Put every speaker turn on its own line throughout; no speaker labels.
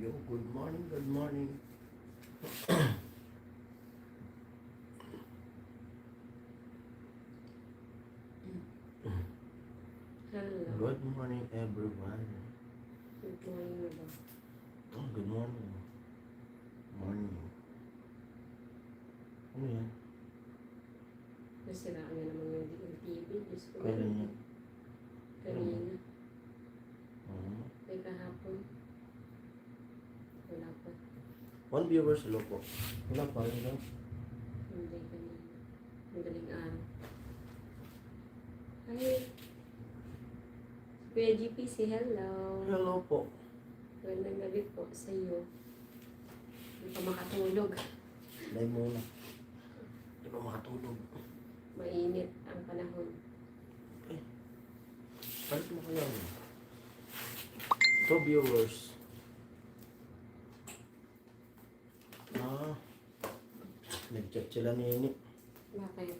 Yo, good morning, good morning.
Hello.
Good morning, everyone.
Good morning na ba?
Oh, good morning. Morning. Ano yan?
Nasiraan na naman yung TV. Diyos ko.
Kailan yan?
Kanina.
Hmm.
Ay kahapon. Wala pa.
One viewer sa loko. Wala pa rin lang.
Hindi kanina. Madaling araw. Hi. Kuya GPC, hello.
Hello po.
Magandang gabi po sa iyo. Hindi pa makatulog.
Lay muna. Di ba makatulog?
Mainit ang panahon.
Palit mo kaya mo. Two viewers. Nag-chat sila ni Ini.
Bakit?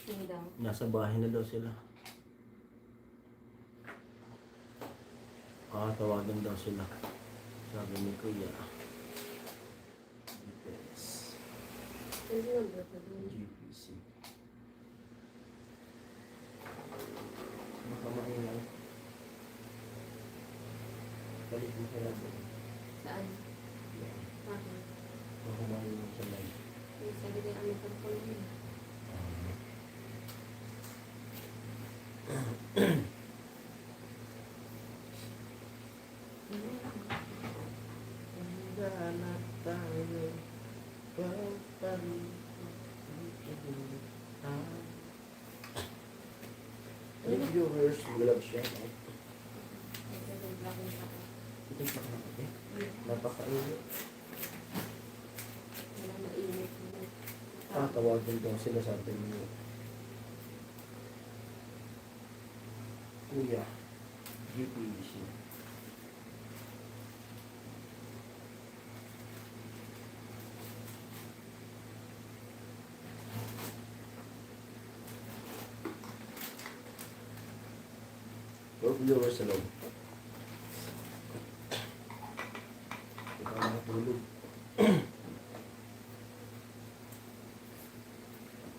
Hindi daw.
Nasa bahay na daw sila. Tawagan daw sila. Sabi ni Kuya. Yes.
Hindi nga ba ito doon?
GPC. Baka maingay. Balik mo kaya doon.
Saan?
Yan.
Bakit?
Baka maingay sa live.
Yung sabi niya ano pa po yun.
Handa na tayo. Hey viewers, vlog siya. Ito pa ka natin. Napakainit.
Wala mainit.
Tawagin daw sila sa atin mo. Kuya, GPC. Huwag viewers sa loob. Ito ang matulog.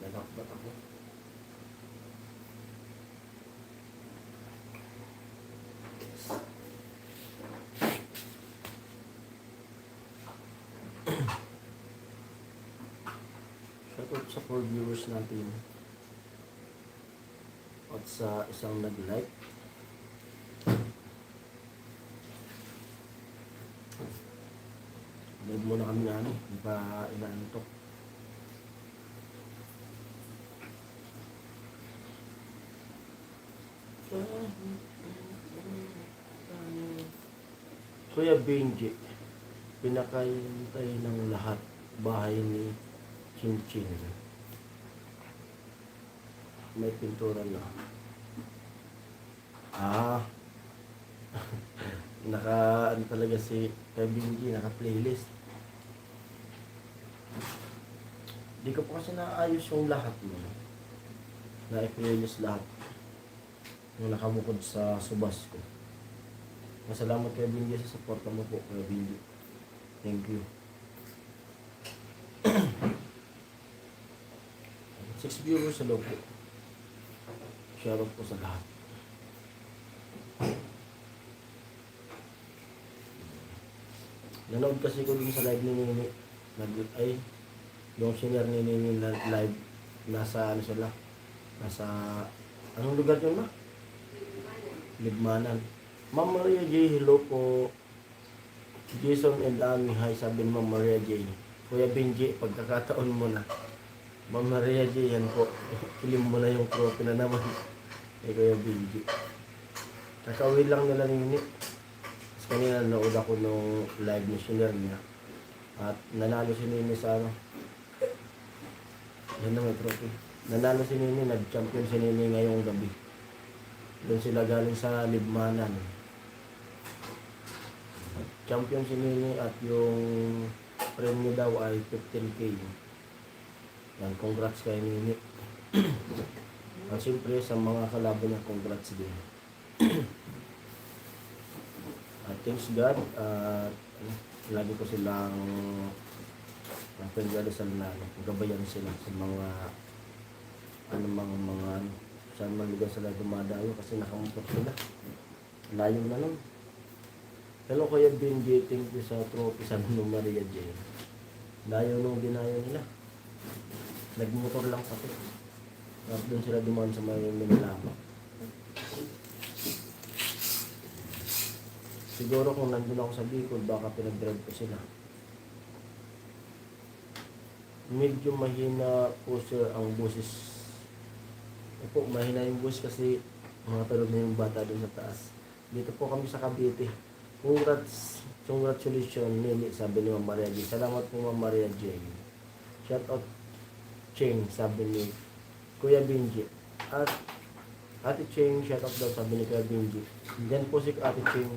Nalakbat ako. Shoutout sa 4 viewers natin. At sa isang nag-like. Live muna kami na hindi pa inaantok. Kuya Benji, pinakahintay ng lahat bahay ni Chin Chin. May pintura na. Ano talaga si Kuya Benji, naka-playlist. Di ko pa kasi naayos yung lahat mo. Na-playlist lahat. Yung nakabukod sa subas ko. Masalamat Kuya Benji sa suporta mo po, Kuya Benji. Thank you. 6 viewers sa loob po. Shoutout po sa lahat. Nanood kasi ko dun sa live ni Nini. Yung senior ni Nini na live. Nasa ano sila? Nasa anong lugar yun na? Libmanan. Ma'am Maria J, hello po. Jason and Ami, hi, sabi ni Ma'am Maria J. Kuya Benji, pagkakataon mo na. Ma'am Maria J, yan po. Kilim mo na yung trophy na naman. Kuya Benji. Kakauwi lang nila ni Nini. Tapos kanina nanood ako nung live ni senior niya. At nanalo si Nini sa ano. Yan na may trophy. Nanalo si Nini, nag-champion si Nini ngayong gabi. Doon sila galing sa Libmanan. Champion si Nini at yung premyo daw ay 15K. Yan, congrats kay Nini. At siyempre sa mga kalaban niya, congrats din. At thanks God at lagi ko silang pinagdadasal na gabayan sila sa mga mga saan man lugar sila dumadayo kasi nakamutot sila. Layo na lang. Hello Kuya Benji, thank you sa trophy sa Maria Jane. Layo nung dinayo nila. Nagmotor lang pati. At doon sila dumaan sa may Minalama. Siguro kung nandun ako sa Bicol, baka pinag-drive ko sila. Medyo mahina po sir ang boses. Opo, mahina yung boses kasi mga tulog na yung bata doon sa taas. Dito po kami sa Cavite. Congratulations, Nini, sabi ni Ma'am Maria J. Salamat po Ma'am Maria J. Shout out Cheng, sabi ni Kuya Benji. At Ate Cheng, shout out daw, sabi ni Kuya Benji. Diyan po si Ate Cheng,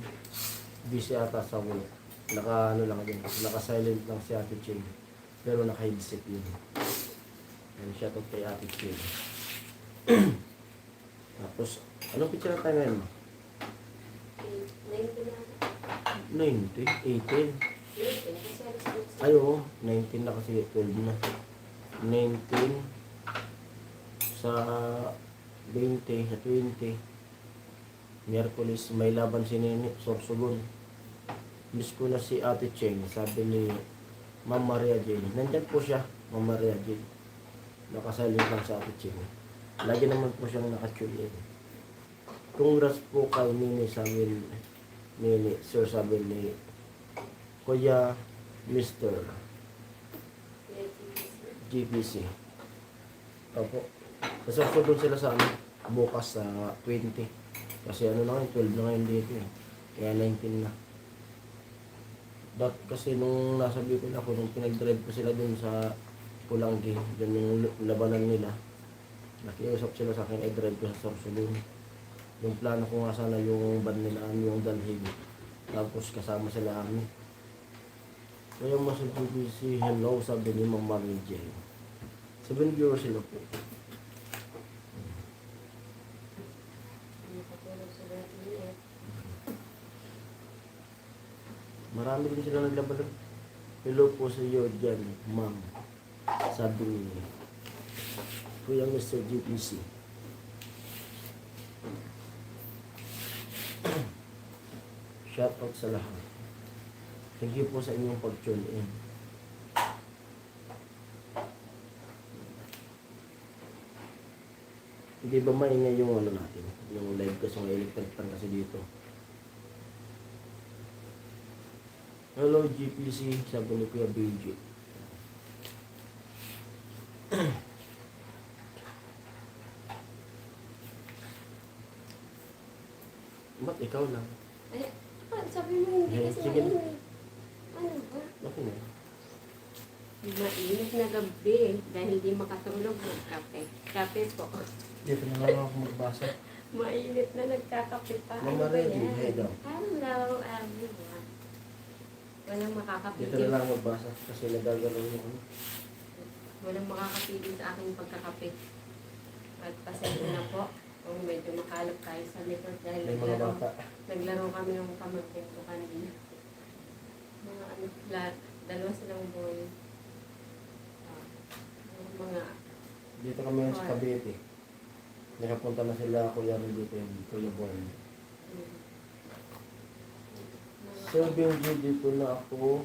busy ata sa work. Naka-silent lang si Ate Cheng. Pero naka-headset yun. And shout out kay Ate Cheng. Tapos, anong picture na tayo ngayon? 90, 18. Ay, oo, 19 na kasi 12 na. 19 sa 20, sa 20. Miyerkules, may laban si Nini, Sorsogon. Miss ko na si Ate Cheng, sabi ni Ma'am Maria Jane. Nandyan po siya, Ma'am Maria Jane. Nakasalit lang sa Ate Cheng. Lagi naman po siyang nakatune in. Congrats po kay Nini, sabi ni Sir, sabi ni Kuya Mr. GPC. Opo. Kasi doon sila sa bukas sa 20. Kasi ano na ngayon, 12 na ngayon dito eh. Kaya 19 na. Kasi nung nasa Bicol ako, nung pinag-drive ko sila dun sa Pulanggi, dun yung labanan nila, nakiusap sila sa akin, i-drive ko sa Sorsogon. Yung plano ko nga sana yung van nila, yung Dalhig. Tapos kasama sila amin. Kaya mas si hello, sabi ni Ma'am Marie J. 7 viewers sila po. Marami din sila naglaban. Hello po sa iyo dyan, ma'am. Sabi ni Kuya Mr. GPC. Shout out sa lahat. Thank you po sa inyong pag-tune in. Hindi ba maingay yung ano natin? Yung live kasi may electric fan kasi dito. Hello GPC, sabi ni Kuya BG. Ba't ikaw lang?
Ay, sabi mo hindi kasi
Sige.
mainit. Ano ba?
Okay na.
Mainit na gabi dahil di makatulog ng kape. Kape po.
Dito na lang ako magbasa.
Mainit na nagkakape pa.
Mama
Ano ba
ready,
yan?
hey daw.
Hello everyone. Walang makakapigil.
Dito na lang magbasa kasi nagagalaw yung ano.
Walang makakapigil sa aking pagkakape. At pasensya na po kung medyo makalap tayo sa likod dahil
May mga bata.
naglaro kami ng pamangkin ko kanina. Mga ano, dalawa silang boy. Mga
Dito kami ngayon sa Cavite. Nakapunta na sila Kuya Rudy and Kuya Born. Sir Benji, dito na ako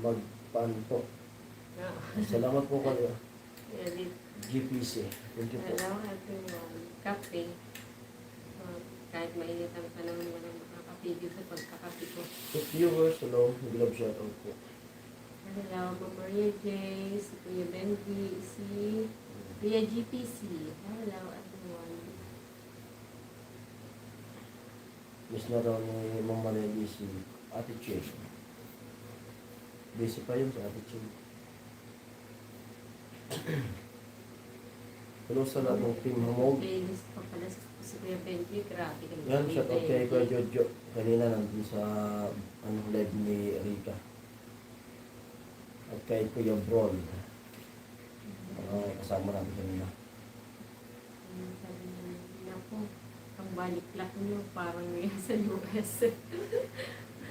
magpanto. Salamat po kayo. GPC. Thank you po.
Hello everyone. Kape. Kahit mainit ang panahon, walang makakapigil sa pagkakape ko.
So viewers, hello. Love shout out po.
Hello, Ma'am Maria J, si Kuya Benji, si Kuya GPC. Hello everyone.
Miss na raw ni Mama Lady si Ate Che. Busy pa yun sa Ate Che. Hello sa lahat ng team Hamog.
Playlist pa pala si Kuya Benji. Grabe ka
Yan, shout out kay Kuya Jojo. Kanina nandun sa live ni Rika. At kay Kuya Bron. Kasama natin kanina.
Sabi niya, naku, ang baliklak nyo, parang sa US.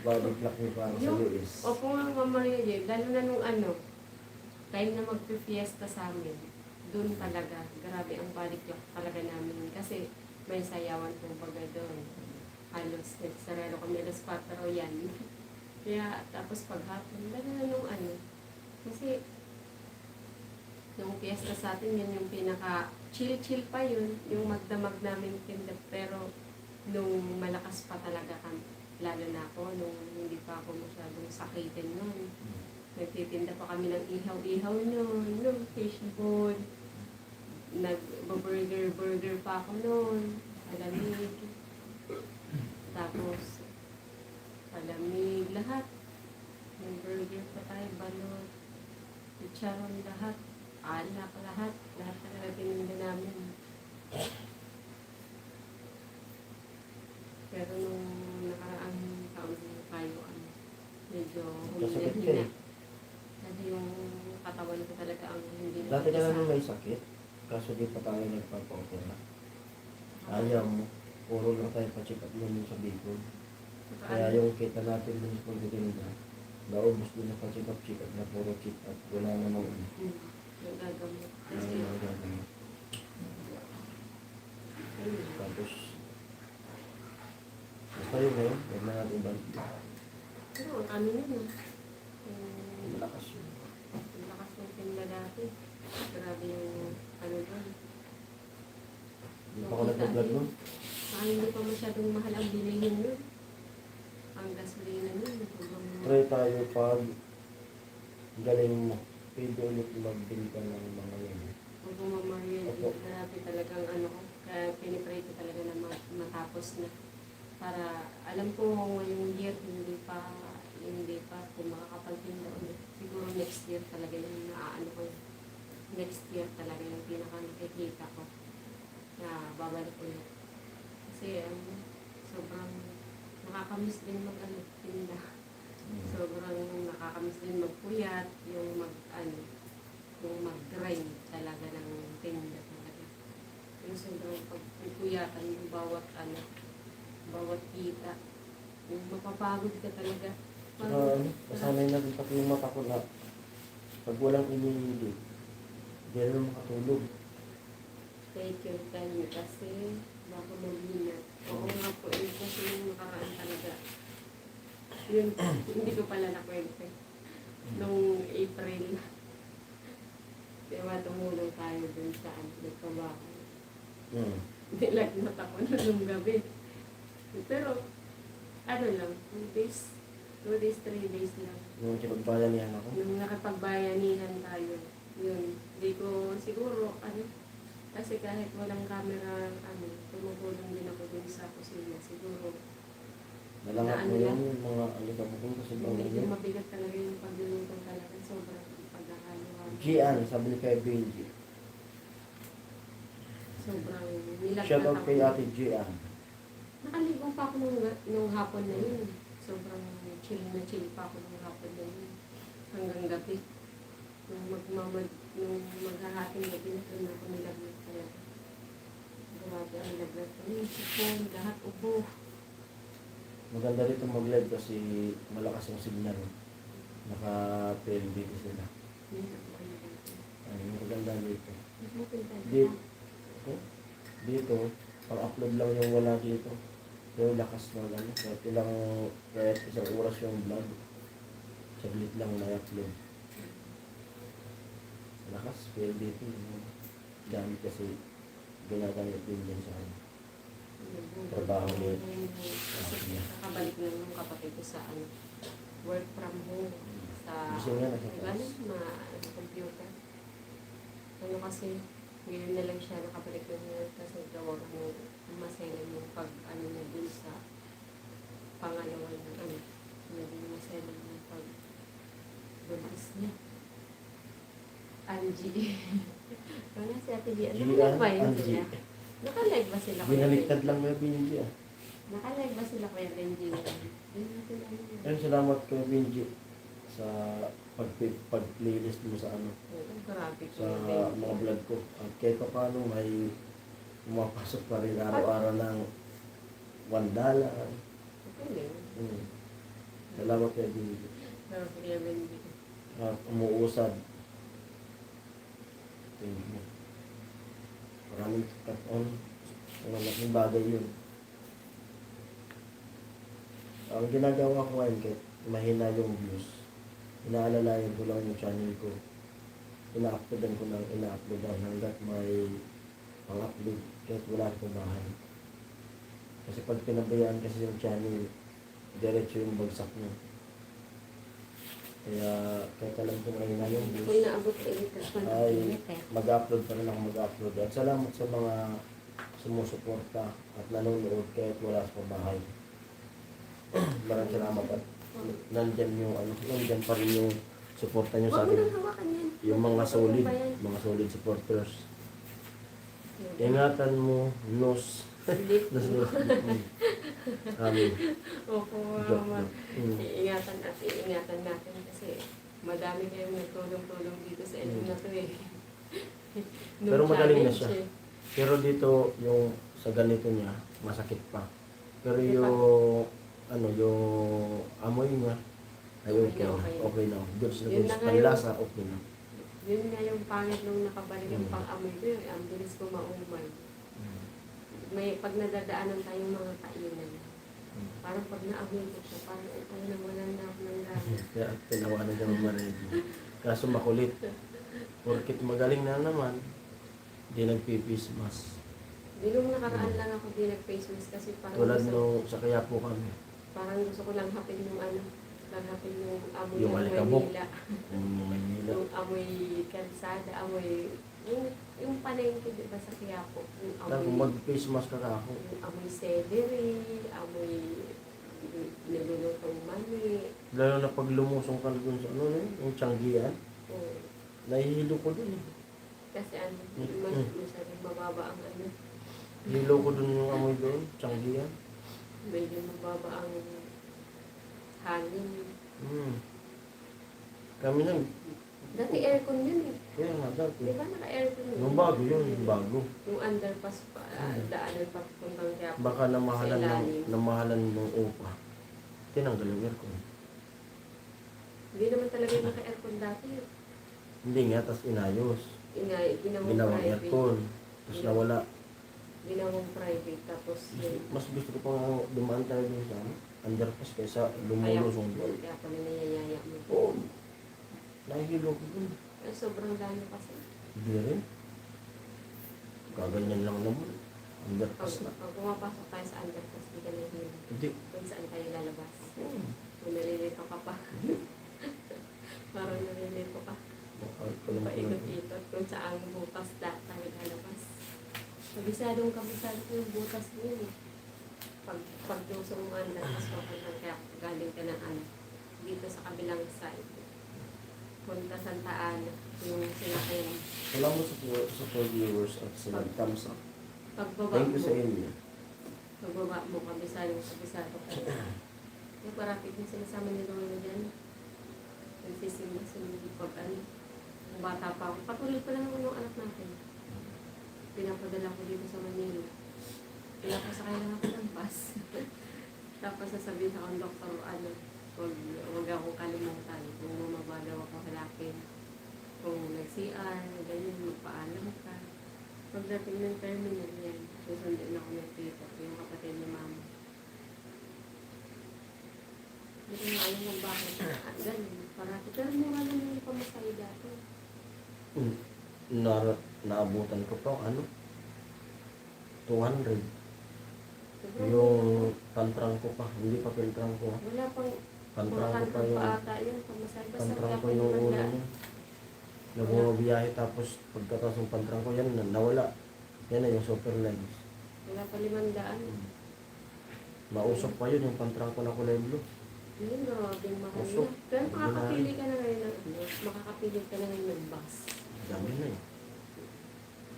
Body clock niyo parang sa
Yung-
US.
Opo nga, Mama Maria, lalo na nung ano, time na magpifiesta sa amin, doon talaga, grabe ang baliklak talaga namin. Kasi may sayawan po baga doon. Halos, nagsarero kami alas 4 yan. Kaya, tapos paghapon, lalo na nung ano, kasi, yung fiesta sa atin, yun yung pinaka chill-chill pa yun, yung magdamag namin tinda. Pero, nung malakas pa talaga kami, lalo na ako, nung hindi pa ako masyadong sakitin nun. Nagtitinda pa kami ng ihaw-ihaw nun, ng fishball. Nag-burger pa ako nun, palamig. Tapos, palamig lahat. Nag-burger pa tayo, balot, chicharon lahat, alak lahat. Lahat talaga tininda namin. Pero nung nakaraang taon tayo, ano, medyo
Kasakit ka
humina.
eh.
Kasi yung katawan ko talaga ang hindi
Dati ka
nag-isa.
naman may sakit, kaso di pa tayo nagpapa-opera. Ayaw mo, puro lang tayo pa-check up nun sa Bicol. Kaya yung kita natin dun sa pagtitinda, naubos din na pa-check up na puro check up. Wala namang
Nagagamot.
ano
Kasi,
na gagawin.
ayun.
Tapos, basta yun ngayon, huwag na natin balik.
Pero ang ano yun,
Malakas yun.
ang lakas ng tinda dati. Grabe yung ano doon.
Di pa ako nag-vlog nun.
Saka hindi pa masyadong mahal ang bilihin yun. Ang gasolina yun.
Try tayo pag galing mo. Pwede ulit magbili ka ng mga yun.
Kung bumamarian,
Opo.
grabe talagang ano ko. Kaya pinipray ko talaga na matapos na. Para alam ko ngayong year hindi pa kung makakapagtinda ulit. Siguro next year talaga yung naaano ko. Next year talaga yung pinaka nakikita ko na babalik ulit. Kasi sobrang nakakamiss din tinda. Sobrang nakakamiss din magpuyat, yung yung mag-grind talaga ng tinda talaga. Yung sobrang pagpuyatan, yung bawat kita. Yung mapapagod ka talaga.
Saka kasanay na din pati yung mata ko na pag walang inihili, di rin makatulog.
Take your time kasi bago mag-ingat. Oo nga po, yun kasi yung nakaraan talaga. Yun, hindi ko pala nakwento. Nung April, diba tumulong tayo dun sa nagkabaho. Nilagnat ako nung gabi. Pero, ano lang, 2 days, 3 days lang.
Yung kinagbayanihan ako.
Nung nakapagbayanihan tayo, yun, hindi ko siguro, kasi kahit walang camera, tumutulong din ako dun sa kusina, siguro,
Nalangat mo yun, yung mga alikabukong kasi
medyo
bawal
mabigat talaga yung pagluluto talaga, sobrang pagkakaluwa.
Gian, sabi ni kay Benji.
Sobrang nilagnat
Shout out
ako.
kay Ate Gian.
Nakaligo pa ako nung hapon na yun. Sobrang chill pa ako nung hapon na yun. Hanggang gabi. Nung maghahating gabi na doon ako nilagnat talaga. Grabe ang lagnat ko. Yung sipon, lahat ubo.
Maganda rito mag-live kasi malakas yung signal. Naka-PLDT sila. Ay, maganda dito. Dito, pang-upload lang yung wala dito. Pero lakas na lang. Kahit isang oras yung vlog. Saglit lang na-upload. Lakas, PLDT. Gamit kasi ginagamit din yan sa akin. Trabaho niya.
Kasi nakabalik na yung kapatid ko sa work from home. Sa
Gusto niya nakataas.
computer. Kasi ngayon na lang siya nakabalik ng work kasi gawag mo maselan yung niya dun sa pangalawa ng naging maselan yung buntis niya. Angie. Wala si Ate Gia. Nakalive ba yun
Angie.
sila? Nakalive ba sila?
Binaliktad lang may Benji ah.
Nakalive ba sila Kuya Benji?
Ayun, salamat kay Benji sa pag-playlist mo sa
Grabe
sa mga vlog ko. At kahit pa paano may pumapasok pa rin araw-araw ng $1.
Okay.
Salamat kay Bibi.
Pero kaya hindi.
At umuusad. Thank you. Maraming cut-on. Ang malaking bagay yun. Ang ginagawa ko ngayon kahit mahina yung views, inaalalayan ko lang yung channel ko. Ina-uploadan ko ng ina-uploadan hanggat may pang-upload kahit wala akong bahay. Kasi pag pinabayaan kasi yung channel, diretso yung bagsak niya. Kaya kahit alam ko mahina yung
Kung
views,
naabot ko ilitas man ang
ay
init eh.
mag-upload pa rin ako mag-upload. At salamat sa mga sumusuporta at nanonood kahit wala sa bahay. Maraming salamat at nandyan yung nandyan pa rin yung suporta nyo sa
Huwag mo
akin.
nang hawakan yan.
Yung mga solid,
Ano ba yan?
mga solid supporters. Ingatan mo, nos.
Ulit.
Amin.
Opo,
Joke,
mama.
joke.
Iingatan at iingatan natin kasi madami kayong nagtulong-tulong dito sa inyo na to eh. Nung
Pero magaling na
challenge,
siya.
eh.
Pero dito, yung sa ganito niya, masakit pa. Pero yung, yung amoy niya, ay okay na. Okay na. Goods na
Yun
goods.
na nga
Panlasa, okay na.
Yun nga yung pangit nung nakabalik yung pang-amoy ko yun. Ang bilis ko maumay. May pag nadadaanan tayong mga kainan. Parang pag naamoy ko siya, parang ito na wala na ako ng gana.
Kaya tinawanan niya mamaredi. Kaso makulit. Porkit magaling na naman, di nagpipis mas.
Di nung nakaraan lang ako di nag-face mask kasi parang
Tulad
gusto,
nung sa kaya po kami.
parang gusto ko lang hapin yung langhapin yung amoy
Yung
ng
alikabok.
Manila.
Yung Manila.
Yung amoy kalsada, amoy, yung palengke, di ba sa Quiapo? Yung
Tapos
amoy,
mag-face mask ka ako.
yung amoy celery, amoy nilulutong mani.
Lalo na pag lumusong ka dun sa yung tiyanggian.
Oh,
Nahihilo ko dun eh.
kasi masyadong mababa ang
Hilo ko dun yung amoy doon, tiyanggian.
medyo mababa ang hangin.
Kami nang,
Dati aircon yun eh.
kaya nga dati.
Di ba naka-aircon yun?
Yung bago yun, yung bago.
Yung underpass pa, daanan pa puntang Quiapo.
Baka namahalan
Sa
ng,
ilalim.
namahalan ng upa. Tinanggal yung aircon.
Hindi naman talaga yung naka-aircon dati.
Hindi nga, tas inayos.
Ginawang
Ginawang
private.
aircon. Tapos nawala.
Ginawang private. Tapos yun.
Mas gusto ko pang dumaan tayo dun sa underpass kaysa
Kaya,
lumulusong doon.
kaya pala niyayaya mo.
Oo. Nahihilo ko dun.
Ay, sobrang dami kasi.
Hindi rin. Kaganyan lang naman. Underpass na.
Pag pumapasok tayo sa underpass, hindi ka na hilo.
Hindi.
Kung saan tayo lalabas.
Oo.
Kung nalilito ka pa. Parang nalilito ka.
Bakit ko lang
Paikot-ikot kung saan butas tayo lalabas. Kabisadong kabisado ko yung butas mo eh. Pag lusong mo underpass mo, kaya galing ka ng dito sa kabilang side. Punta Santa Ana, yung sinakayan.
Salamat sa 4 viewers at sa thumbs up.
Pagbaba
Thank you
mo,
sa inyo.
pagbaba mo, kabisado ka. Yung parapit yung sinasama ni Lolo dyan. Nagsisimba pag Kung bata pa ako. Patuloy pa lang ako ng anak natin. Pinapadala ko dito sa Manila. Pinapasakay lang ako ng bus. Tapos sasabihin sa konduktor, huwag akong kalimutan. Kung mamabalaw ako halakin. Kung nag-CR, ganyan, magpaalam ka. Pagdating ng terminal yan, susundin ako ng tito, yung kapatid ni mama. Hindi ko nga alam kung bakit. Ganun, parati. Pero mura lang yung pamasahe dati.
Naabutan ko pa 200.
Sobrang
Yung pantrang ko pa, hindi pa pintrang ko.
wala pang
Pantrang ko pa
mga
yung
ata yun, pamasahe. Basta
pantrang
wala
ko
pang
yung una
limandaan.
niya. Nagbumabiyahe tapos pagkatapos ng pantrang ko yan, nawala. Yan na yung super legs.
Wala pa 500.
Mausok pa yun yung pantrang ko na kulay blue.
Yun, grabing mahal
Usok.
na. Pero makakapili ka na ngayon ng makakapili ka na ngayon ng bus.
Dami na eh.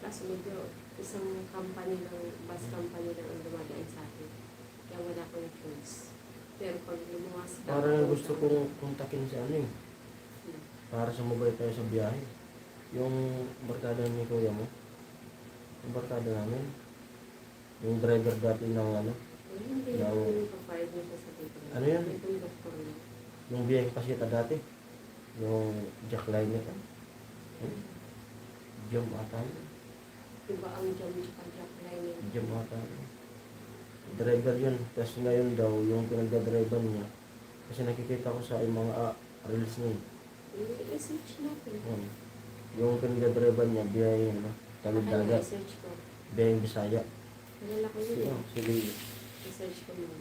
Kaso medyo isang company lang, bus company lang ang dumadaan sa atin. Kaya wala akong choice. Pero pag lumuwas ka,
Parang gusto kong kontakin si ano eh. Para sumabay tayo sa biyahe. Yung barkada ni kuya mo. Yung barkada namin. Yung driver dati ng
Hindi na
Daw-
ako papayag na siya sa dito.
Ano yan?
Itong doktor niya.
Yung biyay pasita dati. Yung jackline nito. Jam ata yun.
Iba ang jam sa jack line.
Jam ata yun. Driver yun. Tapos ngayon daw, yung pinagdadriver niya. Kasi nakikita ko sa yung mga reels niya.
I-research natin.
Yung pinagdadriver niya, biyay ano, tawid dagat.
I-research ko.
Biyay Bisaya.
Kilala ko yun.
Sige.
I-research ko muna.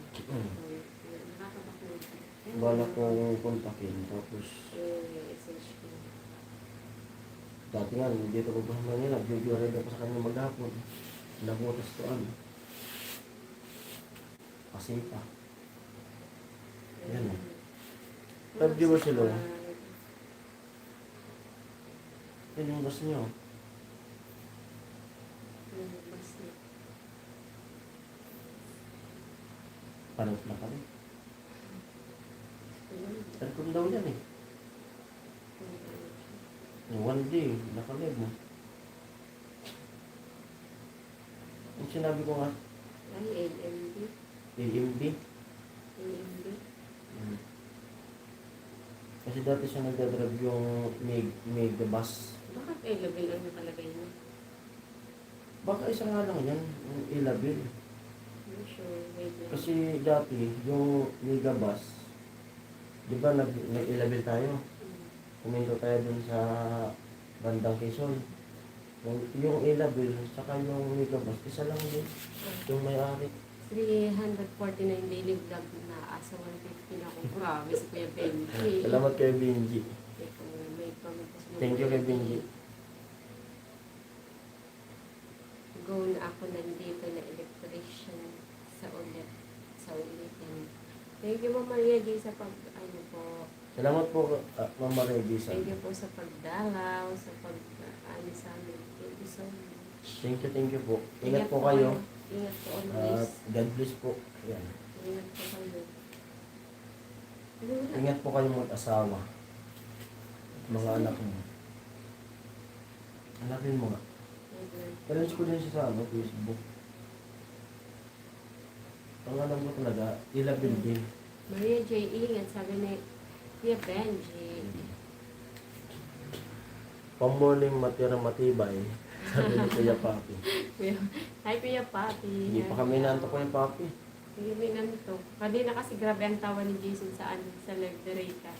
Nakakabakit.
Bala kong kontakin. Tapos,
I-research ko.
dati nga, dito ko pa Manila, video-read ako sa kanya maghapon. Nabutas ko ano. Pasipa. Yan. 5 viewers sila. Yan yung bus niyo. Parang na kami. Tarkon daw yan eh. One day, nakalive mo. Yung sinabi ko nga,
Ay, LMB.
AMB.
LMB.
Kasi dati siya nagdadrive yung mega bus.
Bakit A-level ang nakalagay mo?
Baka isa nga lang yan, yung A-level.
Not sure. Wait lang.
Kasi dati, yung mega bus, di ba nag-A-level tayo? Puminto tayo dun sa bandang Quezon. Yung A-level, saka yung mega bus, isa lang din. Yung may-ari.
349 daily vlog na asa 150 na ako. Grabe si Kuya Benji.
Salamat kay Benji.
Ito, may pamitas mo.
Thank you kay Benji.
Go na ako nandito na electrician sa ulit. Sa ulitin. Thank you, Mama Maria G, sa ano po.
Salamat po, Mama Regisa.
Thank you po sa pagdalaw, sa ano sa amin. Thank you so much.
Thank you po. Ingat po kayo.
Ingat po
At
always.
God bless po. Yan.
Ingat po kayo.
Ingat po kayo mag-asawa. At mga anak mo. Hanapin mo nga. Challenge ko din siya sa Facebook. Ang alam mo talaga, ilabil din.
Maria J. Ingat, sabi ni Kuya Benji.
Pamorning matira matibay. Sabi ni Kuya Papi.
Hi Kuya Papi.
Hindi pa kami nanto Kuya Papi.
Hindi kami nanto. Kanina kasi grabe ang tawa ni Jason sa live Dereka.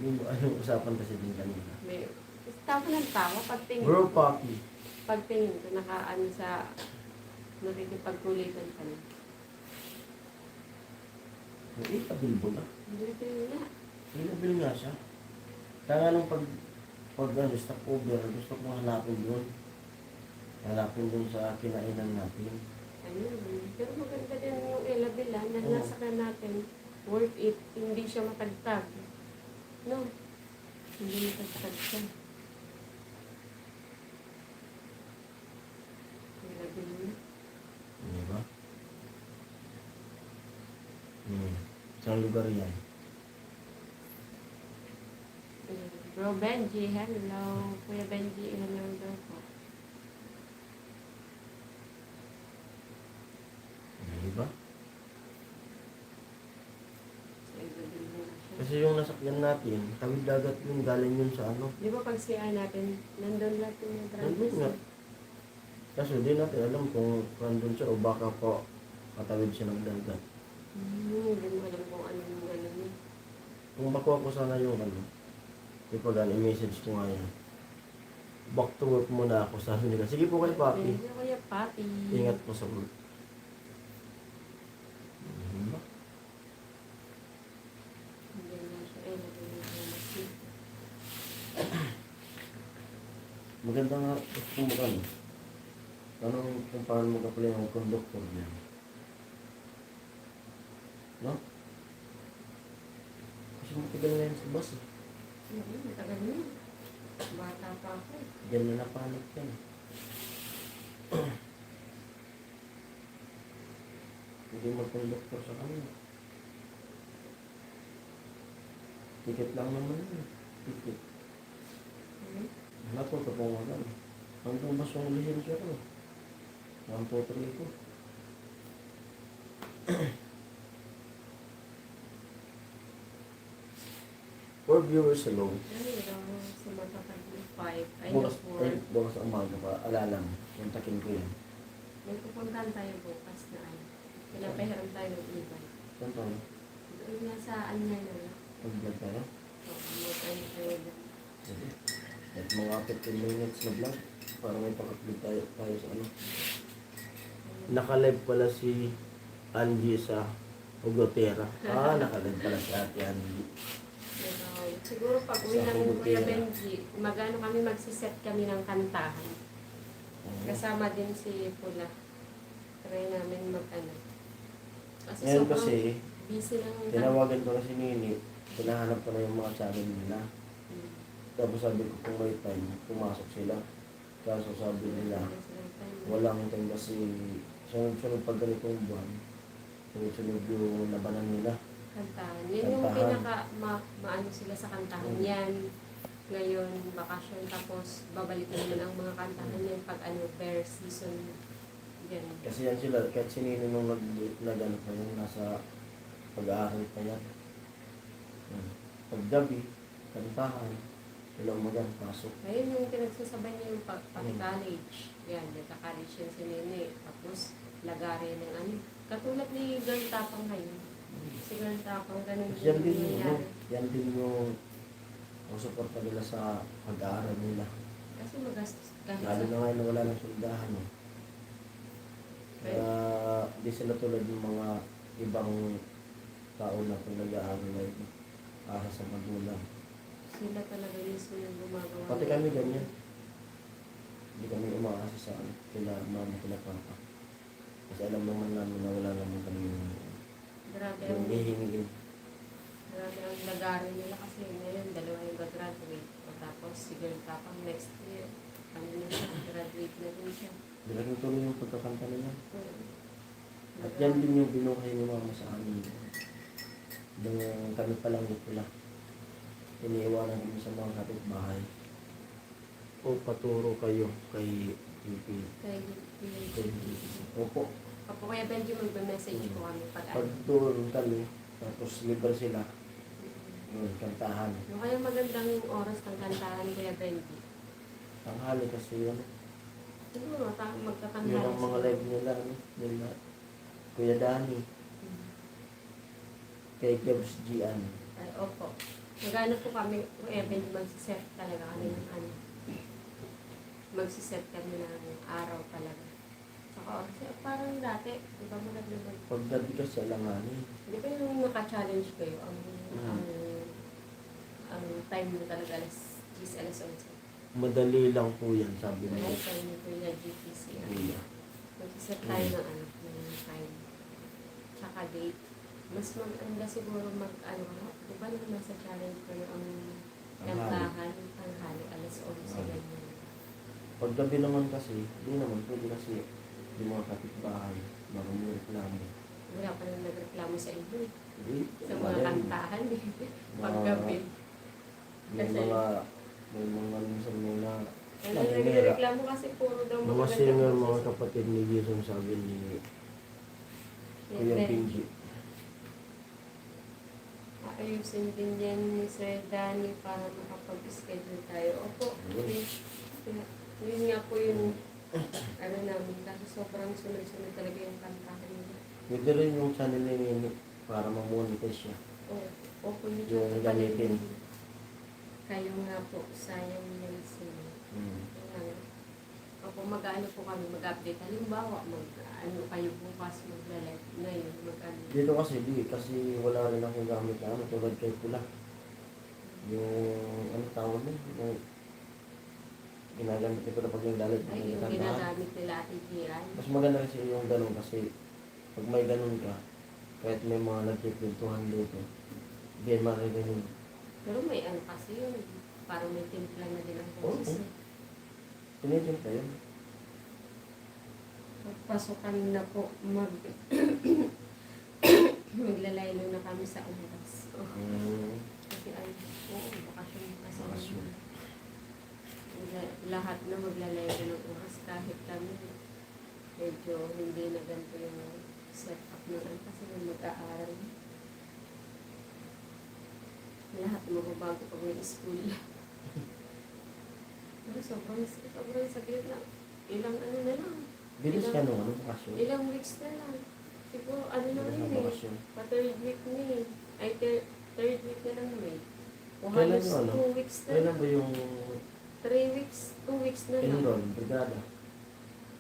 Anong usapan kasi din kanina?
May tawa ng tawa pagtingin.
Bro Papi.
Pagtingin ko nakaano sa nakikipagkulitan ka na.
Ilabil mo na.
Hindi na.
Ilabil nga siya. Kaya nga nung pag stop over, gusto ko hanapin yun. Hanapin dun sa kinainan natin.
Ayun. Pero maganda din yung ilabila na
Oo.
nasa ka natin. Worth it. Hindi siya matagtag. No. Hindi matagtag siya. Ilabila.
Di ba? Isang lugar yan.
Bro Benji, hello. Kuya Benji, hello daw po.
Di ba?
So, ilabila na siya.
Kasi yung nasakyan natin, tawid dagat yun, galing yun sa ano.
Di ba pag CR natin, nandun lahat yung
Nandun nga. Kaso di natin alam kung nandun siya o baka po katawid siya ng dagat.
Hindi mo alam kung ano yung ano niya.
Kung makuha ko sana yung ano, di pa gan, i-message ko nga yan. Back to work muna ako, sabi nila. Sige po kay Papi.
Thank you, Kuya Papi.
Ingat po sa work. Diba?
Hindi na siya. Ilabila na siya.
Maganda nga, gusto mo ano. Tanong kung paano mo kapalay ng conductor niya. No? Kasi matagal na yan sa bus eh.
Matagal na. Bata pa ako.
Diyan na napanik yan. Hindi mag-conductor sa kanila. Ticket lang naman yun. Ticket. Wala po, kapungan. Ang tumbas yung lisensya ko. Ang potri ko. For viewers alone,
Ayun, sumatapad yung 5. Ay,
bukas,
no,
ay, bukas ang umaga pa, alala mo, kontakin ko yan.
may pupuntahan tayo bukas na ano. Pinapahiram tayo ng e-bike.
Saan tayo?
Doon nga sa ano na lang.
Pag-vlog tayo?
Oo, mag-ano tayo doon.
Sige. At mga 15 minutes na vlog, para may pang-upload tayo sa ano. Naka-live pala si Angie sa Ugotera. Naka-live pala si Ate Angie.
Pero, siguro pag uwi
Sa
namin Kuya
Hubotera.
Benji, magano kami magsiset kami ng kantahan. Kasama din si Pula. Try namin mag-ano. Kasi
Ngayon
sobrang
kasi,
busy lang yung
tinawagan ko na si Nini, hinahanap ko na yung mga channel nila.
Hmm.
Tapos sabi ko kung may time, pumasok sila. Kaso sabi nila, walang time kasi sunod-sunod pag ganitong buwan, sunod-sunod yung labanan nila.
Kantahan. Yan yung
Kantahan.
maano sila sa kantahan yan. Ngayon, bakasyon, tapos babalik na naman ang mga kantahan yan pag ano, bear season. Yan.
Kasi yan sila, kahit sinino nung nag-ano pa yun, nasa pag-aaral pa yan. Pag-gabi, kantahan, sila umagang pasok.
Ngayon yung pinagsasabay niya yung pag-college. Yan, nagka-college yan si Nene. Tapos, lagari ng ano. Katulad ni Girl Tapang ngayon. Si Girl Tapang, ganun
Kasi yan din yung,
nangyayari.
yan din yung ang suporta nila sa pag-aaral nila.
Kasi magastos. Kahit
Lalo
sa
na ngayon na wala ng sundahan. Kaya di sila tulad ng mga ibang tao na kung nag-aaral ay asa sa magulang.
sila talaga mismo yung gumagawa.
Pati kami ganyan. Hindi kami umaasa sa kila mama, kila papa. Kasi alam naman namin na wala naman kami
Grabe
yung
ang,
hihingin.
grabe ang lagari nila kasi ngayon, dalawa yung graduate. Tapos si Girl Tapang next year, kami na siya, graduate na din siya.
Hindi lang tuloy yung pagkakanta nila.
Hmm.
At yan din yung binuhay ni mama sa amin. Yung kami pa lang dito lang. Iniiwanan kami sa mga kapitbahay. O paturo kayo kay PP.
Kaya
Opo.
Opo, Kuya Benji, magbe-message ko kami pag
Pag doon kami, tapos libre sila, kantahan.
Yung kaya magandang oras ng kantahan, Kuya Benji.
Tanghali kasi yun.
Siguro, magkakantahan.
Yun ang mga live nila, nila. Kuya Dani, kay Gabs Gian.
Ay, opo. Magano po kami, Kuya Benji, magsiset talaga kami ng ano. Magsiset kami ng araw talaga. Saka, parang dati, di ba maganda mag...
Paggabi kasi alanganin.
Di ba yung naka-challenge kayo, ang time mo talaga alas 10, alas 11.
Madali lang po yan, sabi mo.
Ay, time mo po yung GTC.
Kuya.
Magsiset tayo ng ano, ng time. Tsaka date. Mas maganda siguro ano, di ba nung nasa challenge ko yung kantahan, tanghali, alas 11 ganyan.
Paggabi naman kasi, hindi naman pwede kasi yung mga kapitbahay, marumurot namin.
Wala pa nang nagreklamo sa inyo eh.
Hindi,
Sa mga kantahan eh. Paggabi.
May
Kasi-
mga minsan may na
Ano nagreklamo kasi puro daw
mga
magaganda
singer,
boses.
mga kapatid ni Jason sabi ni
Yeah,
Kuya
then,
Benji.
ayusin din yan ni Sir Danny para makapag-schedule tayo. Opo, yun nga po yung ano namin, kasi sobrang sunod-sunod talaga yung kantahan nila.
Pwede rin yung channel ni Nini para ma-monetize siya.
Opo, yun
Yung gamitin.
Kayo nga po, sayang yan sila. Opo, mag-ano po kami, mag-update. Halimbawa, ano kayo bukas, mag-live. Ngayon, mag-ano.
Dito kasi wala rin akong gamit na ano, tulad kay Pula. Yung ano tawag mo? Yung ginagamit ko na pag naglalag.
Ay, yung ginagamit nila Ate Gian.
Mas maganda kasi yung ganun kasi pag may ganun ka, kahit may mga nagkikwentuhan dito, hindi maririnig.
Pero may ano kasi yun, parang may timpla na din ang boses.
Oo. Tinitin ka yun.
Pagpasukan na po, maglalaylo na kami sa oras. Kasi ay, oo, bakasyon kasi.
Bakasyon.
Lahat na maglalaylo ng oras kahit kami. Medyo hindi na ganito yung set up na lang kasi nung mag-aaral. Lahat mababago pag may school. Pero sobrang sakit na. Ilang ano na lang.
Bilis ka nung ano, bakasyon.
Ilang weeks na lang. Siguro ano na
Bilis
rin
na
eh.
bakasyon.
Pa-third week na eh. Ay, third week na lang may. O
Kailan
halos
yung ano?
2 weeks na
Kailan
lang.
ba yung
3 weeks, 2 weeks na lang.
enroll, brigada?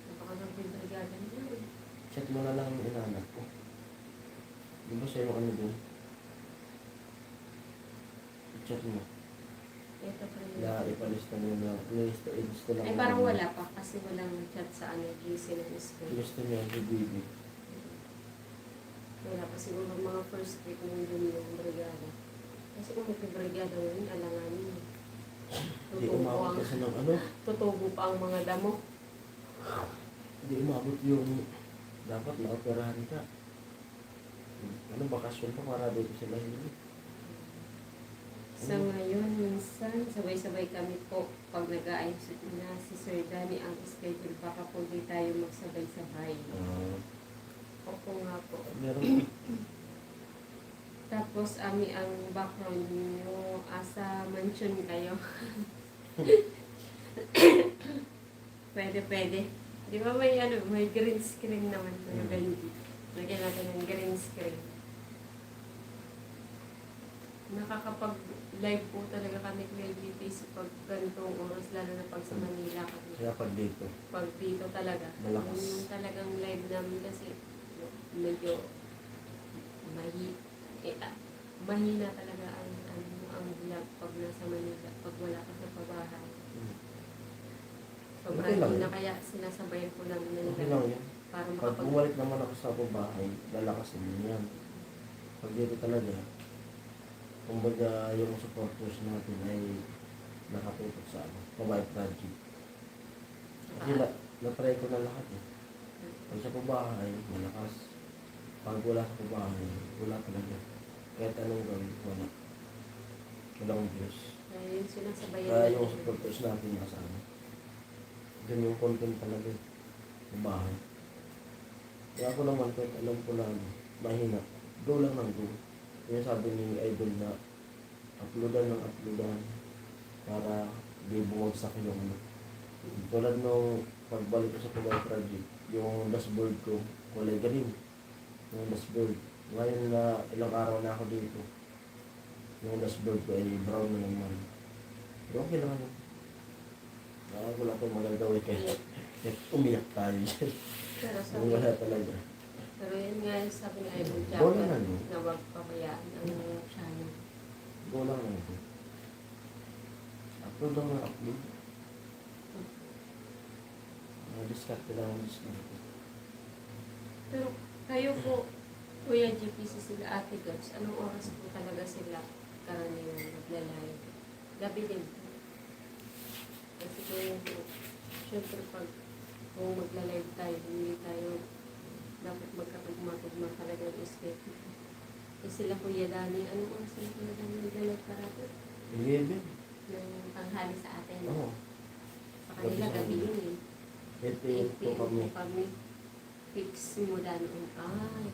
Napaka-nagbibrigada na lang.
Chat mo na lang yung inanak ko. Di ba siya yung ano doon? Chat mo.
Ito pa rin.
Ipalista mo na. Ilista lang.
Ay, parang wala pa kasi walang chat sa ano, GC ng school.
Ilista niya si Bibi.
Wala pa siguro mga first week ng dun yung brigada. Kasi kung magpibrigada ngayon, alanganin.
Hindi umabot kasi ng ano.
Tutubo pa ang mga damo.
Hindi umabot yung dapat na-operahan ka. Ano, bakasyon pa para dito sila hindi.
Sa ngayon, minsan, sabay-sabay kami po pag nag-aayos na si Sir Danny ang schedule. Baka po di tayo magsabay-sabay. Opo nga po.
Meron.
Tapos, ami ang background niyo, asa mansion kayo. Pwede. Di ba may ano, may green screen naman po yung ganyan. Lagyan natin ng green screen. Nakakapag-live po talaga kami Kuya GPC pag ganitong oras, lalo na pag sa Manila kami.
Kaya pag dito.
Pag dito talaga.
Malakas.
Yung talagang live namin kasi medyo mahina talaga ang vlog pag nasa Manila, pag wala ka sa pabahay. Sobrang
Okay lang
hina
yun.
kaya sinasabayan ko namin na
Okay lang yun.
para
Pag bumalik naman ako sa bahay, lalakasin mo yan. Pag dito talaga, kumbaga yung supporters natin ay nakatutok sa ano, Pabay Project. Kasi na-try ko na lahat eh. Pag sa pabahay, malakas. Pag wala sa pabahay, wala talaga. Kahit anong gawin, wala. Walang Diyos.
Kaya yung sinasabayan
Kaya
natin.
yung supporters natin nasa ano. Ganyan yung content talaga eh. Sa bahay. Kaya ako naman, kahit alam ko na ano, mahina. Go lang ng go. Yung sabi ni Idol na uploadan ng uploadan para di bumagsak yung ano. Tulad nung pagbalik ko sa Pabay Project, yung dashboard ko, kulay green. Yung dashboard. Ngayon na ilang araw na ako dito, yung dashboard ko ay brown na naman. Pero okay naman yun. Wala akong magagawin kaya umiyak tayo dyan.
Pero sabi,
Yung wala talaga.
pero yun nga yung sabi ni Idol
Bola
Jabber
na, no?
na wag pabayaan ang channel.
Go lang lang ito. Upload lang ng upload. Discard lang ang discard.
Pero kayo po, Kuya GPC sila Ate Gabs, anong oras po talaga sila karaniwan nagla-live? Gabi din po. Kasi po yung syempre pag kung magla-live tayo, hindi tayo dapat magkatugma-tugma talaga yung schedule. Eh sila Kuya Dani, anong oras sila Kuya Dani nagla-live parati?
11.
Ng tanghali sa atin.
Oo.
Sa kanila gabi yun eh.
8
8
po kami.
po kami. Fix mula noon. Ay,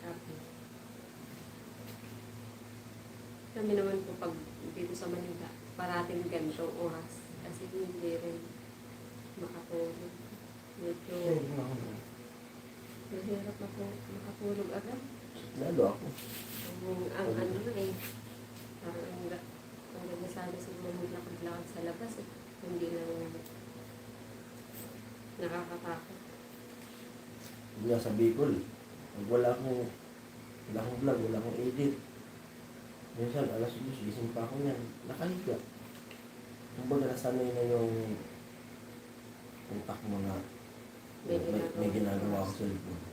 grabe. Kami naman po pag dito sa Manila, parating ganito oras. Kasi hindi rin makatulog. Medyo mahirap na po makatulog agad.
Lalo ako.
Ang ano na eh, parang ang nagmasali siguro maglakad-lakad sa labas eh. Hindi lang nakakatakot.
Hindi nga sa Bicol. Pag wala akong vlog, wala akong edit. Minsan, alas 10, gising pa ako yan. Nakahiga. Kumbaga, nasanay na yung utak mo na may ginagawa ko sa cellphone.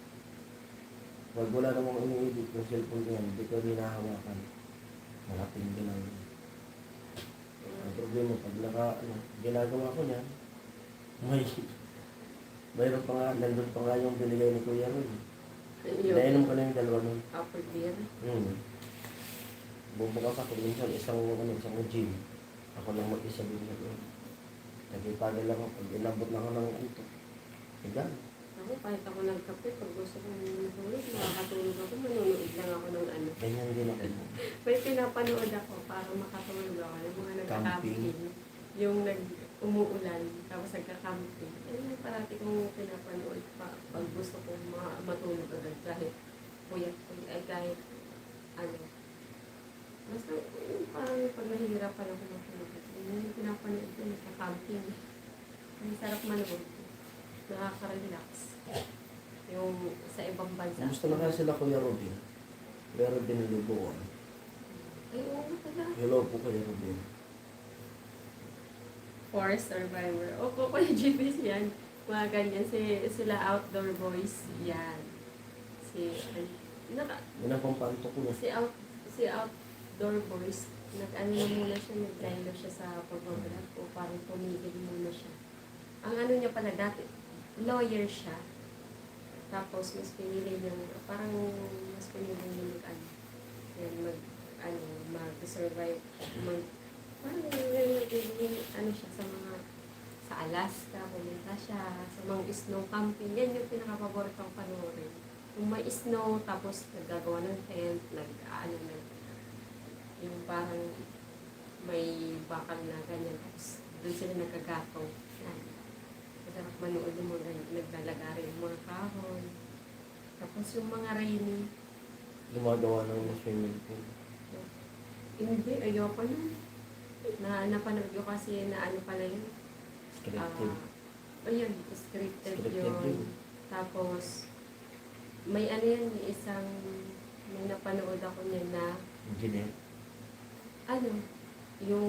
Pag wala namang ini-edit yung cellphone ko yan, hindi ko hinahawakan. Malating din ang problema. Pag ginagawa ko yan, mayroon pa nga, nandun pa nga yung binigay ni Kuya Roy. Nainom ko na yung dalawa nun.
Upper beer.
Bumbukas ako minsan isang gym. Ako lang mag-isa din na doon. Nagipagay lang ako. Pag inabot na ako ng ito. Ayan.
Ako, kahit ako nagkape, pag gusto kong matulog, makakatulog ako, manunood lang ako ng ano.
Ganyan din ako.
May pinapanood ako para makatulog ako ng mga nagka-camping.
Camping.
Yung umuulan, tapos nagka-camping. Ayun, parati kong pinapanood pa, pag gusto kong matulog agad kahit puyat, ay kahit ano. Basta yung parang pag nahihirapan ako matulog, yung pinapanood ko, nagka-camping. Ang sarap manood. Nakaka-relax. Yung sa ibang bansa.
Gusto na kaya sila Kuya Robin. Kuya Robin Lubuan.
Ay, oo pala.
Hello po Kuya Robin.
Forest Survivor. Opo, Kuya JPS yan. Mga ganyan. Sila outdoor boys. Yan.
Yan ang pampantok niya.
Si outdoor boys, nag-ano na muna siya, nag-lilo siya sa photograph o parang tumigil muna siya. Ang ano niya pala dati, lawyer siya. Tapos mas pinili niya, parang mas pinili niya mag-survive. Parang ano siya sa mga, sa Alaska, pumunta siya, sa mga snow camping. Yan yung pinaka-favorite kong panoorin. Kung may snow, tapos naggagawa ng tent, yung parang may bakal na ganyan, tapos doon sila nagkagato. Yan. Masarap manood yung mga naglalagari yung mga kahoy. Tapos yung mga rainy,
Gumagawa ng swimming pool.
hindi, ayoko nun. Napanood ko kasi na ano pala yun.
Scripted.
Ayun, scripted
Scripted
yun.
yun.
Tapos, may ano yan, may napanood ako niya na,
Engineer.
ano, yung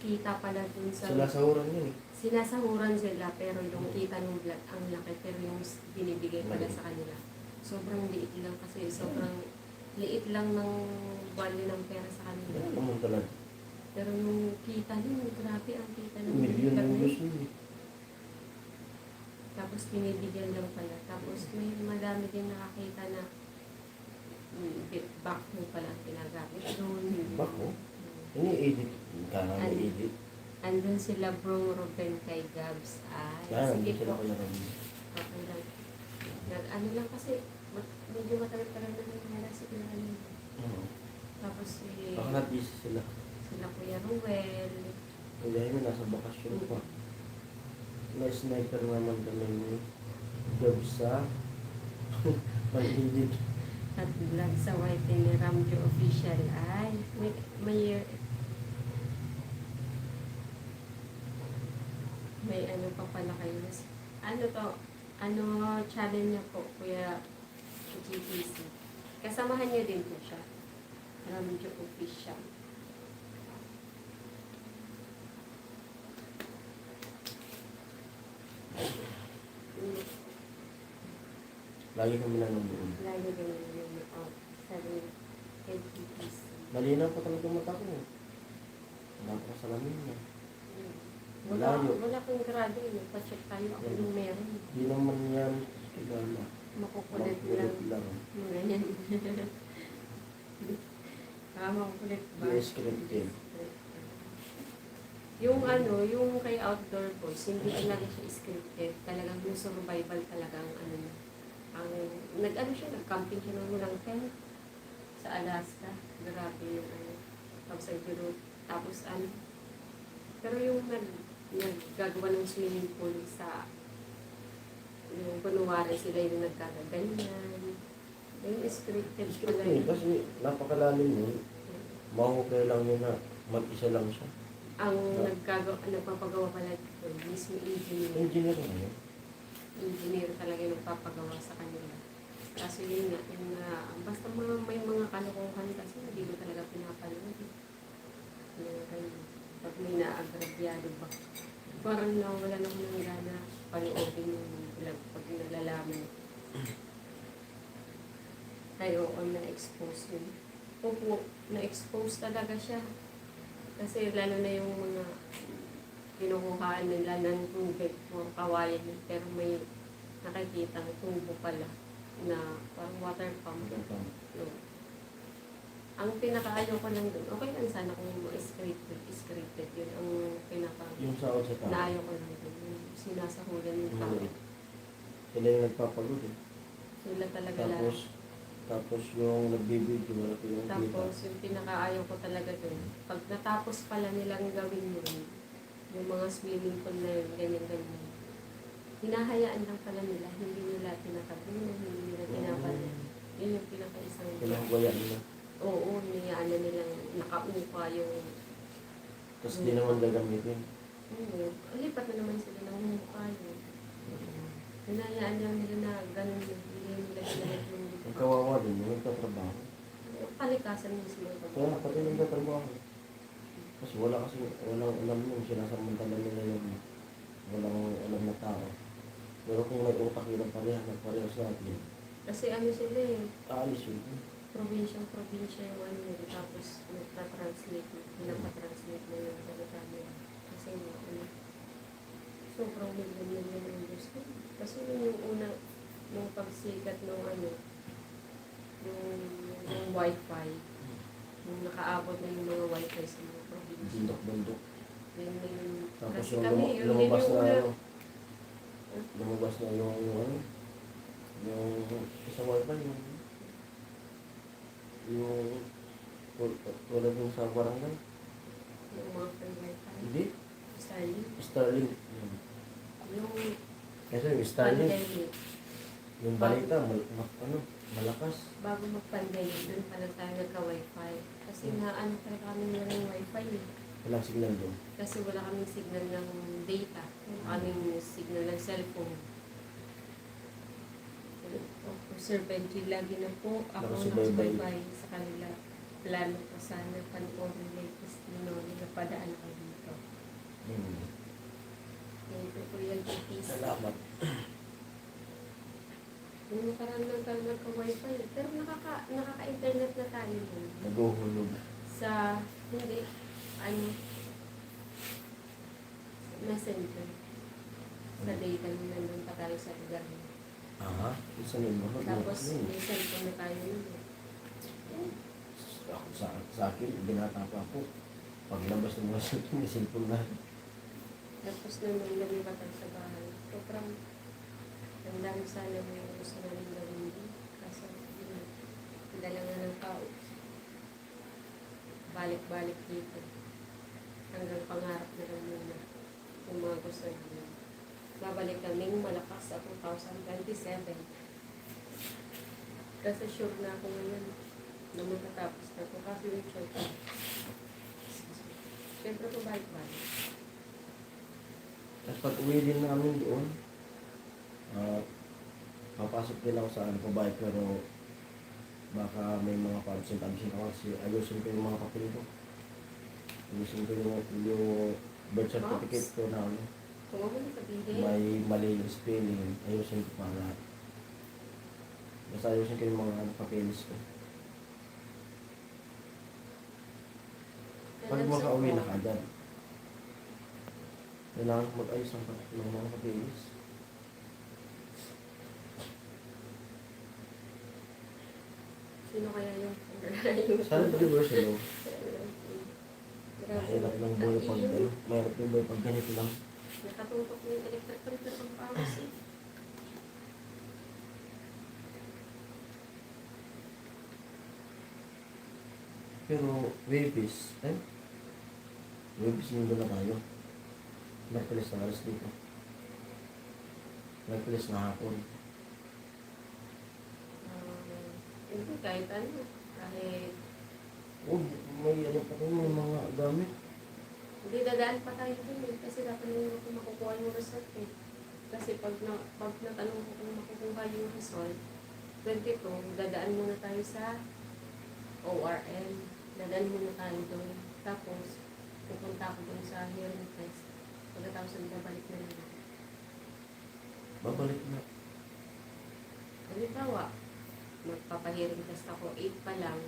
kita pala dun sa,
Sila sa huran yun eh.
sinasahuran sila, pero yung kita ng vlog, ang laki, pero yung binibigay pala
Maliit.
sa kanila, sobrang liit lang kasi, sobrang liit lang ng value ng pera sa kanila.
Yan naman talaga.
Pero yung kita din, grabe ang kita ng
Milyon
vlog
ng
na
views
yun.
yun eh.
Tapos binibigyan lang pala. Tapos may madami din nakakita na back mo pala ang ginagamit doon.
Bako? Ini-edit. Kaya nga
Ano?
i-edit.
Andun sila Bro Ruben kay Gabs. Ay,
Yan,
sige
hindi sila
po.
Kuya Robin.
Okay lang. Ano lang kasi, medyo matagal-tagal na nangyala si Kuya ano.
Oo.
Tapos
Baka na-busy sila.
sila Kuya Ruel.
Kaya yun, nasa bakasyon pa. May sniper naman kami ni job sa pag-edit.
At vlog sa YT ni Ramjo Official. Ay, may ano pa pala kayo. Ano to? Ano channel niya po, Kuya GPC? Kasamahan niyo din po siya. Ramjo Official.
Lagi kami nanonood.
Lagi din yung sabi kay GPC.
Malinaw pa talaga mata ko. Wala ko sa lamin niya. Malayo.
Wala kong grado eh. Pa-check tayo ako yung meron.
Di naman yan kilala.
Makukulit
Makulit
lang.
lang.
Yung ganyan. Makukulit ba?
Di-scripted.
Yung ano, yung kay Outdoor Boys, hindi talaga siya scripted. Talagang yung survival talaga ang ano niya. Nag-ano siya, nag-camping siya ng walang tent sa Alaska. Grabe yung ano. Tapos tapos ano. Pero yung naggagawa ng swimming pool sa yung kunwari sila yung nagkakaganyan. Yung scripted pala
Scripted.
yun.
Kasi napakalalim yun. Mahukay lang yun na mag-isa lang siya.
Ang nagpapagawa pala dito, mismo engineer.
Engineer na yun.
Engineer talaga yung nagpapagawa sa kanila. Kaso yun nga, basta may mga kalokohan kasi hindi ko talaga pinapanood. Pag may naagrabyado ba. Parang nawala na ko ng gana panoodin yung vlog pag nalalaman. Ay, oo, na-expose yun. Opo, na-expose talaga siya. Kasi lalo na yung mga kinukuhaan nila ng tubig o kawayan. Pero may nakikita ng tubo pala na parang water pump. No. Ang pinakaayaw ko lang doon, okay lang sana kung scripted yun. Ang
Yung sa sa tao.
naayaw ko lang doon, yung sinasahulan yung tao.
Maliit. Sila yung nagpapagod eh.
Sila talaga lang.
Tapos yung nagbibideo, wala ko yung kita.
Tapos yung pinakaayaw ko talaga dun, pag natapos pala nilang gawin yun, yung mga swimming pool na yun, ganyan-ganyan, hinahayaan lang pala nila, hindi nila tinatabunan, hindi nila tinapalit. Yun yung pinaka-isang...
Pinakagwaya nila.
Oo, niyaan na nilang nakaupa yung...
Tapos di naman gagamitin.
Oo, lipat na naman sila ng mukha yun. Hinahayaan lang nila na ganun yun, hindi nila ginamit yung...
Ang kawawa din, yung nagtatrabaho.
Palikasan mismo yung
Kaya pati nagtatrabaho. Kasi walang alam yung sinasamantala nila yung walang alam na tao. Pero kung may utak yun ang nagpareho sa atin,
kasi ano sila eh,
ayos yun.
probinsya yung ano nila, tapos nagpa-translate, pinapa-translate na yung salita nila. Kasi ano, sobrang million yung gusto. Kasi yun yung una, yung pagsikat ng ano, yung wifi, yung nakaabot na yung mga wifi sa mga probinsya.
Bundok-bundok.
Yun na yung,
Tapos
kasi
yung
kami, yun din
lumabas
yung
na
una.
ano, lumabas na yung sa wifi, yung tulad yung sa barangay.
Yung mga free wifi.
Hindi?
Starlink.
Starlink.
Yung
Kasi yung Starlink,
pandemic.
yung balita, malakas.
Bago mag-pandemic, doon pa lang tayo nagka-wifi. Kasi nga, ano talaga kami nga ng wifi eh.
Walang signal doon.
Kasi wala kaming signal ng data. Wala kaming signal ng cellphone. Sir Benji, lagi na po ako
Nakasubaybay.
nakasubaybay sa kanila. Plano ko sana panoorin latest ni Noli na padaan ko dito. Thank you po yan, Titis.
Salamat.
Yung nakaraan lang tayo nagka-wifi. Pero nakaka-internet na tayo nun.
Naguhulog.
Sa, hindi, ano, messenger. Sa data nung nandun pa tayo sa lugar mo.
Aha. Isa yun mo.
Tapos, may cellphone na tayo nun.
Ako sa akin, binata pa ako. Paglabas ng mga cellphone, may cellphone na.
Tapos nung lumipat tayo sa bahay, sobrang ang dami sana may gusto namin gawin din. Kaso, yun, dala nga ng tao. Balik-balik dito. Hanggang pangarap na lang muna. Yung mga gusto namin. Babalik kaming malakas sa 2027. Kasi sure na ako ngayon na matatapos na ako. Kasi yung sure ko. Siyempre ko balik-balik.
Tapos pag uwi din namin doon, papasok din ako sa ano ko bahay, pero baka may mga pabsent-absent ako kasi ayusin ko yung mga papel ko. Ayusin ko yung birth certificate ko na ano.
Kung ako sabihin,
May mali yung spelling, ayusin ko para basta ayusin ko yung mga papeles ko. Pag makauwi na kagad, kailangan mag-ayos ng mga papeles.
sino kaya yung
Sana universal, no?
Grabe.
Mahirap lang buhay pag ano, mahirap yung buhay pag ganito lang.
Nakatutok yung electric fan sa pang-pharmacy.
Pero, Webis, Webis mundo na tayo. Merkulis na alas dito. Merkulis na hapon.
Hindi, kahit ano. Kahit
Oh, may ano pa rin, may mga gamit.
hindi dadaan pa tayo dun eh. Kasi dapat nung ako makukuha yung result eh. Kasi pag natanong ko kung makukuha yung result, 22, dadaan muna tayo sa ORM. Dadaan muna tayo doon. Tapos, pupunta ako doon sa hearing test. Pagkatapos ang babalik na lang.
Babalik na.
Halimbawa, magpapahearing test ako, 8 pa lang.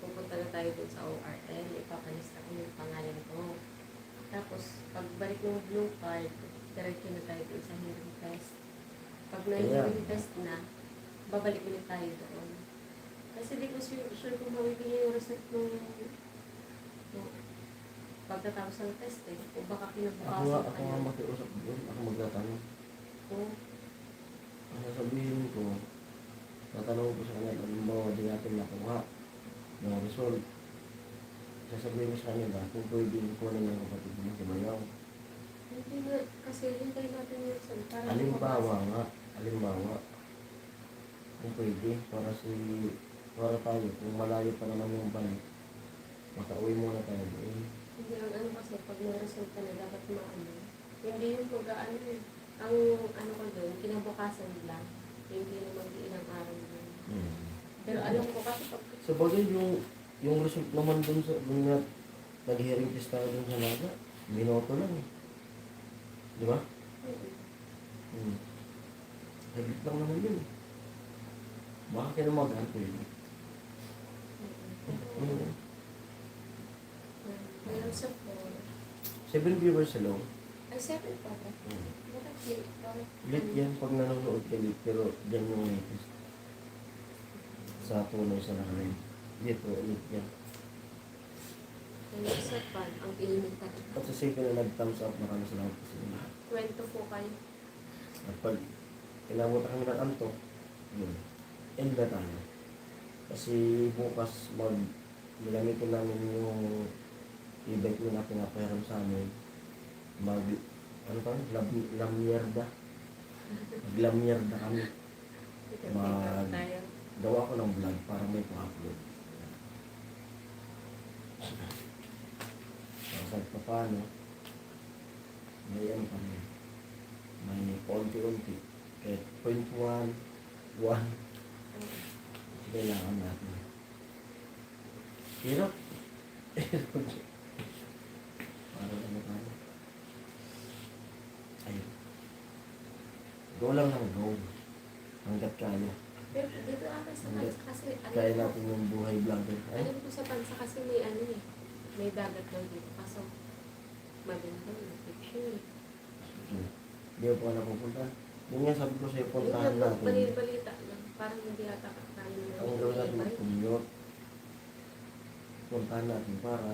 Pupunta na tayo doon sa ORM. Ipapalista ko yung pangalan ko. Tapos, pagbalik ng blue card, diretso na tayo doon sa hearing test. Pag na-hearing test na, babalik ulit tayo doon. Kasi di ko sure kung mabibigay yung result ng pagkatapos ng test eh. O baka
Ako
kinabukasan
nga makiusap doon. Ako magtatanong.
Oo.
sasabihin mo sa kanila kung pwede kunin ng kapatid mo si Bayaw.
Hindi na, kasi hintay natin yun sa para
Halimbawa nga, halimbawa, kung pwede, para tayo, kung malayo pa naman yung balik, makauwi muna tayo doon.
Hindi ang ano kasi, pag may resulta na dapat maano. Hindi yung pag-ano eh. Ang ano ko doon, kinabukasan lang. Hindi na mag-iilang araw doon. Pero alam ko kasi pag...
Sa bagay, yung result naman dun sa, dun nga, nag-hearing test tayo dun sa Naga, binoto lang eh. Di ba? Hagit lang naman yun. Baka kinamagaan ko yun.
Meron sa
7 viewers alone.
Ay, 7 pa ba? Bakit late? Bakit?
Late yan pag nanonood ka late, pero dyan yung latest. Sa tunay sa nakarin. Dito, late yan.
Meron sa pan, ang init talaga.
At sa safe na nag-thumbs up, maraming salamat sa inyo.
Kwento po kayo.
At pag inabot kami ng antok, yun, end na tayo. Kasi bukas gamitin namin yung e-bike na pinapahiram sa amin. Ano pa? Lamyerda. Maglamyerda kami.
Tayo.
Gawa ko ng vlog para may pa-upload. Kahit pa paano, may ano kami. May paunti-unti. Kahit 0.1, 1, kailangan natin. Hirap. Para ano tayo. Ayun. Go lang ng go. Hanggat kaya.
Pero dito ata sa
Hindi.
bansa kasi,
Kaya natin yung buhay vlogger. Ay,
alam ko sa bansa kasi may ano eh, may dagat daw dito. Kaso, maganda yung fiction eh.
hindi ko pa napupunta. Yun nga sabi ko sa'yo,
Yung
puntahan natin.
balita lang, parang hindi ata kakain na
Ang gawin natin mag-commute. Puntahan natin para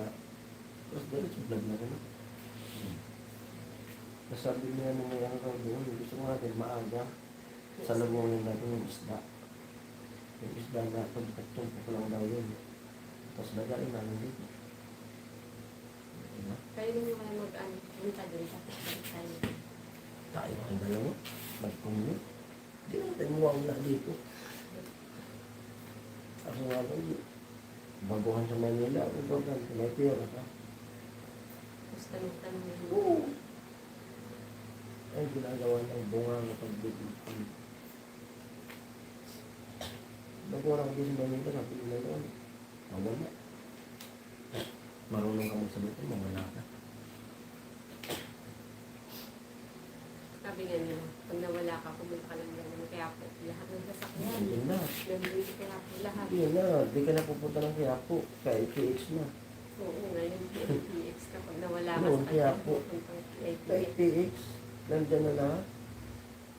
tapos diretso vlog na rin. Nasabi niya nung may ano daw doon, gusto mo natin maaga sa labunin natin yung isda. Yung isda na pagkatungko ko lang daw yun. Tapos nagaling namin dito. Diba?
Kaya nung mga mag-ano, punta doon, tapos balik tayo.
Tayo ang dalawa, mag-commute. Hindi naman tayo mawawala dito. Ako nga lang, baguhan sa Manila, ako bagan, may pera ka.
Tapos tanong-tanong yun.
Oo. Ay, ginagawa ng bunga ng pagbibigay. Nagwarang din sa Manila, sabi nila doon, mawala. Marunong ka magsabitin, mawala ka.
Sabi nga nila, pag nawala ka, pumunta ka lang naman kaya po, lahat ng sasakyan.
Hindi na.
Nandito kaya po lahat.
Hindi na, di ka na pupunta ng Quiapo, kaya PH na.
Oo, ngayon, PX ka pag nawala ka
Noon,
sa
kaya
kanya,
po.
pupunta ka
Kaya PH, nandyan na lahat.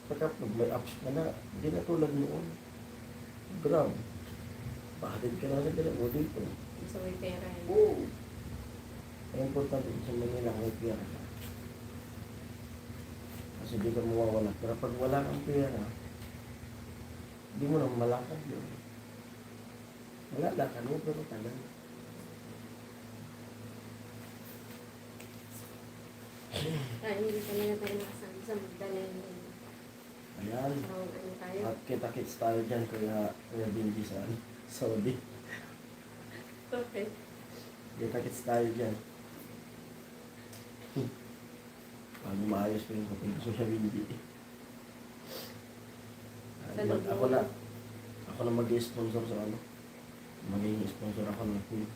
Saka pag may apps ka na, hindi na tulad noon. Grab. Bakit ka na sa dalawa dito?
sa may pera. eh.
Oo. Ang importante sa Manila, may pera ka. Kasi di ka mawawala. Pero pag wala kang pera, di mo na malakad yun. Malalakad mo, pero tagal.
Kaya hindi talaga tayo nakasama sa Magdalena.
Ayan.
Parang ano tayo.
At kita-kits tayo dyan, Kuya Benji sa Saudi.
Okay.
Kita-kits tayo dyan. Pag maayos ko yung kapag gusto siya Benji. Ako na mag-sponsor sa ano. Magiging sponsor ako ng pool.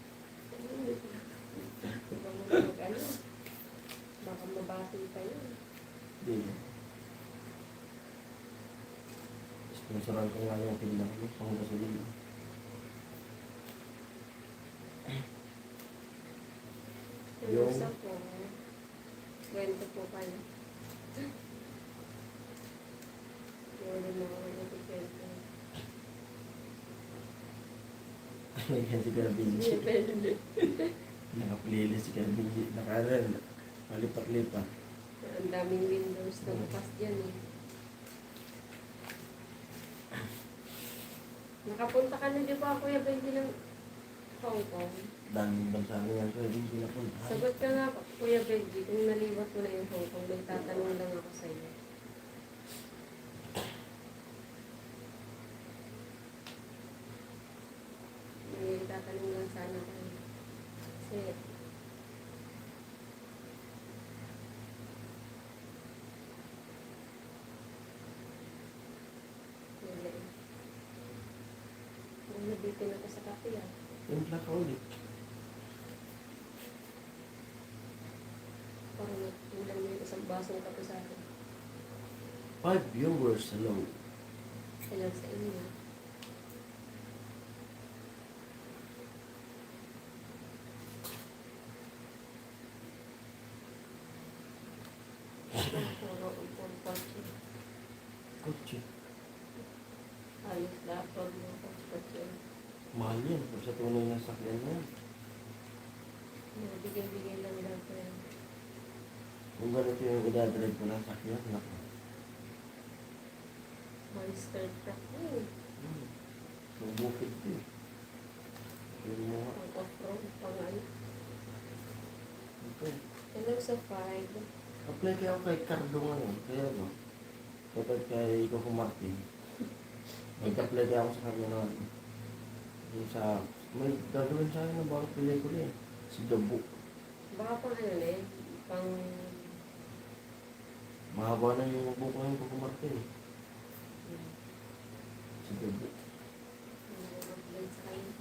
Ano? Baka mabati tayo.
Hindi. Sponsoran ko nga yung tindahan ko, pang gasolina.
Yung isa po, kwento po kayo. Yung mga nagkikwento.
Yan si Kuya Benji.
Depende.
Naka-playlist si Kuya Benji. Palipat-lipat.
Ang daming windows na bukas dyan eh. Nakapunta ka na di ba Kuya Benji ng Hong Kong.
Daming bansa na yan. Kaya hindi pinapunta.
Sagot ka nga, Kuya Benji, kung naliwat mo na yung Hong Kong, may tatanong lang ako sa iyo. May tatanong lang sana ko. Kasi, hindi. Kung nabitin ako sa kape ah.
Timpla ka ulit.
Parang nagtulang mo yung isang basong kape sa akin.
5 viewers, hello.
Hello sa inyo. Puro kotse.
Kotse.
Halos laptop mo kotse.
Mahal yan. Kung sa tunay na sakyan na yan.
Bigay-bigay lang daw ko yan.
Kung ganito yung idadrive ko ng sakyan, naku.
Monster truck mo eh.
Yung bukid ko eh. Yung mga,
Pang off-road, pang ano.
okay.
Hello sa 5.
Apply kaya ako kay Cardo ngayon. Kaya ano, kapag kay Coco Martin, mag-apply kaya ako sa kanya na ano. Yung sa, may gagawin sa akin ng bawang pelikula eh. Si Gabo.
Baka pang ano na eh. Pang...
Mahaba na yung buko ng Coco Martin eh. Si Gabo.
Mag-upload sa kanya.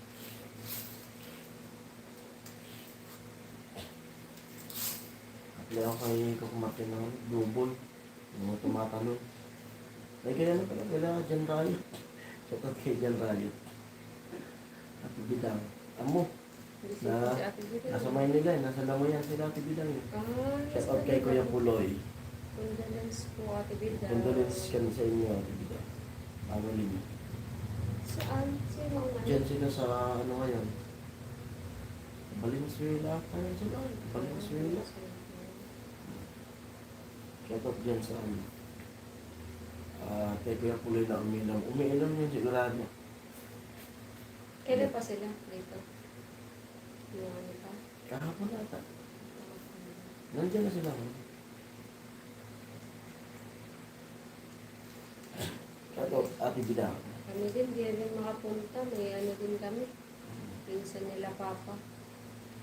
Apply ako kay Coco Martin ng double. Yung mga tumatalon. Ay kaya na pala, kailangan dyan tayo. Sapat kay dyan tayo. At bidang. Amo.
Busy
Na,
po si Ate Bidang.
nasa Maynila eh. Nasa Lamoyan sila Ate Bidang eh.
Ah,
Shout out kay Kuya Puloy.
condolence po Ate Bidang.
Condolence kami sa inyo Ate Bidang. Family niyo.
Saan? Sino ang ano?
Diyan sila sa ano ngayon. Valenzuela. Ano sila? Valenzuela. Shout out dyan sa ano. Kay Kuya Puloy na uminom. Umiinom yun sigurado.
Kailan pa sila dito? Yung ano pa?
Kahapon nata. Nandiyan na sila. Shout out Ate Bidang.
Kami din, di rin makapunta. May ano din kami. Pinsan nila Papa.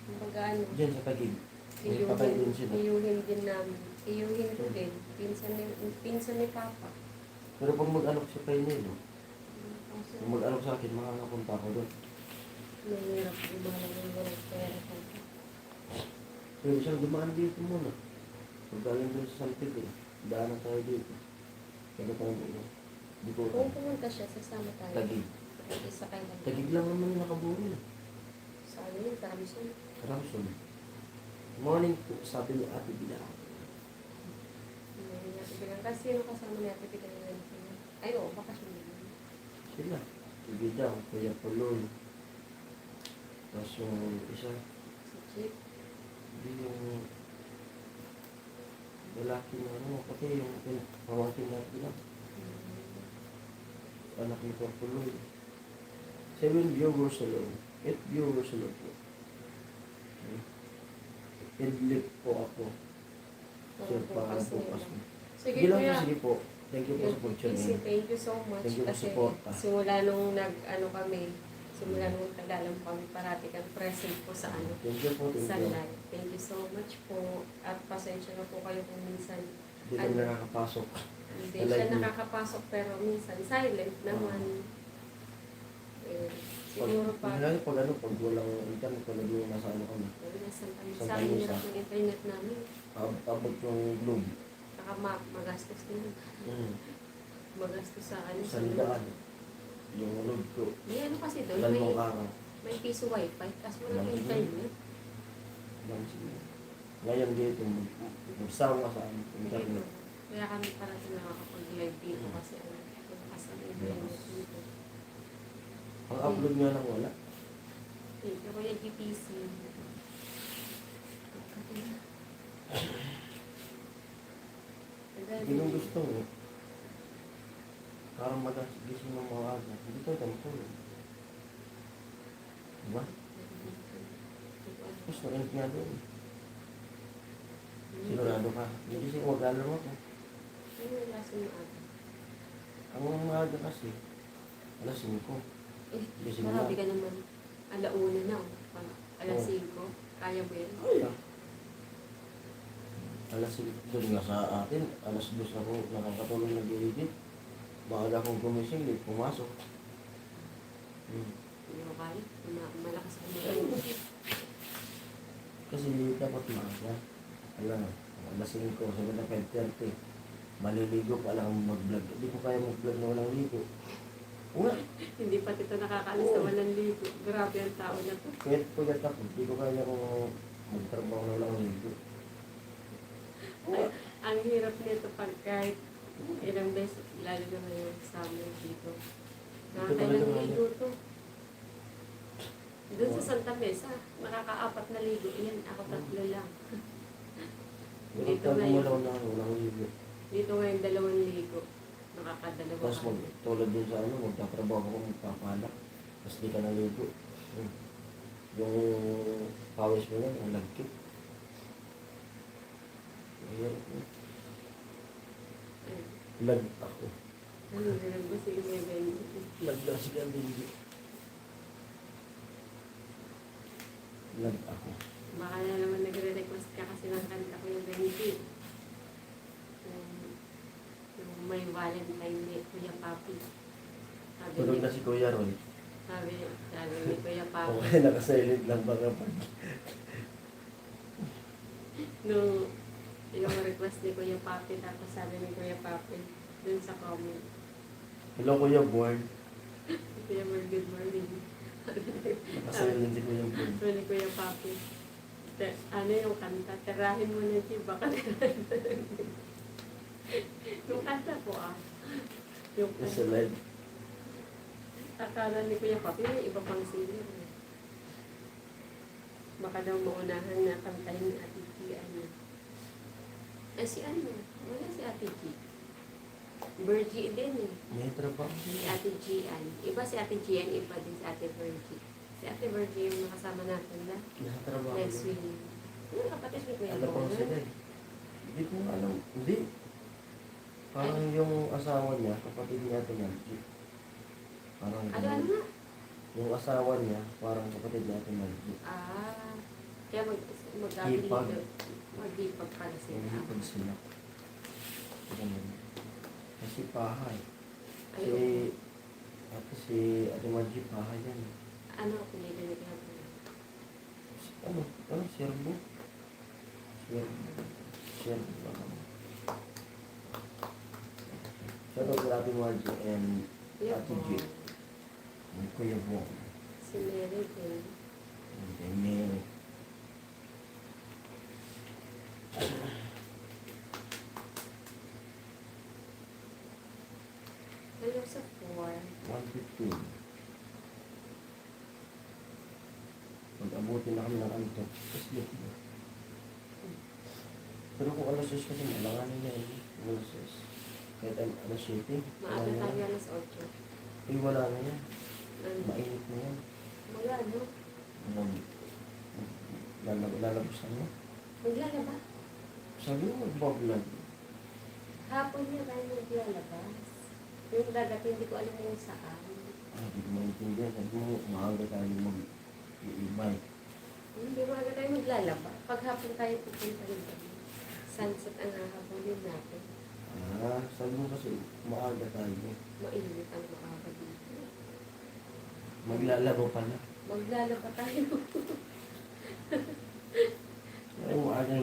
Kumbaga ano,
Diyan sa Tagig. May patay din sila.
iyuhin din namin. Iyuhin ko din. Pinsan ni Papa.
Pero pag mag-alok sa kayo nilo,
Kasi
kung mag-alok sa akin, makakapunta ako doon.
mahirap lumalang yung walang pera ko.
Pwede siyang dumaan dito muna. Pag galing doon sa San Pedro, daanan tayo dito. Kaya tayo dito. Dito
Kung
tayo.
pumunta siya, sasama tayo.
Tagig.
Isa kayo lang.
Tagig lang naman yung nakaburi.
Sa ano yun, Ramson.
Ramson. Morning po, sabi ni Ate Bila.
Kasi yung kasama ni Ate Bidang na ay, oo, bakasyon din.
Sila. Ibida, Kuya Puloy. Tapos yung isa,
Si Chip.
hindi yung lalaki na ano, pati yung pamangkin natin lang. Anak ni Kuya Puloy. 7 viewers alone. 8 viewers alone po. Okay. Headlick po ako. Sir, para bukas mo.
Sige,
Sige lang po,
kuya.
sige po. Thank you po sa pagtunin.
Thank you so much.
Thank you po sa
Kasi
suporta.
simula nung nag-ano kami, simula nung tagalang kami, parati kang present po sa ano,
Thank you po, thank
sa
you.
live. Thank you so much po. At pasensya na po kayo kung minsan
Hindi kami nakakapasok.
hindi
I like
siya
you.
nakakapasok pero minsan silent naman. Eh, siguro pa,
Lalo pag ano, pag walang internet, pag yung nasa ano kami.
nasan kami
Santa
sa amin
Lucia.
hirap yung internet namin.
Abot yung globe.
Saka magastos din. Magastos sa ano. sa
Sandaan. Yung load ko.
May ano kasi doon,
Dalawang araw.
may piso wifi, kasi walang
Walang
internet.
Lang siguro. Ngayon dito, magsawa ka sa internet.
Kaya kami parang nakakapag-live dito kasi ano, malakas ang internet dito.
Ang upload nga lang wala.
Thank you, Kuya GPC.
Yun yung gusto mo. Parang magasgising ng mga aga. Hindi tayo matulog. Diba? Tapos narinig nga doon. Sigurado ka. Hindi kasi maglalaro ako.
Ano yung lasa mo ata?
Ang maaga kasi. Alas 5.
Eh,
Gising
marami
na.
ka naman. Alauna na. Alas
Oo.
5. Kaya mo yan?
Ay, alas 5 doon nga sa atin. Alas 2 ako nakakatulong ng gilid. Maaga akong gumising, di pumasok.
Hindi ko kaya. Malakas ako mag
Kasi dapat maaga. Alam, alas 5, sabi na 5:30. Maliligo pa lang mag-vlog. Hindi ko kaya mag-vlog na walang ligo. Nga,
Hindi pati ito nakakaalis na walang ligo. Grabe ang tao na to.
kahit pagkat ako, hindi ko kaya kung magtrabaho na walang ligo.
Ay, ang hirap nito pag kahit ilang beses, lalo na ngayon summer dito. Nakakailang ligo to. Doon sa Santa Mesa, nakaka-4 na ligo. Iyan, ako 3 lang.
Pero
Dito
pag
ngayon.
umalaw na walang ligo.
Dito ngayon 2 ligo. Nakakadalawa
Tapos
ka.
tulad din sa magtatrabaho ko, magpapalak. Tapos di ka naligo. Yung pawis mo yan, ang lagkit. Mahirap yun. Lag ako.
Ano na ba si Imeven?
Lag na si Gandhi. Lag ako.
Baka na naman nagre-request ka kasi ng kanta ko yung Benji. Yung may Valentine ni Kuya Papi. Sabi
Tulog
ni,
na si Kuya Roy.
sabi ni Kuya Papi.
Okay, nakasilent lang baka pag.
Nung yung request ni Kuya Papi, tapos sabi ni Kuya Papi dun sa comment.
Hello Kuya Born.
Kuya Mer, good morning.
Nakasilent si Kuya Born.
Sabi ni Kuya Papi, ano yung kanta? Tirahin mo na siya, baka tirahin mo na. Yung kanta po yung
Nasa live.
akala ni Kuya Papi, may iba pang singer. Baka daw maunahan na kantahin ni Ate G. Si ano? Wala si Ate G. Virgie din eh.
May trabaho.
Si Ate G. Iba si Ate G. Iba din si Ate Virgie. Si Ate Virgie yung nakasama natin na.
Nasa trabaho.
Next week. Yung kapatid ni Kuya
Ano pang sila eh. Hindi ko alam. Hindi. Parang yung asawa niya, kapatid niya ito niya. Parang
Ano nga?
yung asawa niya, parang kapatid niya ito niya.
Kaya
Hipag.
mag-hipag pala sila.
Hindi pag sila. Ganun. Kasi pahay. Si,
Ayun.
si Ate Margie pahay yan.
Ano ang pinili ni Kuya Papi?
Ano, serbo? Serbo. Shout out to Ate Margie and
Kuya
Ate G.
Paul.
And Kuya Bo.
Si Mary din.
And kay Mary.
Hello sa 4.
1:15. Pag-abutin na kami ng anto. Sleep na. Pero kung alas 6 kasi malanganin na yun. Alas 6. Kahit alas 7.
Maaga tayo alas 8.
Eh, wala na yan.
Ano?
Mainit na yan.
Mga ano?
Lalabas na yan.
Maglalaba?
Sabi mo, magbablog.
Hapon niya tayo maglalabas. Yung dagat, hindi ko alam yung saan.
Hindi ko maintindihan. Sabi mo, maaga tayo mag-i-bike.
Hindi maaga tayo maglalaba. Pag hapon tayo pupunta rin kami. Sunset ang hahabulin natin.
Sabi mo kasi, maaga tayo.
Mainit ang maaga dito.
Maglalaro pala.
Maglalaba tayo.
Ay, maaga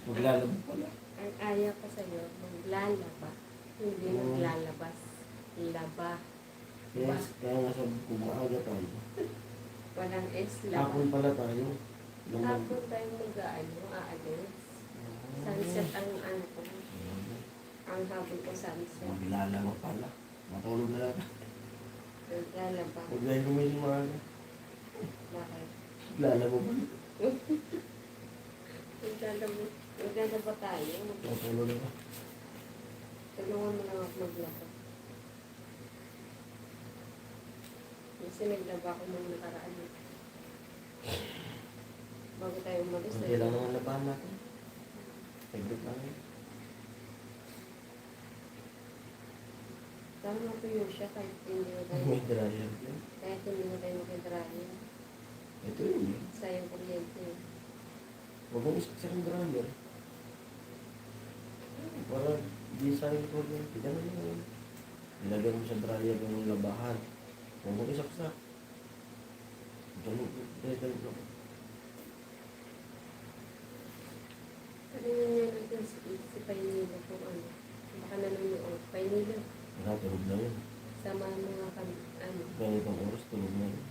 maglalaro pala.
Ang aya pa sa'yo, maglalaba. Hindi maglalabas. Laba.
Yes, kaya nga sabi ko, maaga tayo.
Walang S, laba.
Hapon pala tayo.
Hapon tayo aalis. Sunset ang ano ko. Ang hapon ko sunset.
Maglalaro pala. Matulog na lang.
Maglalaba.
Huwag na yung gumising maaga.
Bakit?
Maglalaro pa.
Maglalaba tayo.
Matulog na lang.
Tulungan mo lang ako maglaba. Kasi naglaba ko nung nakaraan. bago tayo umalis.
Hindi lang naman labahan natin. Saglit lang yun.
Tama po yun siya kahit hindi na tayo,
May dryer yun.
kahit hindi na tayo makidrahin.
Ito yun.
Sayang kuryente.
Huwag mong isaksak ang dryer. Para di sayang kuryente. Ganun yun. Nilagay mo sa dryer yung labahan. Huwag mong isaksak. Ganun. Ganun.
Ano yun yun natin si Painila kung ano. Baka nanonood. Painila.
Wala, tulog na yun.
Sama mga ano.
Ganitong oras, tulog na yun.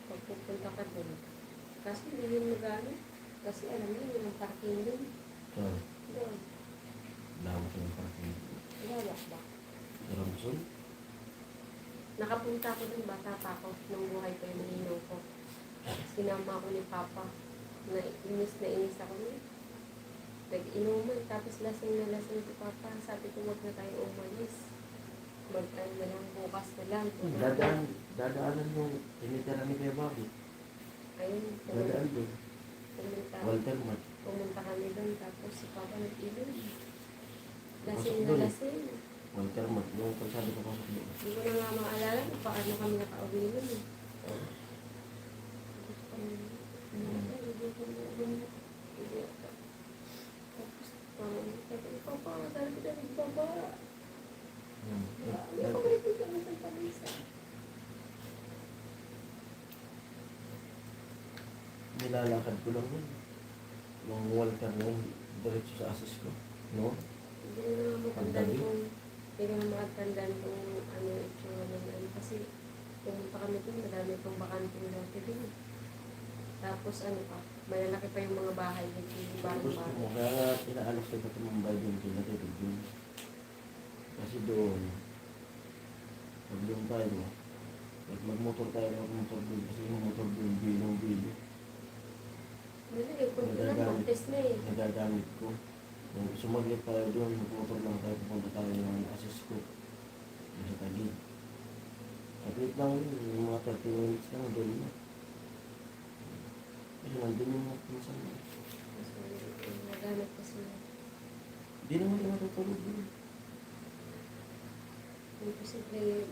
Pag pupunta ka doon. Kasi hindi yun mag-ano. Kasi alam mo yun, yung parking doon.
So,
Doon.
dami ko ng parking.
Lawak ba?
Ramson?
Nakapunta ako doon, bata pa ako. Nung buhay ko yung maninaw ko. Sinama ako ni Papa. Inis ako niya. Nag-inuman, tapos lasing na lasing si Papa. Sabi ko, wag na tayo umalis. Mag-ano na lang, bukas na lang.
Dadaanan yung tinitira ni Kuya Bobby.
Ayun,
Dadaan doon. Walter Mat.
pumunta kami doon, tapos si Papa nag-inom.
Pasok
Lasing na
doon.
lasing.
Walter Mat. Yung pagsabi ko pasok doon.
Hindi ko na nga maalala kung paano kami nakauwi nun. Eh. Tapos, Papa, sabi ko na Papa. Hindi ako balik kami sa Palisa.
Nilalakad ko lang yun. Yung Walter na yun, diretso sa asis ko. No?
Hindi ko na makatandaan kung hindi ko na makatandaan kung ano itsura ng ano. Kasi pumunta kami doon, madami pang bakanting dati doon. Tapos ano pa, malalaki pa yung mga bahay dito, yung
Gusto
barang-barang.
mo, kaya nga inaalok sa iba't tumambay din sila dito dun. Kasi doon, pag doon tayo, pag magmotor tayo, magmotor doon, kasi yung motor doon, bilong-bilo.
Hindi, kung doon test na eh.
Nagagamit ko. Yung sumaglit tayo doon, magmotor lang tayo, pupunta tayo ng assist ko. Yung sa Taguig. Saglit lang yun, yung mga 30 minutes lang, doon na. Kasi nandun yung mga pinsan mo.
Kasi nagamit kasi na.
Hindi naman yung matutulog doon.
Imposible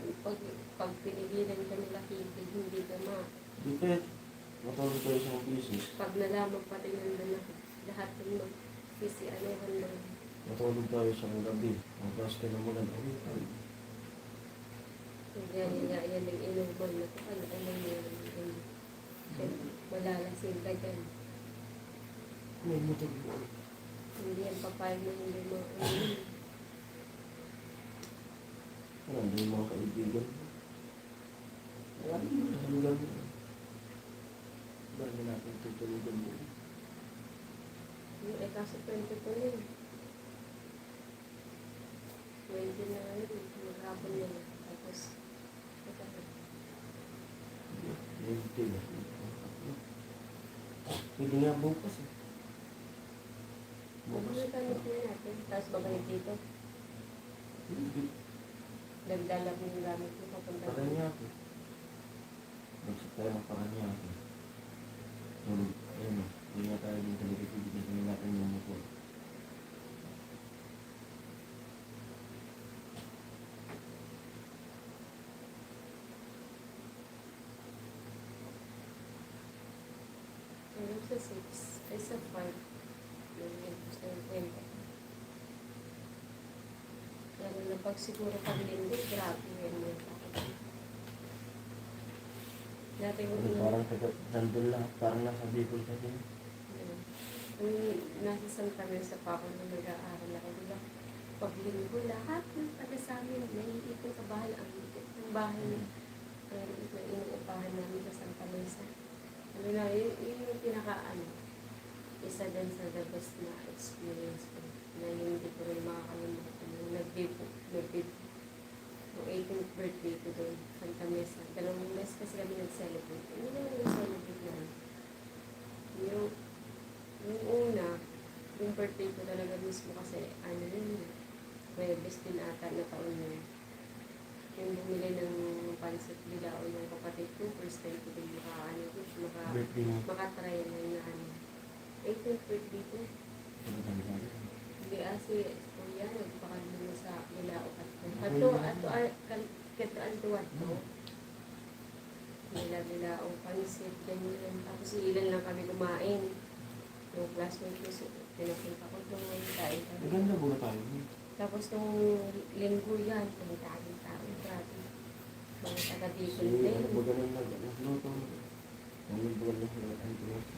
pag pinigilan ka nila kitig, hindi ka
Di pwede. Matulog tayo sa business.
pag nalaman pa rin nandun na lahat ng kasi ano na.
Matulog tayo sa gabi. Ang oras ka na maganda.
Yan ang inuman na kung ano yan. Malalasing ka dyan.
May motor mo.
Hindi yan papayag na hindi mo
Ano yung mga kaibigan? Wala naman hanggang bago natin tutulugan mo.
Eh kaso 20 po yun. 20 na yun. Maghapon na yun. Tapos
Hindi na. Pwede nga bukas eh. Bukas.
Magagamit na natin. Tapos babalik dito.
Hindi.
Dagdalap mo yung gamit mo papunta.
Paranaque. Magsip tayo ng Paranaque. Tulog. Ayun o. Hindi nga tayo din talaga pwede natin yung motor.
Ayun sa 6. Ay sa 5. Yun. Gusto yung kwenta. Lalo na pag siguro pag lindi, grabe yun yung takot. Dati ko
Parang nandun lang. Parang nasa Bicol ka din.
Nung nasa Santa Mesa pa ako nung nag-aaral ako, diba? Pag linggo, lahat ng taga sa amin, naiipon sa bahay, ang likit ng bahay na inuupahan namin sa Santa Mesa. Ano na, yun yung pinaka-ano, isa din sa the best na experience ko, na hindi ko rin makakalimutan. Nung nag-bid, yung 18th birthday ko doon, Santa Mesa. 2 meses kasi kami nag-celebrate. Hindi naman yung celebrate na. Yung una, yung birthday ko talaga mismo kasi, may best din ata na taon yun. Yung bumili ng papansit nila o yung kapatid ko, first time ko din
Birthday mo.
makatry na ano. 18th birthday ko. Hindi si Kuya, nagpakalino sa Bilao at katuan ko. Bilao, pansit, ganyan. Tapos ilan lang kami kumain. Yung classmate ko, pinapunta ko doon, kain kami.
Maganda muna tayo.
Tapos nung linggo yan, kumitahin tao, grabe. Mga taga-dito
Si
din.
ano ba ganun na nagluto? Ano ba ganun na nagluto?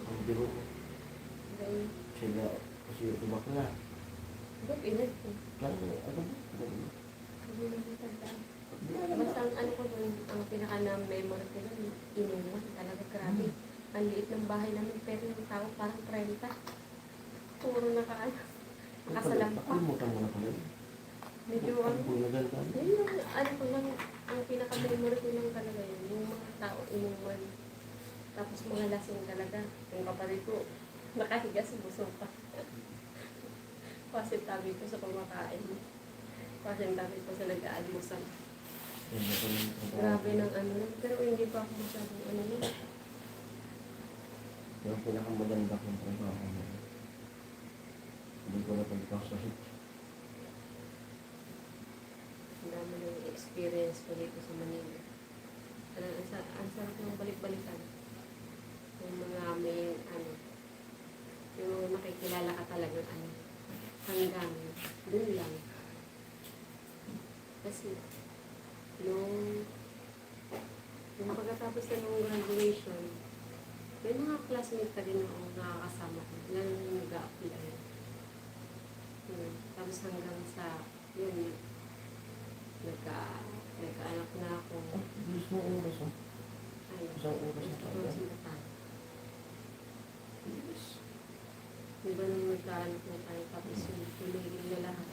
Ang biro mo.
Ganyan.
Sila, kasi yung iba ka na.
Ba't inad ko?
Kaya ano ba?
Hindi na matandaan. Basta ang ano ko doon, ang pinaka-memory ko doon, inuman talaga, grabe. Ang liit ng bahay namin, pero yung tao parang 30. Puro nakasalampa.
Nakalimutan mo na pala yun.
Medyo ano.
Ang bulagan ka.
Yun yung ano ko lang, ang pinaka-memory ko lang talaga yun, yung mga tao inuman. Tapos mga lasing talaga. Yung kapatid ko, nakahiga sa busog pa. Kasi tabi ko sa kumakain. Kasi tabi ko sa nag-aalmusal.
Ganda pa ng trabaho.
Grabe ng ano lang. Pero hindi pa ako masyadong ano lang.
Yung pinakamaganda kong trabaho mo. Hindi ko na pagkakasahit.
Ang dami ng experience ko dito sa Manila. Ang sarap ng balik-balikan. Yung mga may ano, yung makikilala ka talaga ano, hanggang dun lang. Kasi, yung pagkatapos na nung graduation, may mga classmate ka din ako nakakasama ko, lalo yung nag-a-apply. Tapos hanggang sa, yun, nagka-anak na ako.
Bilis mo oras ah.
Ayun.
Isang oras na
Gusto ko
tayo.
sinatay.
Bilis.
Diba nung nagkaanak na tayo, tapos yung pinigil na lahat.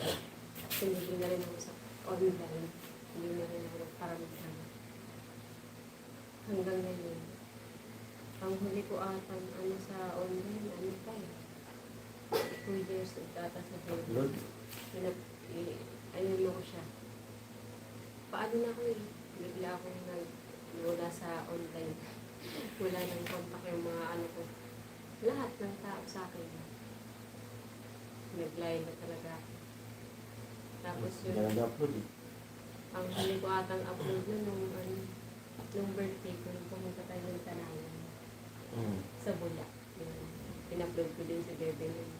Pinigil na rin ako sa online. Hindi na rin ako nagparamdam. Hanggang ngayon. Ang huli ko atang ano sa online, ano pa eh. 2 years nagtata sa
Lord.
ayun mo ko siya. Paano na ako eh. Bigla akong wala sa online. Wala nang contact yung mga ano ko. Lahat ng tao sa akin. Nag-line na talaga ako. Tapos
Hindi
yun,
na nag-upload eh.
ang huli ko atang upload na nung birthday ko, nung pumunta tayo ng Tanayan. Sa Bula. Pin-upload ko din si Bebe nun.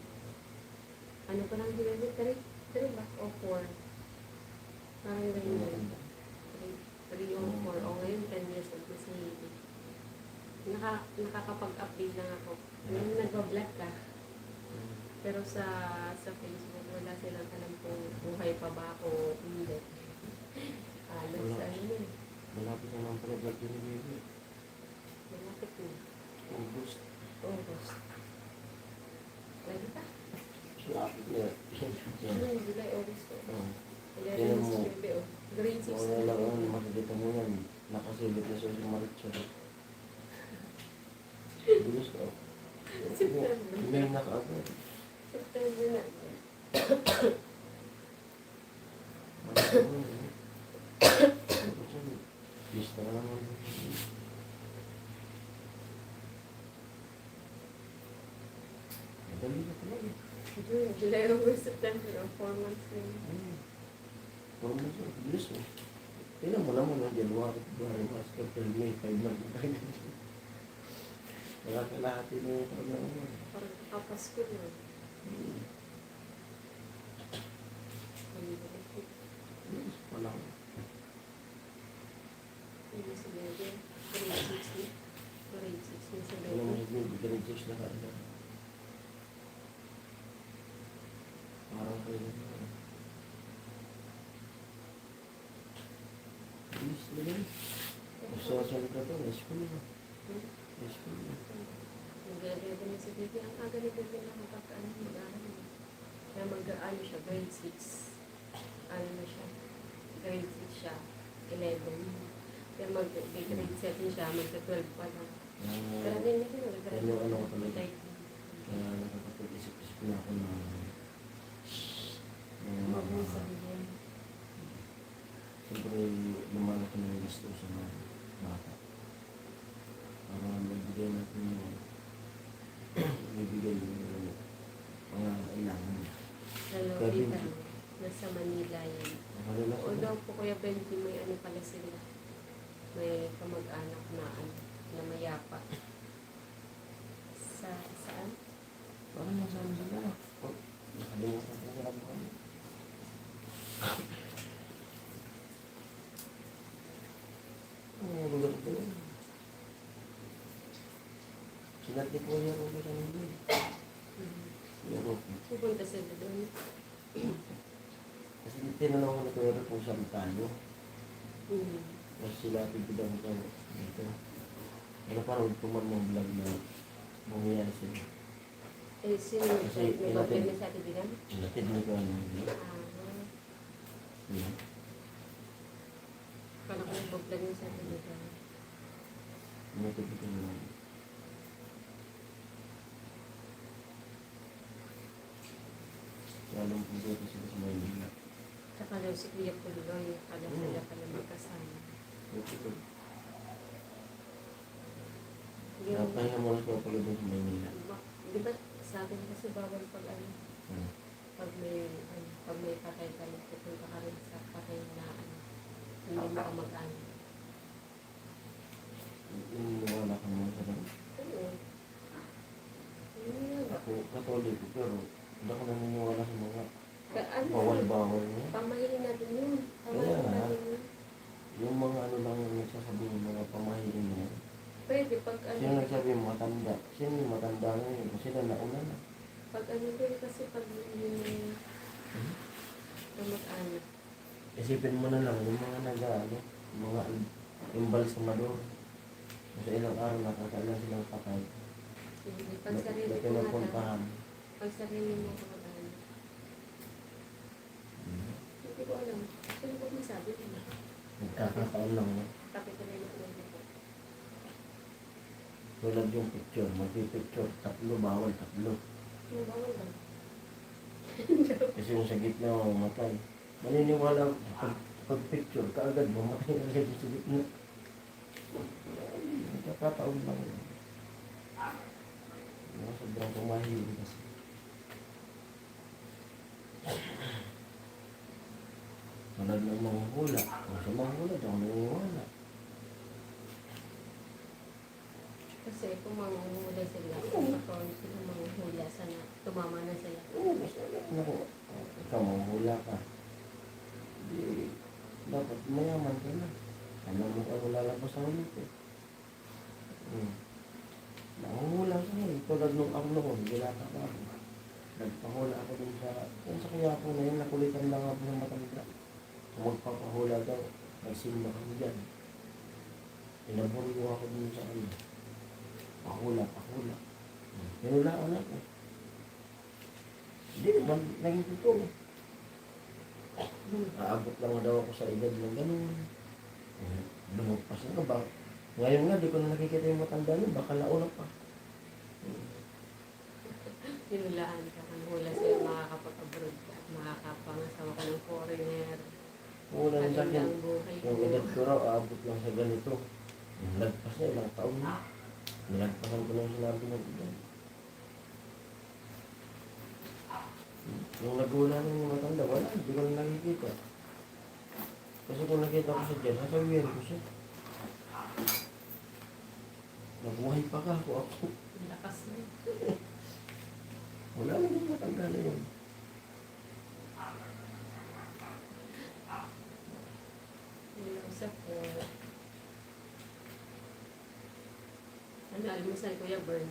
Ano pa lang si Bebe? 3 ba? O 4? Parang ganyan. 3 o 4. O ngayon, 10 years old na si Hebe. Nakakapag-update lang ako. Yung nag-vlog ka. Pero sa Facebook, wala silang alam kung buhay pa ba ako o hindi. Alas
Wala.
ano yun.
Malapit na naman pala vlog yun ni Baby.
Malapit na.
August.
August. Lagi pa?
Malapit na.
Ano yung July, August ko?
Oo.
11
Yan
years
mo.
si Bebe, oh. Grade 6
Wala lang yun. Makikita mo yan. Nakasilip na siya sa Maritza. Bilis ka.
September.
May nakaagad.
September na.
Bis na naman. Madali na talaga.
June, July, August, September, 4 months na yun.
Parang mas bilis mo. Tingnan mo naman ng January, February, March, April, May, 5 months. Wala ka lahat yun yung parang naman.
Parang kakapasko na.
Bilis pa lang.
Hindi si Bebe, grade 6 na. Grade 6 na si
Ano mo
Bebe.
yung grade 6 na kaya. Parang kayo na. Bilis na yun. Masasan ka to, high school na. High school na.
Nag-graduate na si Bebe. Ang aga ni Bebe na mag-ano, mag-aaral na. Kaya mag-ano siya, grade 6. Ano na siya, grade 6 siya, 11. Kaya mag-grade 7 siya, mag-12 pa lang. Pero din niya siya,
Ano ko talaga.
mag-graduate.
Kaya nakakapag-isip-isip na ako na
Huwag mo sabihin.
siyempre gusto sa mga bata. Para magbigay natin yung ibigay yung pangangailangan nila.
Hello,
Kaya
tita.
Benji.
Nasa Manila yan.
Malala
O
sila.
daw po Kuya Benji, may ano pala sila. May kamag-anak na ano, na mayapa. Saan?
Parang nasama sila. Oh, nakalimutan ko sila mo. Ang lugar ko yun. Sinati ko niya kung saan hindi. Pero,
Pupunta sila doon.
kasi tinanong ko na pero kung saan tayo.
Mm.
Kasi sila pipidang ko dito. Ano parang tuman mong vlog na mangyayari sila.
Eh, sino
Kasi
nag-vlog na sa atin din?
Sinatid mo ko ano. Yeah.
Kala ko nag-vlog na sa atin din.
Sinatid ko naman. Lalong po dito sila sa Maynila.
Tsaka daw si Kuya Puloy, kala sila pala magkasama.
Ito.
Yung,
Napahinga mo lang ko pala doon sa Maynila.
di ba sa atin kasi bawal pag ano,
Hmm.
pag may patay ka, pupunta ka rin sa patay na ano, hindi mo ka mag-ano.
Yung wala kang mga sarang.
Oo. Yun.
Ako, katoliko, pero hindi ako naniniwala sa mga
Ano,
bawal-bawal niya.
pamahiin natin yun.
Kaya
Pamahiin
nga.
natin yun.
Yung mga ano lang yung nagsasabi ng mga pamahiin niya.
Pwede pag ano,
Sino nagsabi yung matanda? Sino yung matanda na yun? Kasi na nauna na.
pag ano din kasi pag yun yung mag-ano.
Isipin mo na lang yung mga nag-ano, yung mga imbalsamador. Sa ilang araw nakakailan silang patay.
Pag sarili
Na
ko nga
pinupuntahan.
pag sarili mo ka mag-ano. Hindi ko alam. Ano ko masabi nila?
Nagkakataon lang. No?
Kapituloy na ulit ko.
Tulad yung picture, magpipicture, tatlo, bawal, tatlo.
Yung bawal lang.
Kasi yung sa gitna, mamatay. Maniniwala, pag picture, kaagad, mamatay agad yung sa gitna. Nagkakataon lang. Sobrang pumahilig kasi. Tulad ng mga hula. Kung sa mga hula, di ako naniniwala.
Kasi kung manguhula sila, kung makaroon sila manguhula, sana tumama na sila.
Oo, basta alam ko. Ikaw, manghula ka. Di, dapat mayaman ka na. Alam mo kung lalabas sa ulit eh. Nanguhula siya eh. Tulad nung arlo ko, gilata ka ako. Nagpahula ako dun sa, yun sa kaya ako na yun, nakulitan lang ako ng matanda. Kung magpapahula daw, nagsimba kami dyan. Inaburyo ako dun sa ano. Pahula. Pinulaan ako. Hindi naman, naging totoo. Aabot lang daw ako sa edad ng gano'n. Lumagpas na ba? Ngayon nga, di ko na nakikita yung matanda nun, baka nauna pa.
Pinulaan ka, manghula sila, makakapag-abroad ka, makakapangasawa ka ng foreigner.
Wala na sa akin,
Magandang buhay
yung edad ko raw, aabot lang sa ganito. Nagpas na, ilang taon na. Nilagpasan ko lang sinabi ng edad. Yung nagula ng mga matanda, wala, hindi ko na nakikita. Kasi kung nakita ko siya dyan, sasabihin ko siya. Nabuhay pa ka ako.
Ang lakas mo.
Wala na yung matanda na yun.
Nilausap ko. Ano almusal, Kuya Bern?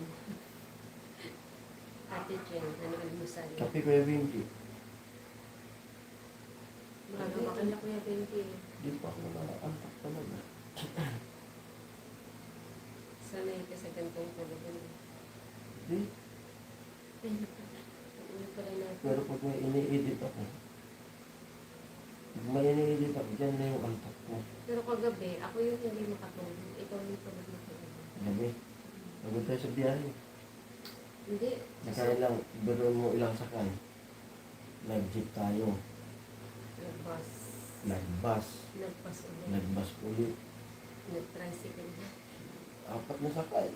Ate Chen, ano almusal?
Kape ko yung Benji.
Magawa ka na Kuya Benji.
Di pa ako nakaantak talaga.
Sanay ka sa gantong talaga.
Di.
Ano pala natin?
Pero pag may ini-edit ako, pag may ini-edit ako, dyan na yung antak ko.
Pero kagabi, ako yung hindi makatulog. Ikaw yung tulog na tulog.
Gabi. Pagod tayo sa biyahe.
Hindi.
Nakaya lang, biruin mo ilang sakay. Nag-jeep tayo.
Bus.
Nagbas.
Nagpas ulit.
Nagbas ulit.
Nag-tricycle na.
4 na sakay.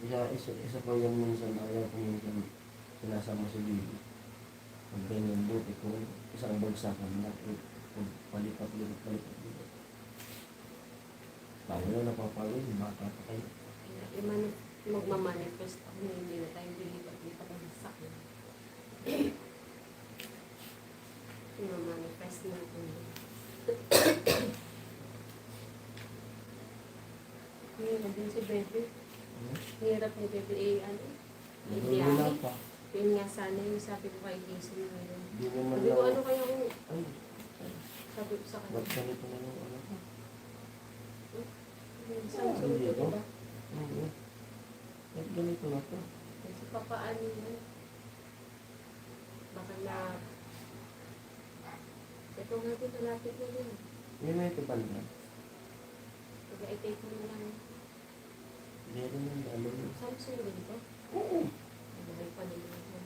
Isa pa yung minsan ayaw ko minsan sinasama si Bibi. Pag ganyan buti ko, isang bagsakan na palipat-lipat. Paano na napapagod, bata pa kayo.
Kaya magmamanifest ako na hindi na tayo dilipat-lipat ang sakit. Magmamanifest na ako. Hirap din si Bebe. Hirap ni Bebe ano?
Wala
Ibiyahe.
pa.
Yun nga sana yung sabi ko kay Jason ngayon.
Di naman
Sabi ko
lang.
ano kaya kung
Ay,
sabi ko sa
ba't
kanya.
ganito na yung ano ko?
Samsung
Hindi
ko
ko.
diba?
Oo. Ba't ganito na to?
Kasi papaano yun? Baka na... Ito nga din, malapit na din.
May may ito banda.
Pag-i-take mo na lang.
Meron yung dalo yun.
Samsung din to?
Oo.
Nagay pa naman ako.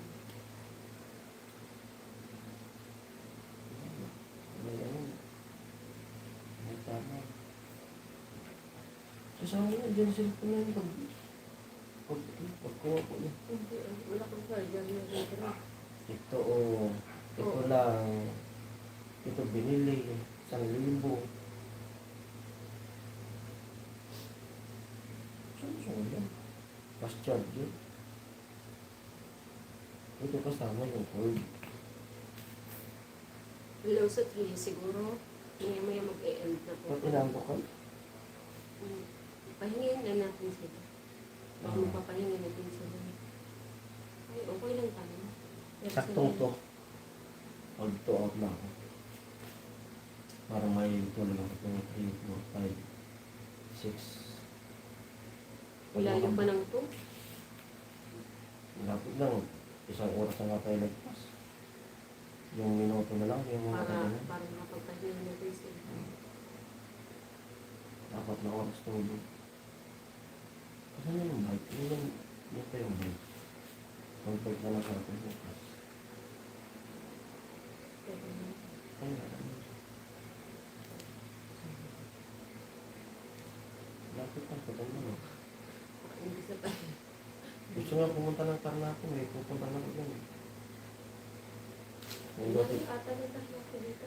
May ano. May tama. Kasama nga dyan sa cellphone na yun pagkuha ko yun.
Hindi, wala kang charger na dito na.
Ito ito lang. Ito binili. 1,000. Samsung yan. Fast charger. Ito kasama yung cord.
Below sa 3 siguro. Hindi mo yung mag-e-end na po.
Pag inambo ka,
Pahingin na natin sila. Baka magpapahingin natin sila. Ay, okay lang tayo. Pero
saktong
sila-
to. Pag to out na ako. Para may tulog ako. 2, 3, 4, 5, 6.
Ilayo pa ng to.
Malapit lang. 1 oras na nga tayo nagpas. Yung minuto na lang. Yung mga kanya.
Para makapagpahingin natin sila.
4 na oras tulog. Kasi yung bike. Yun pa yung bike. Mag-bike na lang sa atin bukas. Ay, lapit lang. Pagod na.
Hindi sa pa.
Gusto nga pumunta ng Tarlac eh. Pupunta na ko dyan. Yung dati.
Ang ata na tayo ako dito.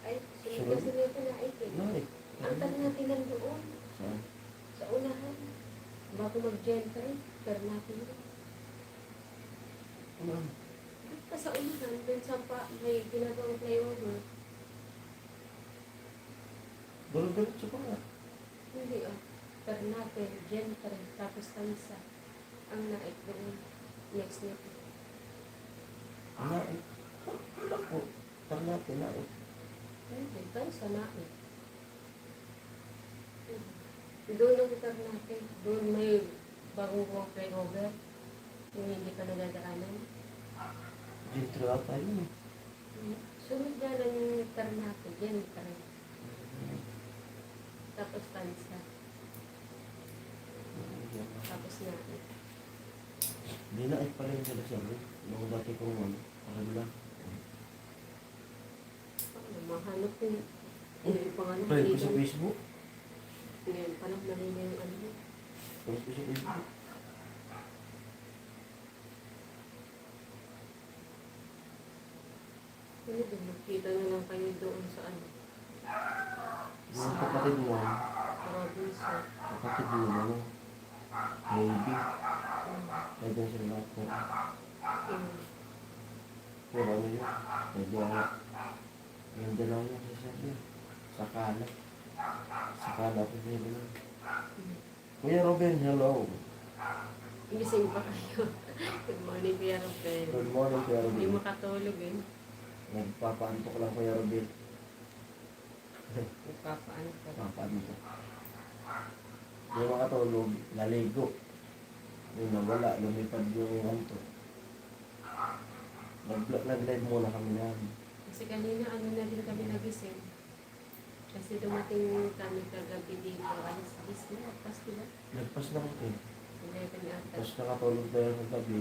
Ay, sunod
Sunod?
kasi nito na ikin.
Naik.
Ang tayo natin nandoon.
Saan?
Sa unahan. Bago mag-gentry. Pero natin yun.
Ma'am.
Ba't pa sa unahan? Doon sa pa, may ginagawang flyover.
Gulo-gulo sa pa nga.
Hindi ah. Ternate, Gentry, tapos Tansa. Ang naik doon. Next nito.
Naik. Wala po. Tarlac, naik.
Hindi, Tansa naik. Doon ang Ternate. Doon may bagong buwang flyover. Yung hindi pa nadadaanan.
Gentry ata yun eh.
Sunod na lang yung Ternate, Gentry. Tapos Tansa. Tapos naik.
Hindi naik pala yung sila sabi. Nung dati kong ano. Parang lang.
Mahanap ko yung pangalan
Try ko
dito.
sa Facebook.
Ngayon pa lang mali na yung ano.
Try ko sa Facebook.
Ano doon? Nakita na lang kayo doon sa ano.
Yung kapatid mo.
Robinson.
Kapatid mo ano. Maybe. Kaya dyan sila lahat ko. Pero ano yun? Pwede ako. Yung dalaw niya sa sabi. Sakala. Sakala ko siya doon. Kuya Robin, hello.
Gising pa kayo. Good morning, Kuya Robin.
Good morning, Kuya
Hindi
Robin.
makatulog eh.
Nagpapaantok lang, Kuya Robin.
Nagpapaan ka.
Papaantok. Hindi makatulog, naligo. Yung nawala, lumipad yung anto. Nag-live muna kami namin.
Kasi kanina ano na din kami nagising. Kasi dumating kami kagabi dito. Alas 10 na. Pas diba?
Nagpas na kami.
11 ata.
Tapos nakatulog tayo sa gabi.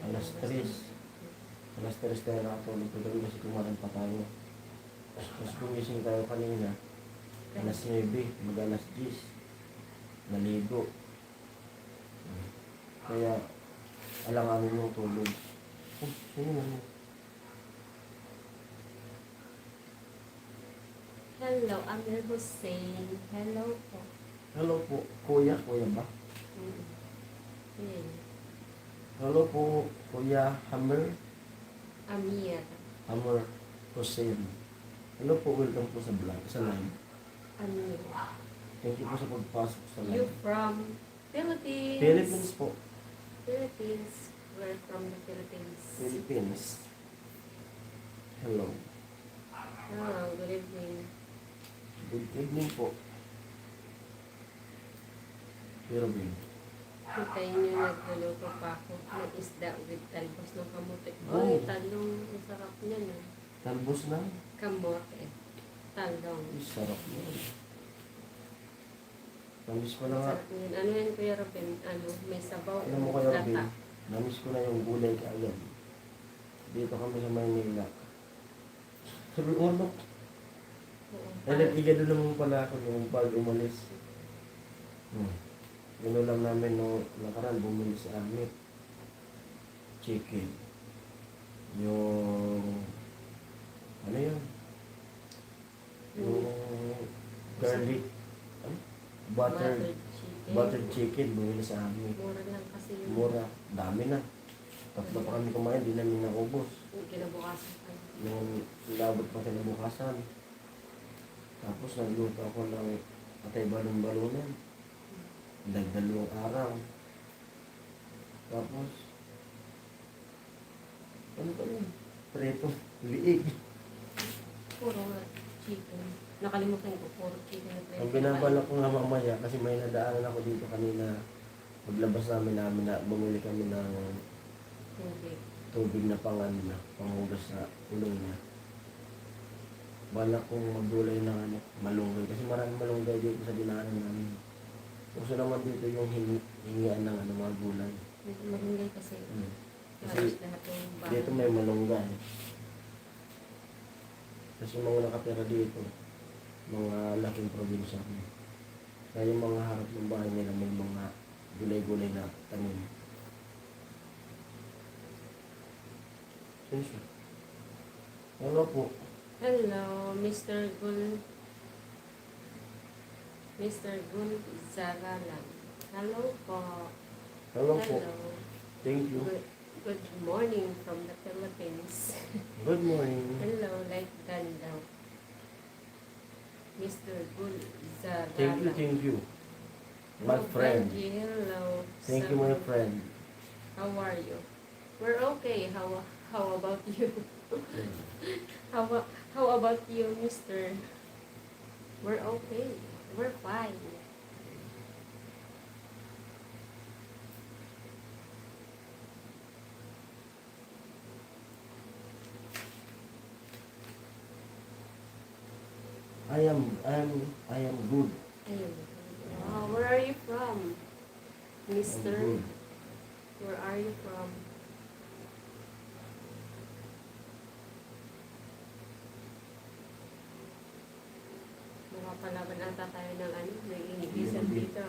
Alas 3. Alas 3 tayo nakatulog kagabi kasi kumain pa tayo. Tapos gumising tayo kanina. Alas 9, mag-alas 10. Naligo. Kaya, alanganin yung tulog. Oh, sino naman?
Hello, Amir Hussein. Hello po.
Hello po, kuya. Kuya ba?
Yan.
Hello po, Kuya Hammer.
Amir.
Hammer Hussein. Hello po, welcome po sa vlog, sa live.
Amir.
Thank you po sa pagpasok sa
You
live.
from Philippines?
Philippines po.
Philippines. We're from the Philippines.
Philippines. Hello.
Oh, good evening.
Good evening po. Irving.
Hintayin nyo, nagluluto pa ako ng isda with talbos ng kamote.
Oh.
Uy, talong. Ang sarap niyan.
Talbos na.
Kamote. Talong.
Ay, sarap yun. Namiss ko na
Ang
nga.
sarap niyan. Ano yan, Kuya Robin? Ano, may sabaw.
Alam mo kaya, Robin,
lata.
namiss ko na yung gulay kaagad. Dito kami sa Maynila. Sabi ko, ano?
Oo,
Eh, nag-igado naman pala ako nung bago umalis. Yun lang namin nung nakaraan, bumili sa amin. Chicken. Yung... Ano yun? Yung garlic. Ano? Buttered chicken, bumili sa amin.
Mura lang kasi yung
Mura. Dami na. Tatlo pa kami kumain, di namin naubos.
kinabukasan pa.
Nung labot pa kinabukasan. Tapos nagluto ako ng patay balon-balunan. Dalawang araw. Tapos, ano pa yun? Preto, liig.
Puro nga chicken. Nakalimutan ko, puro chicken.
Ang binabalak ko nga mamaya, kasi may nadaanan ako dito kanina. Paglabas namin na bumili kami ng
Hindi.
tubig na panghugas sa ulong niya. Balak kong magulay ng malunggay, kasi maraming malunggay dito sa dinaanan namin. Uso naman dito yung hingian ng mga gulay.
Malunggay kasi.
Kasi
Halos lahat yung bahay.
dito may malunggay. Kasi yung mga nakatira dito, mga laking probinsya. Kaya yung mga harap ng bahay nila may mga gulay-gulay na tanim. Sino siya? Hello po.
Hello, Mr. Gul. Mr. Gul Zaralan. Hello po.
Hello po. Thank you.
Good morning from the Philippines.
Good morning.
Hello, like Ganda. Mr. Gul Zaralan.
Thank you. My
Hello,
friend.
Benji. Hello.
Thank you, my friend.
How are you? We're okay. How about you? How about you, Mr.? We're okay. We're fine.
I am good.
Ayun. Wow, where are you from,
I'm
Mr.?
good.
Where are you from? Makapalaban ata tayo ng ano, ng English dito.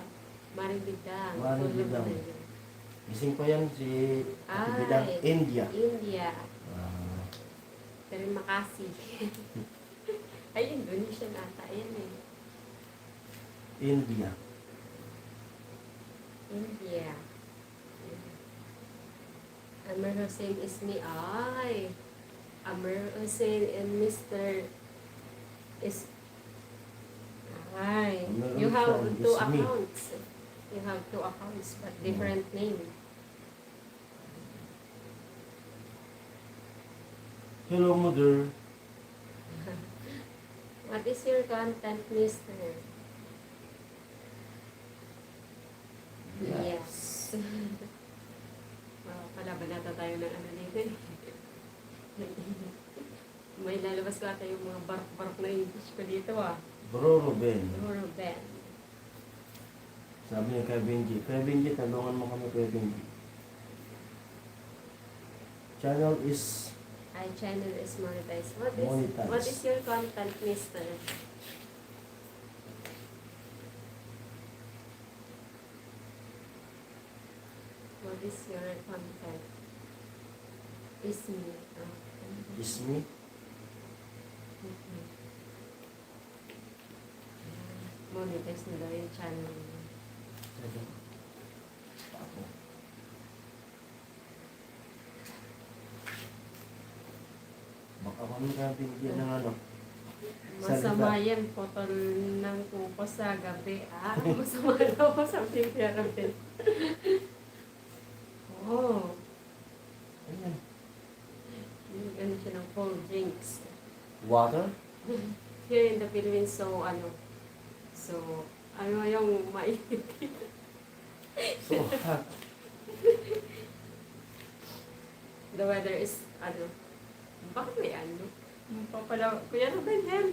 Maribidang.
Maribidang. Gising pa yan si Ate
Ay.
Bidang, India.
India.
Ah,
Terima kasih. Ay, Indonesian ata. Ayan eh.
India.
India. Amir Hussein is me. Ay. Amir Hussein and Mr. is... Ay.
Amir
You have
Hussein
two
is me.
accounts. You have two accounts but different name.
Hello, mother.
What is your content, Mr.? Yes. Wow, palaban nata tayo ng ano dito eh. May lalabas ko ata yung mga barok-barok na English ko dito ah.
Bro Ruben.
Puro Ben.
Sabi niya kay Benji, Kuya Benji, tanungan mo kami Kuya Benji. channel is
I channel is monetized. What
Monetized.
is your content, mister? What is your content? Is me.
is me.
Mhm. Monetize na daw yung channel niya.
Ako. Baka kami ka binigyan ng ano.
Masama yan, putol ng kuko sa gabi. Ah, masama daw ko sa pinagpapin. Oh,
Ayan.
ano siya ng cold drinks.
Water?
Here in the Philippines, so ano yung mainit.
So hot.
The weather is, bakit may ano? Papala, kuya Ruben, help!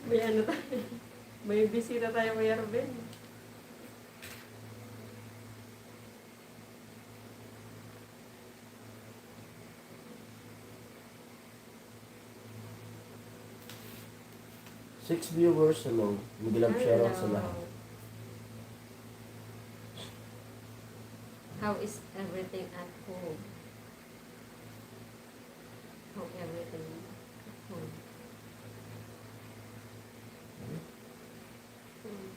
May ano tayo, may bisita tayo, kuya Ruben.
Six viewers, hello. Mag-love share out sa lahat.
How is everything at home? How everything at home? Hmm.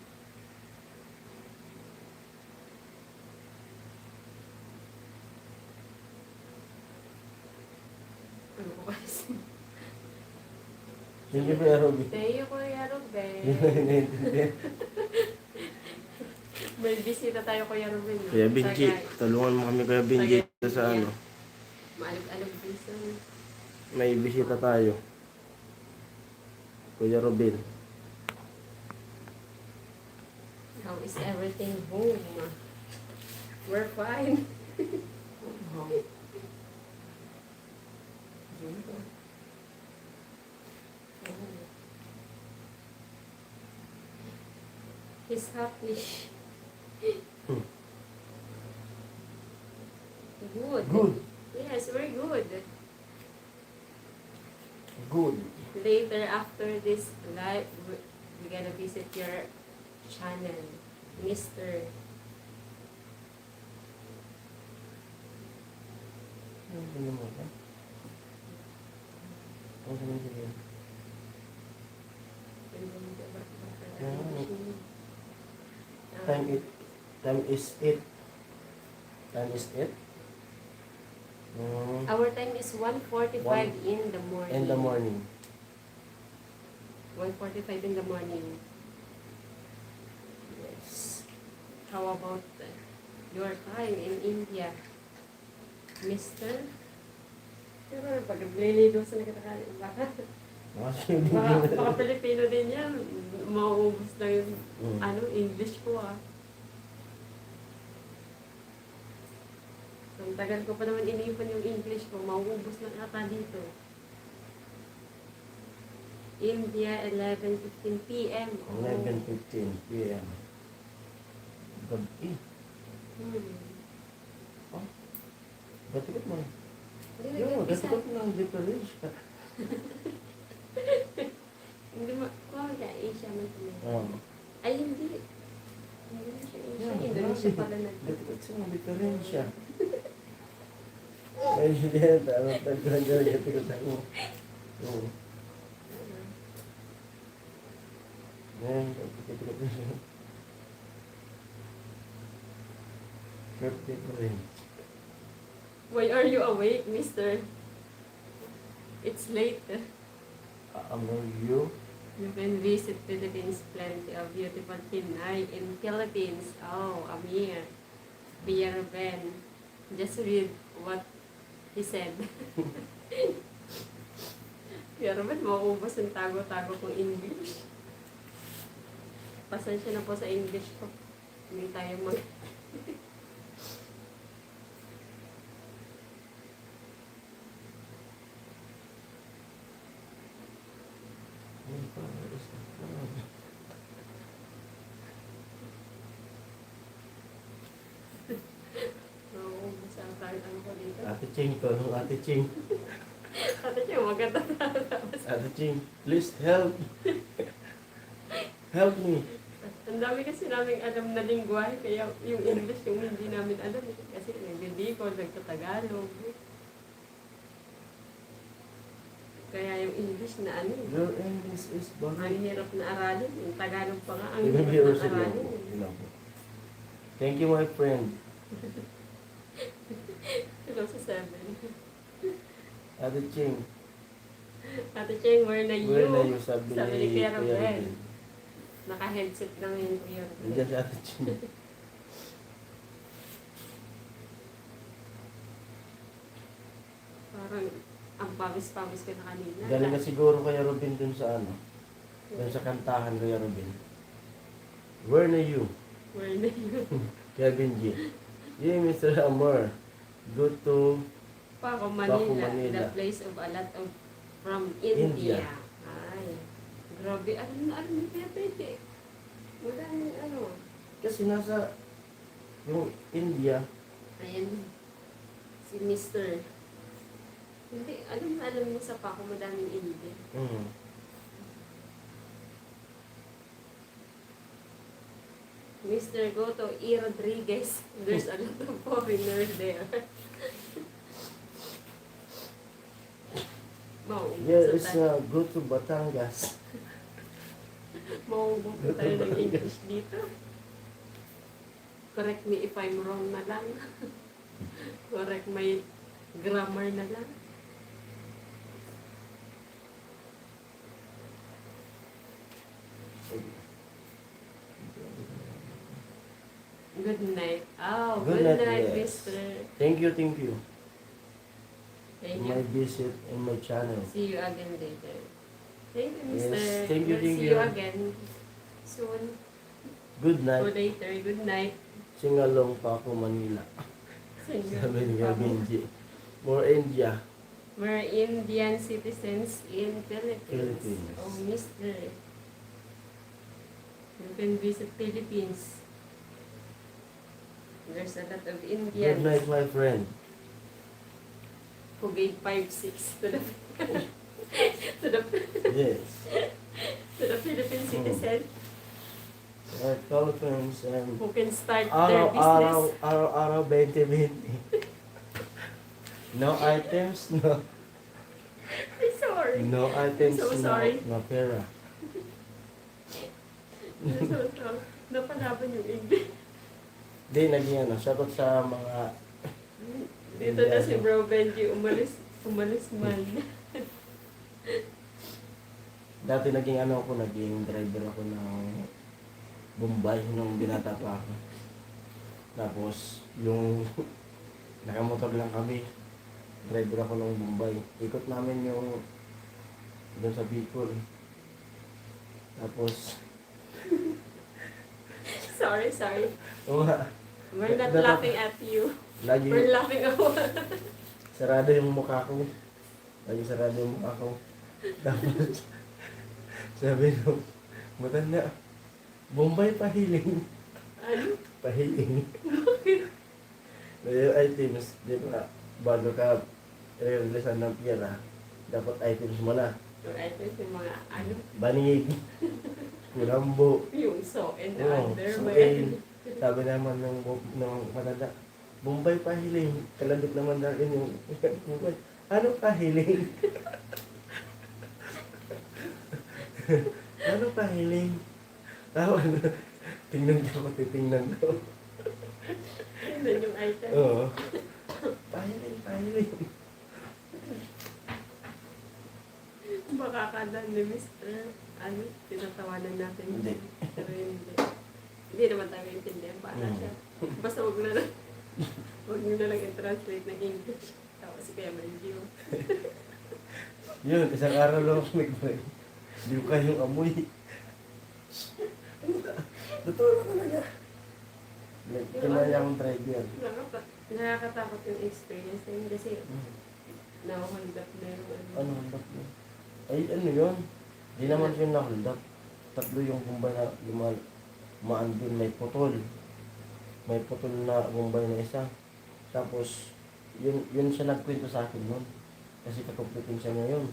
Ano ko kasi?
Sige ba, Robby?
Tayo Kuya Ruben.
Hindi.
May bisita tayo Kuya Ruben.
Kuya Benji, tulungan mo kami Kuya Benji sa ano.
Maalog-alog din sa...
May bisita tayo. Kuya Robin.
How is everything home? We're fine. He's happy. Good.
Good.
Yes, very good.
Good.
Later after this live, we're gonna visit your channel, Mr.
Ano mo ba? Ano mo ba? Time is 8. Time is 8.
Our time is 1:45 in the morning.
In the morning.
1:45 in the morning.
Yes.
How about your time in India, Mister? Pero pag naglilido sa nagkakali, baka Pilipino din yan. Mauubos lang yung English ko ah. Ang tagal ko pa naman iniipon yung English ko, mauubos na ata dito. India, 11:15 p.m.
11:15 p.m. Gabi. Oh. Gatikot mo. Yung gatikot mo ng difference ka.
Hindi mo, Asia man ito. Ay, hindi. Hindi na siya Asia.
Yeah,
Indonesia pala na.
Gatikot sa mga difference siya. Ay, hindi yan. Tagpuan dyan, gatikot ako. Oo. Ayan, gatikot na siya. Difference.
Why are you awake, mister? It's late.
You?
You can visit Philippines, plenty of beautiful Pinay in Philippines. Oh, Amir, Pierre Ben. Just read what he said. Pierre Ben, mauubos yung tago-tago kong English. Pasensya na po sa English ko. Hindi tayo mag... Mauubos ang ano ko dito.
Ate Ching, tulong Ate Ching.
Ate Ching, maganda tapos.
Ate Ching, please help. Help me.
Ang dami kasi naming alam na lingwahe, kaya yung English yung hindi namin alam. Kasi nagdidikon, nagtatagalog. Kaya yung English na ano,
Your English is
ang
boring.
hirap na aralin. Yung Tagalog pa nga, ang
Even
hirap
here
na aralin.
Thank you, my friend.
Hello sa 7.
Ate Ching,
Ate Cheng, where na you?
where na yung sabi
Sabi ni
ni
Kuya
Kuya
Ruben.
Ruben?
Naka-headset lang yung Kuya Ruben.
Nandiyan si Ate Ching.
Parang ang pawis-pawis ko na kanina.
Galing na siguro Kuya Ruben dun sa ano. Dun sa kantahan Kuya Ruben. Where na you?
Where na you?
Kevin G. Yeah, Mr. Amor. Go to
Paco, Manila,
Manila.
the place of a lot of from
India.
India. Ay, grabe. Ano yung kaya pwede? Wala nang ano.
kasi nasa yung India.
Ayan. Si Mr. Hindi, alam mo sa Paco, madaming India.
Mm.
Mr. Goto E. Rodriguez. There's a lot of foreigners there.
Yeah, it's go to Batangas.
Mauubuto tayo ng English dito. Correct me if I'm wrong na lang. Correct my grammar na lang. Good night. Oh,
Good
good,
night,
night,
yes.
Mr.
Thank you, thank you.
Thank
My
you.
visit in my channel.
See you again later. Thank you, Mr.
Yes, thank you,
We'll
thank
see
you.
you again soon
Good
or
night.
later. Good night.
Sing along pa ako Manila.
Thank you.
Sabi ni Gavin G. More India.
We're Indian citizens in Philippines.
Philippines.
Oh, Mr. You can visit Philippines. There's a lot of Indians
Good night, my friend.
who gave 5-6 to the to the
Yes.
to the Philippine citizen
Our Philippines and
who can start their
araw-araw,
business.
araw-araw 20-20. No items, no.
I'm sorry.
No items,
So sorry.
no pera.
I'm so sorry. Napalaban yung English.
Hindi, naging ano, sagot sa mga
Dito na si Bro Benji, umalis man.
dati naging ano ako, naging driver ako ng Bombay nung binata pa ako. Tapos, yung nakamotor lang kami, driver ako ng Bombay. Ikot namin yung doon sa Bicol. Tapos,
Sorry.
oo nga,
We're not laughing at you.
lagi
We're laughing ako.
sarado yung mukha ko. Lagi sarado yung mukha ko. Tapos, sabi nung matanda, Bombay pahiling.
Ano?
Pahiling. Yung items, di ba, bago ka i-releasean ng pera, dapat items mo na.
Yung items yung mga ano,
Banig, kulambo,
yung so and
Oo,
underwear.
sabi naman ng matanda, Bombay pahiling. Kalandot naman natin yung Bombay. Ano pahiling? Ano pahiling? Tawa na. Tingnan ko, titingnan ko.
Yun yung item.
Oo. Pahiling.
Baka akala ni Mr. Ano, tinatawanan natin.
Hindi.
Pero hindi. Hindi naman tayo intindihan paano siya. Basta wag nyo na lang i-translate ng English. Tapos si Kuya Benji.
Yun, isang araw lang ako nag-break. Hindi ko kayong amoy. Totoo na talaga. Kailangan niya akong driver.
Nakakatakot yung experience na yun kasi na-hold up na yung
Ano, hold up yun? Ay, ano yun? Di naman yun na-hold up. Tatlo yung bumbay na lumaan dun. May putol. May putol na bumbay na isa. Tapos, Yun siya nagkwento sa akin nun. Kasi kakumpleting siya ngayon.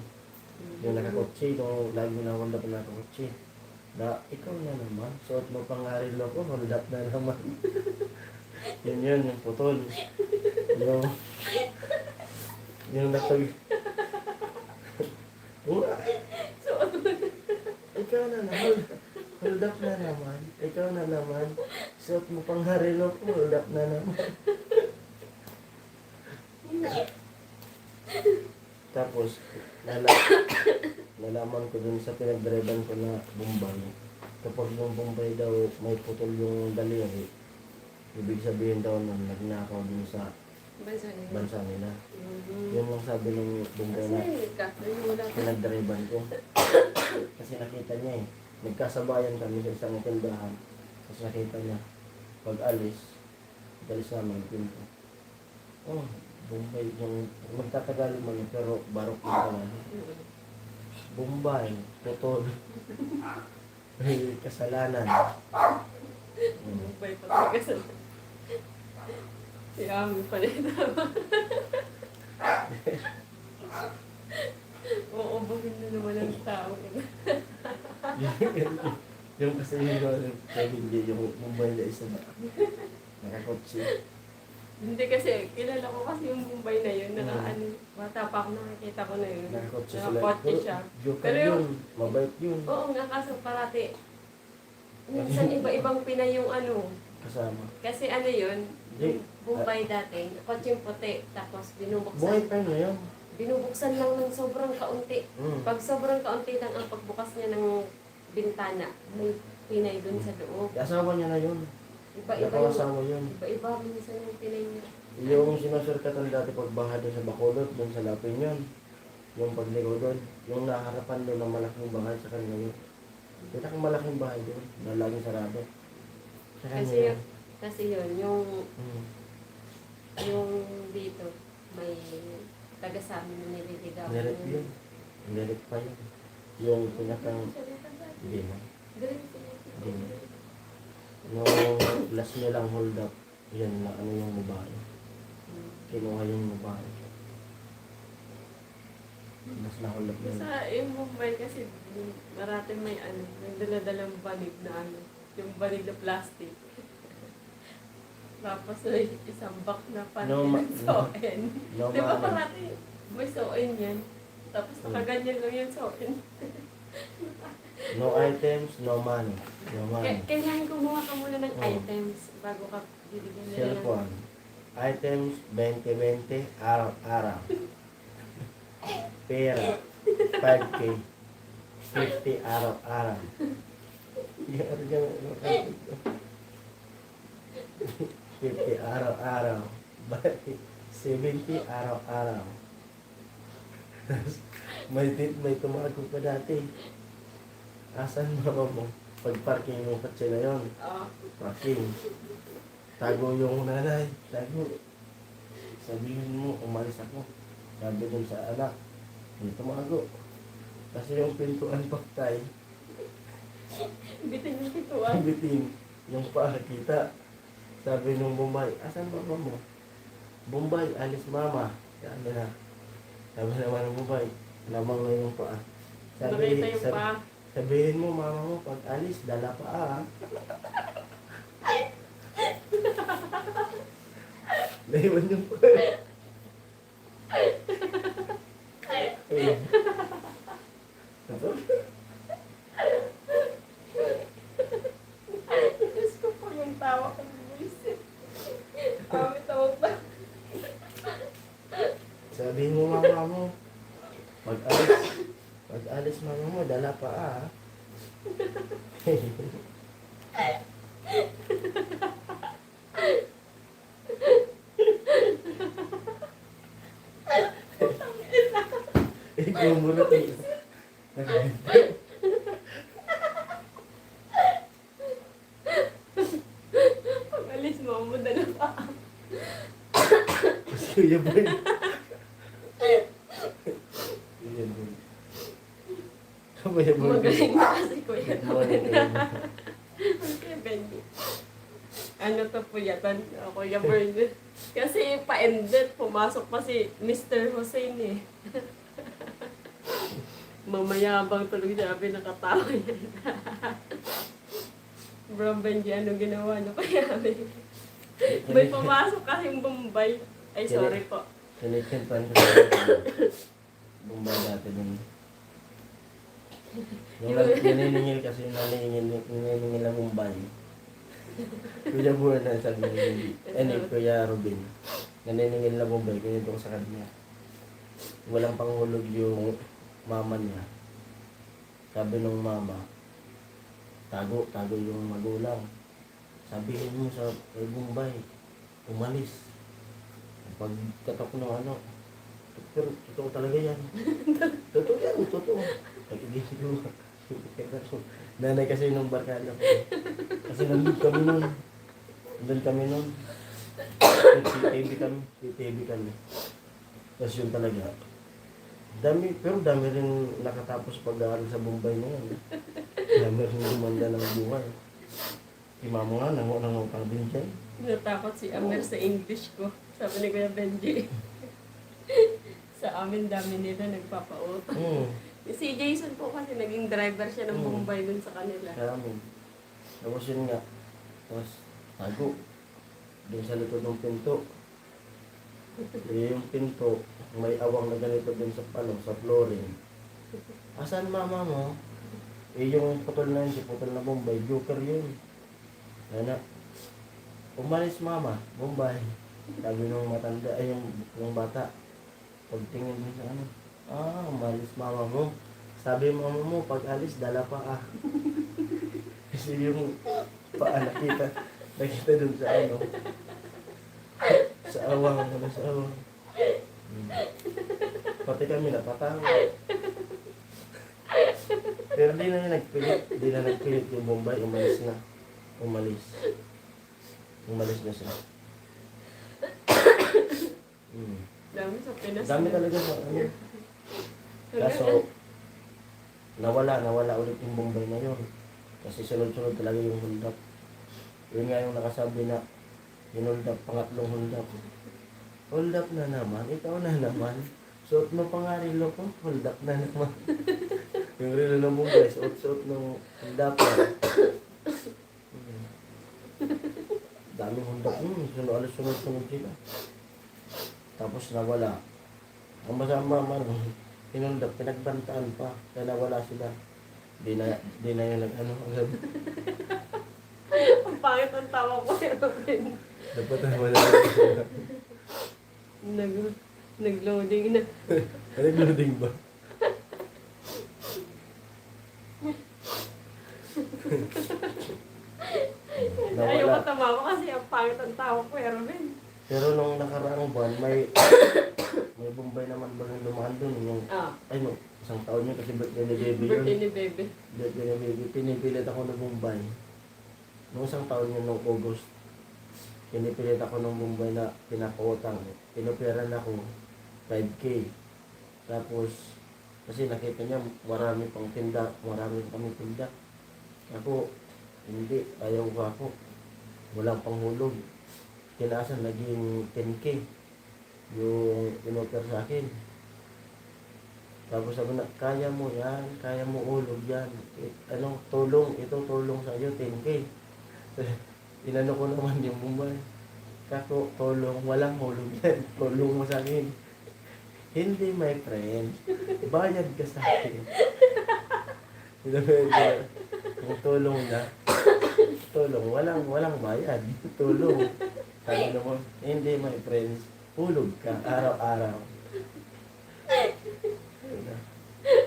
Yung nakakotse, yung lagi na wala pa nakakotse. Ikaw na naman, suot mo pang arilo ko, hold up na naman. Yun, yung putol. Yung, yung nakag...
Suot mo.
Ikaw na naman, hold up na naman. Ikaw na naman, suot mo pang arilo ko, hold up na naman. Tapos, nalaman ko dun sa pinagdriban ko na Bombay. Kapag yung Bombay daw may putol yung daliri, ibig sabihin daw na nagnakaw dun sa bansa nila. Yun lang sabi ng Bombay na pinagdriban ko. Kasi nakita niya eh. Nagkasabayan kami sa isang tindahan. Tapos nakita niya, pag alis namin pinto. Oh, Bombay, yung magtatagalog man yun, pero barok yung pangalan. Bombay, putol. May kasalanan.
Bombay pa talaga sa... Si Ami pala ito. Uubuhin na naman ang tao.
Yung kasi yung Bombay na isa na nakakotse.
Hindi kasi, kilala ko kasi yung Mumbai na yun, bata pa ako nakikita ko na yun.
Nakakotse
Nakakotse siya.
Joker
Pero
yun, mabait yun.
Oo nga, kaso parati, minsan iba-ibang Pinay yung
Kasama.
kasi yun,
Hindi.
Mumbai dati, kotseng puti, tapos
Buhay pa yun ngayon.
binubuksan lang ng sobrang kaunti.
Mm.
Pag sobrang kaunti lang ang pagbukas niya ng bintana, may Pinay dun sa loob.
Asawa niya na yun.
Iba-iba
Nakawasawa yun.
iba-iba minsan yung Pinay niya.
Yung sinusurkatan dati pagbaha doon sa Bacolod, doon sa Lapin yun. Yung pagliko doon. Yung naharapan doon ng malaking bahay sa kanila yun. Malaking bahay doon, na laging sarado. Sa kanya yun.
Kasi yun, yung
Hmm.
yung dito, may taga sa amin na nililigaw.
Nirit yun. Nirit pa yun. Yung pinakang... Hindi na. Hindi na. Nung last niya lang hold up, yan na yung babae. Kinuha yung babae. Mas na hold up yun.
Sa yung Mumbai kasi, marati may may daladalang banig na yung banig na plastic. Tapos may isang box na panty ng soen. Di ba parati may soen yan? Tapos nakaganyan lang yung soen.
No items, no money. No money.
Kailangan kumuha ka muna ng items bago ka bibigyan nila ng...
Cellphone. Items, 20-20, araw-araw. Pera, 5K. 50 araw-araw. 50 araw-araw. 70 araw-araw. May tumago pa dati. Asan mama mo? Pag parking yung kotse na yun. Parking. Tago yung nanay. Tago. Sabihin mo, umalis ako. Sabi dun sa anak. Hindi tumago. Kasi yung pintuan paktay.
Bitin yung pintuan.
Bitin. Yung paa kita. Sabi nung Bombay, asan mama mo? Bombay, alis mama. Sabi na. Sabi naman ng Bombay, lamang na yung paa.
Nakita yung paa.
Sabihin mo, mama mo, pag alis, dala pa Naiwan yung pa.
Diyos ko po yung tawa ko ng buwisit. Kami tawag pa.
Sabihin mo, mama mo, pag alis mama mo, dala pa Gumulot eh.
Pag alis mo, dala pa.
Kuya Boy. Kuya Boy. Kuya Boy.
Magaling na kasi Kuya
Good morning,
Ben.
Kuya Boy.
Kuya Bendy. ano to puyatan, Kuya Bern. Kasi pa-ended, pumasok pa si Mr. Hussein eh. Mamayabang tuloy sabi nakatawa yan. Bro Benji, ano ginawa niyo kaya? May pumasok kasing Bombay. Ay, sorry po.
Kinikintan ko sa Bombay dati nun. Yung naniningil kasi naniningil ng Bombay. Kuya Buwan sabi ni Kuya Robin. Naniningil na Bombay, kinito ko sa kanya. Walang panghulog yung mama niya. Sabi nung mama, tago yung magulang. Sabihin mo sa kay Bombay, umalis. Pagkatok ng ano, pero totoo talaga yan. Totoo yan, totoo. Nag-iisip ko. Nanay kasi nung barkada ko. Kasi nandun kami nun. CTV kami. Tapos yun talaga. Pero dami rin nakatapos pag-aaral sa Bombay na yan. Dami rin dumanda ng buhay. Si mama nga, nangutang din siya.
Natakot si Amer sa English ko. Sabi ni Kuya Benji. Sa amin, dami nila nagpapautang. Si Jason po kasi naging driver siya ng Bombay dun sa kanila.
Kaya amin. Tapos yun nga. Tapos tago. Doon sa likod ng pinto. Yung pinto, may awang na ganito din sa flooring. Asan mama mo? Yung putol na yun, si putol na Bombay, joker yun. Kaya umalis mama, Bombay. Sabi nung matanda, ay yung bata. Pagtingin mo sa ano, umalis mama mo. Sabi mama mo, pag alis, dala pa Kasi yung paa nakita dun sa ano. Sa awang. Pati kami napatawa. Pero di na nagpilit yung Bombay, umalis na siya.
Dami sa Pinas.
Dami talaga sa ano. Kaso, nawala ulit yung Bombay na yun. Kasi sunod-sunod talaga yung hold up. Yun nga yung nakasabi na, hold up, pangatlong hold up. Hold up na naman, ikaw na naman. Suot mo pa nga rilo ko, hold up na naman. Yung rilo ng Bombay, suot ng hold up na. Daming hold up, sunod-sunod sila. Tapos nawala. Ang masama hold up, pinagbantaan pa, kaya nawala sila. Di na yung nag-ano.
Ang pangit ang tawa ko.
Dapat nawala.
Nag-loading na.
Nag-loading ba?
Ayaw ko tamawa kasi ang pangit ang tawa ko, Erwin.
Pero nung nakaraang buwan, may Bombay naman ba yung lumaan dun? Isang taon yun kasi birthday ni Baby yun.
Birthday ni Baby.
Birthday ni Baby. Pinipilit ako ng Bombay. Nung isang taon yun, nung August, pinipilit ako ng Bombay na pinapautang. Pinuperan ako 5K. Tapos, kasi nakita niya marami pang tinda, marami pang tinda. Ako, hindi, ayaw ko ako. Walang panghulog. Kinaasan, naging 10K yung inoper sa akin. Tapos sabi na, kaya mo yan, kaya mo ulog yan. Tulong, ito tulong sa iyo, 10K. Inano ko naman yung Bombay. Kako, tulong, walang hulog yan. Tulong mo sa akin. Hindi, my friend. Bayad ka sa akin. Kung tulong na, tulong, walang bayad. Tulong. Sabi naman, hindi, my friends. Hulog ka, araw-araw.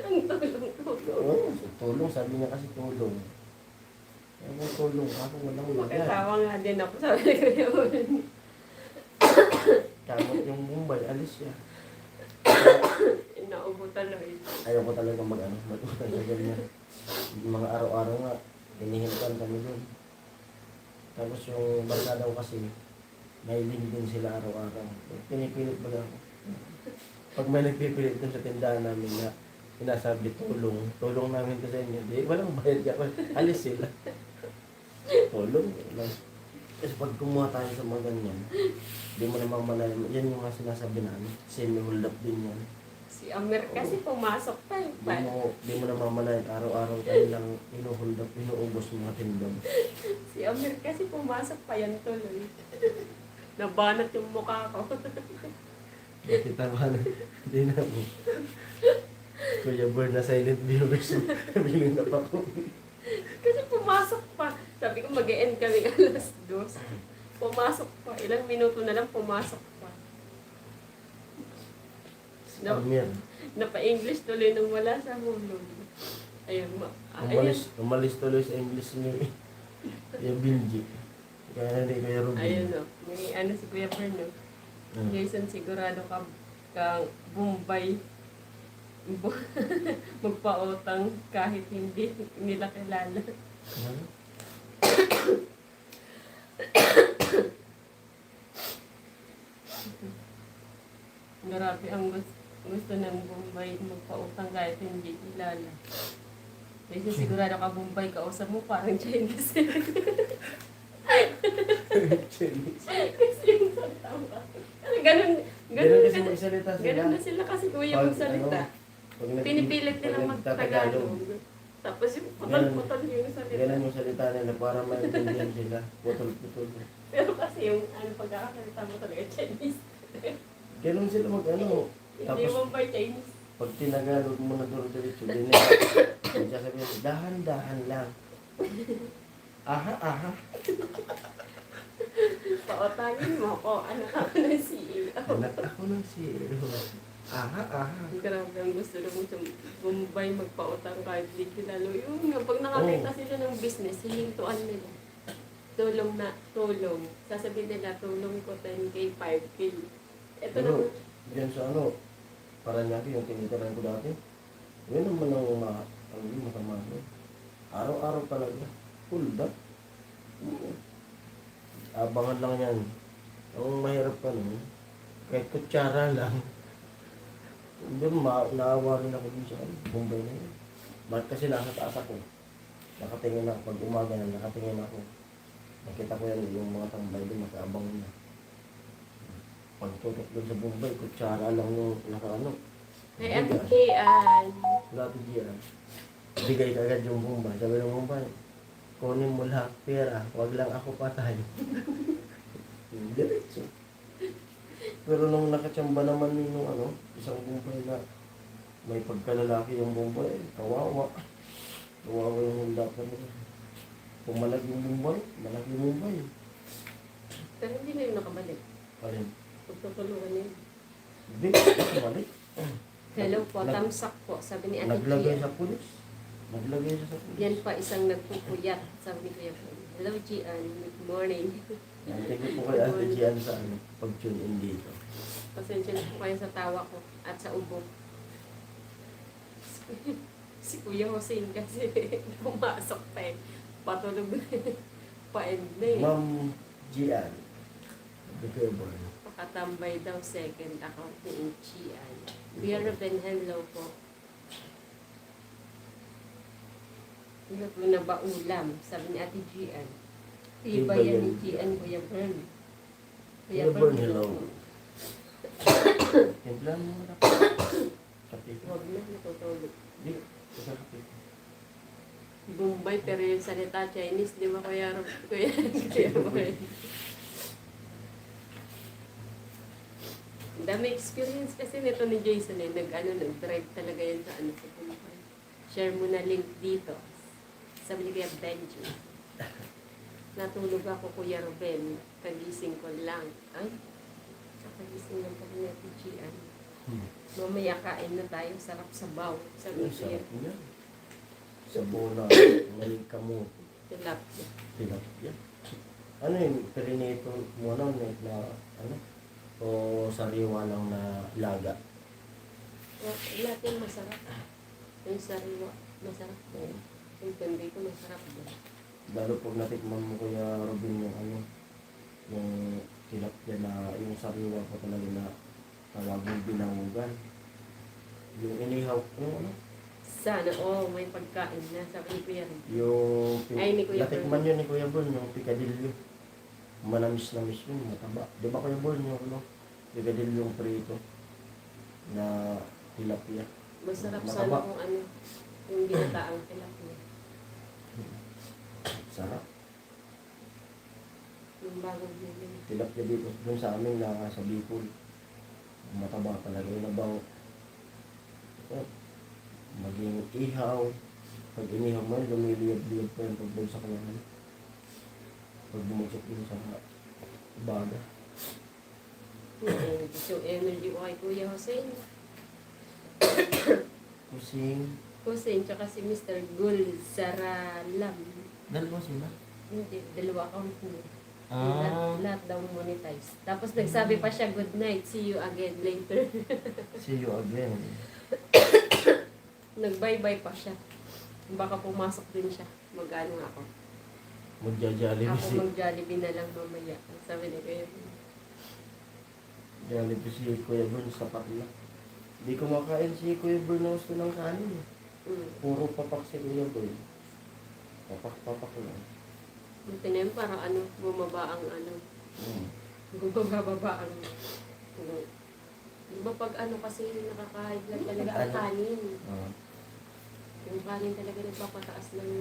Ang tulong.
Oo, tulong. Sabi niya kasi tulong. Ang tulong. Ako walang bayad.
Makatawa nga din ako. Sabi ni Kuya Bern.
Kamot yung Bombay, alis siya.
Inaubo tuloy.
Ayaw ko talaga mag-utang sa ganyan. Mga araw-araw nga, hinihintan kami doon. Tapos yung barkada ko kasi, may link din sila araw-araw. Pinipilit ba ako? Pag may nagpipilit dun sa tindahan namin na sinasabi tulong namin ko sa inyo, di, walang bayad ka. Alis sila. Tulong. Kasi pag kumuha tayo sa mga ganyan, di mo naman malalim. Yan yung nga sinasabi namin. Semi-hold up din yan.
Si Amer kasi pumasok pa eh.
Di mo naman malalim. Araw-araw tayo lang hold up, inuubos mga tindog.
Si Amer kasi pumasok pa yan tuloy. Nabanat yung mukha ko.
Nakita ba na? Hindi na mo. Kuya Bird na silent viewers. Bilhin na pa ko.
Kasi pumasok pa. Sabi ko mag-e-end kami alas 2. Pumasok pa. Ilang minuto na lang pumasok pa.
Amir.
Napa-English tuloy nung wala sa hulog. Ayun. Ayun.
Umalis tuloy sa English niyo. Yung Binji. Kaya hindi Kuya Ruben.
Ayun o. May ano si Kuya Berno. Jason, sigurado ka kang Bombay. Magpautang kahit hindi nila kilala. Grabe ang gusto ng Bombay magpautang kahit hindi kilala. Jason, sigurado ka Bombay, kausap mo parang Chinese. Kasi yung tatawa. Ganun
kasi magsalita sila.
Ganun na sila kasi kuya magsalita. Pinipilit nilang mag-Tagalog. Tapos yung putol-putol yung salita.
Ganun yung salita nila para maintindihan sila. Putol-putol.
Pero kasi yung pagkakasalita mo talaga Chinese.
Ganun sila mag-ano.
Hindi mo ba Chinese?
Pag tinagalog mo na duro-diretso din sasabihin, dahan-dahan lang. Aha.
Pautangin mo ko, anak ako ng CEO.
Anak ako ng CEO. Aha.
Grabe ang gusto na mo sa Bombay magpautang kahit di kilalo. Yung nga, pag nakakita sila ng business, hihintuan nila. Tulong. Sasabihin nila, tulong ko 10K, 5K. Ito
Pero,
naman.
diyan sa Paranaque yung tinitaran ko dati. Yun naman ang masama. Araw-araw talaga. Hold up. Abangan lang yan. Ang mahirap pa nun, kahit kutsara lang. Doon, naawa rin ako dun sa Bombay na yun. Bakit kasi nasa taas ako. Nakatingin ako. Pag umaga na, nakatingin ako. Nakita ko yan, yung mga tambay doon, nakaabang na. Pagtutok doon sa Bombay, kutsara lang yung nakaano.
Ay, Ate Kian.
Dati diyan. Bigay ka agad yung Bombay. Sabi ng Bombay, kunin mo lahat pera, wag lang ako patay. Diretso. Pero nung nakatsamba naman yung isang Bombay na may pagkalalaki yung Bombay, kawawa. Kawawa yung hunda pa nila. Kung malag yung Bombay, malag yung Bombay.
Pero hindi na yung nakabalik.
Alin?
Pagtutulungan yun.
Hindi, balik.
Hello po, tamsak po. Sabi ni Ate
Naglagay
Gia.
sa pulis. Naglagay siya sa pulis.
Yan pa isang nagpupuyat. Sabi ni Kuya po. Hello Gian, good morning.
Thank you po kay Ate Gian sa pag-tune in dito.
Pasensya na po kayo sa tawa ko at sa ubo. Si Kuya Jose kasi pumasok pa eh. Patulog na pa-end na eh.
Ma'am Gian. Recover.
Pakatambay daw second account ni Gian. Kuya Ruben, hello po. Ano po na ba ulam? Sabi ni Ate Gian. Iba yan ni Gian, Kuya Bern.
Kuya Bern, hello. Timplan mo na. Kapit.
Huwag na, natutulog.
Di, isa kapit.
Bombay, pero yung salita Chinese, di ba Kuya Kuya Bern? Dami experience kasi nito ni Jason eh. Nag-drive talaga yan sa sa Bombay. Share mo na link dito. Sabi ni Kuya Benji. Natulog ako Kuya Ruben. Kagising ko lang. Ay, kagising lang kami na TGN. Mamaya kain na tayo. Sarap sa baw. Sabi ni Kuya.
Sarap niya. Sa bola. Ngayon ka mo.
Tilapia.
Tilapia. Ano yung perinato mo na o sariwa lang na laga?
Lahat yung masarap. Yung sariwa, masarap po. Yung kundi ko, masarap din.
Lalo pag natikman mo Kuya Robin yung tilapia na yung sariwa pa talaga na tawagin binahugan. Yung inihaw,
Sana, may pagkain na. Sabi ni Kuya Ruben.
yung
Ay, ni Kuya
natikman yun ni Kuya Bon, yung picadillo. Manamis-namis yun, mataba. Di ba Kuya Born yung ano? Bigadil yung prito na tilapia.
Masarap
Mataba.
sana kung ano, yung ginataang tilapia.
Sarap.
Yung bagong bili.
Tilapia dito. Doon sa amin na sa Bicol. Mataba talaga yung nabaw. Maging ihaw. Pag inihaw mo, lumiliyab-liyab pa yung pagbagsak mo. Pag bumagsak yun sa baga.
Yung energy ko kay Kuya Hussein.
Kusing.
Hussein, tsaka si Mr. Gul Saralam.
Dalawa sila.
Hindi, dalawa account mo.
Ah.
Lahat daw monetize. Tapos nagsabi pa siya, good night, see you again later.
See you again.
Nag-bye-bye pa siya. Baka pumasok din siya. Mag-ano nga ako.
Magja-jollibee
Ako
si...
mag-Jollibee na lang mamaya. Sabi ni Kuya.
Jollibee si Kuya Bern, sapat na. Hindi ko makain si Kuya Bern na gusto ng kanin. Puro papak si Kuya Bern. Papak lang.
Buti na yun, parang ano, bumaba ang ano. Bumababa ang ano. Diba pag ano kasi nakakahiglan talaga ang
Ano?
kanin. Yung kanin talaga nagpapataas ng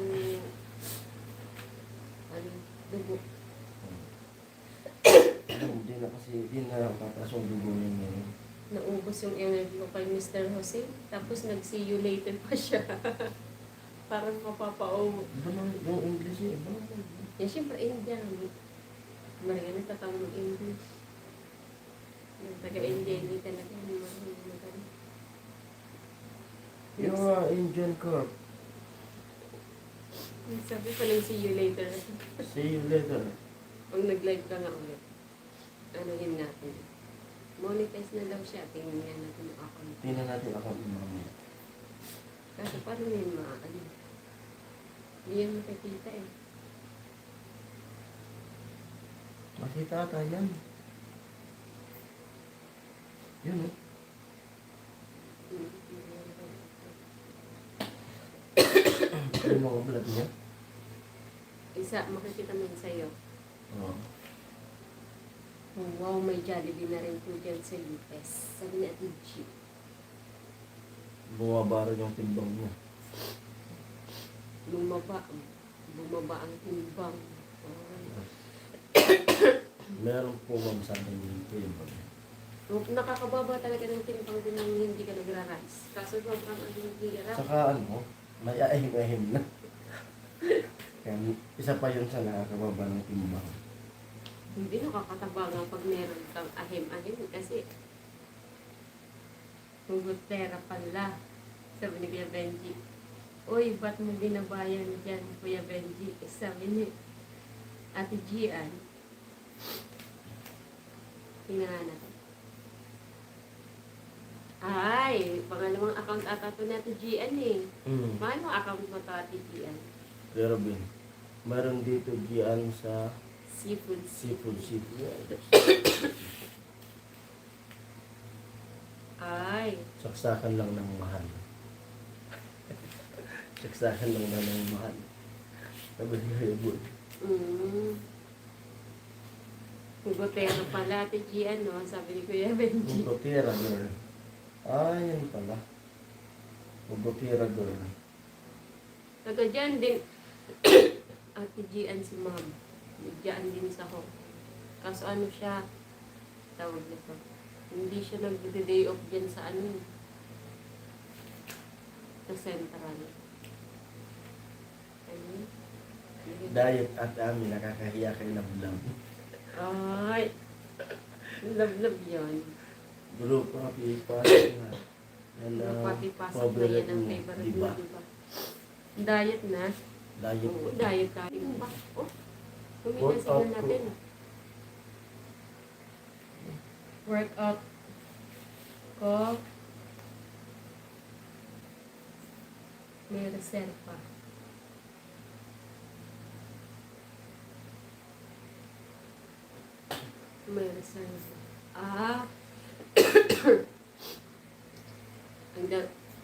ano, dugo.
Hindi na kasi, hindi na tataas yung dugo niya ngayon.
Naubos yung energy ko kay Mr. Jose. Tapos nag-see you later pa siya. Parang mapapaubo.
Iba na yung English niya, iba na.
Yan, syempre, Indian. Marga nagtatawag ng English. Yung taga-India, hindi talaga.
Yung Indian Corp.
Sabi pa lang, see you later.
See you later.
Pag nag-live ka nga ulit, ano yun natin. Monetize na daw siya. Tingnan nga natin yung account.
Tingnan natin account mo mamaya.
Kasi paano na yun ano? Hindi yan makikita eh.
Makita ata yan. Yun eh. Yung mga vlog niya.
Isa, makikita mo yun sa'yo.
Oo.
Oh, wow, may Jollibee na rin po dyan sa US. Sabi ni Ate G.
Bumaba rin yung timbang niya.
Bumaba ang timbang.
Meron po ma'am sa akin yung timbang.
Nakakababa talaga ng timbang din nang hindi ka nagra-rice. Kaso sobrang ang hirap.
Saka ano, may ahim-ahim na. Kaya isa pa yun sa nakakababa ng timbang.
Hindi nakakatabangan pag meron kang ahim-ahim kasi hugotera pala. Sabi ni Kuya Benji, uy, ba't mo binabayan dyan, Kuya Benji? Sabi ni Ate Gian, tingnan nga natin. Ay, pangalawang account ata ito na Ate Gian eh. Paano account mo ito Ate Gian?
Pero bin, meron dito Gian sa
Seafood.
seafood.
Ay,
Saksakan lang ng mahal. Saksakan lang na ng mahal. Sabi ni Kuya Bud.
hugotera pala Ate Gian, no? Sabi ni Kuya Benji.
Ugotira girl. Ah, yan pala. Ugotira girl.
Taga dyan din, Ate Gian si Ma'am. Diyan din sa Hong. Kaso ano siya, tawag nito. Hindi siya nag-day off dyan sa ano. Sa Central. Ano?
Diet at amin, nakakahiya kayo ng vlog.
Ay! Love yun.
Group happy pasok na. Yan ang
Pati pasok na yan ang favorite
diba?
mo, diba? Diet na.
Diet.
Oo, diet tayo. Oh,
Workout
kuminasigan natin. Workout ko. May reserva. May reserva.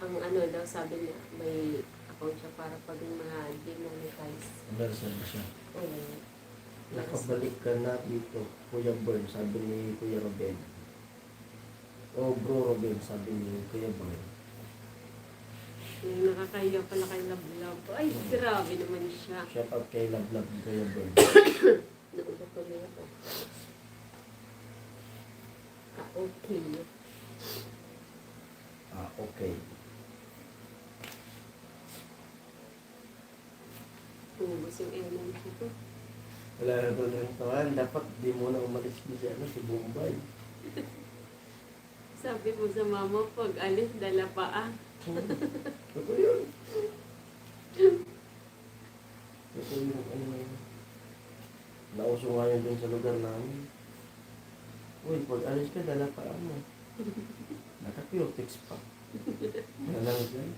Ang ano daw sabi niya, may account siya para pag mga demonetize.
Meron siya.
Oo.
Nakabalik ka na dito, Kuya Bern, sabi ni Kuya Robin. O Bro Robin, sabi ni Kuya Bern.
Yung nakakahiya pala kay Love. Ay, grabe naman siya.
Shout out kay Love Love Kuya Bern.
Naubos ko na ako. Okay.
Okay.
Ubus yung energy ko.
Wala na doon yung tawan. Dapat di mo na umalis mo si Bombay.
Sabi mo sa mama, pag alis, dala pa ah.
Ito yun. Ito yung ano na yun. Nauso nga yun dun sa lugar namin. Uy, pag alis ka, dala pa mo. Naka-Purtex pa. Nalang dyan.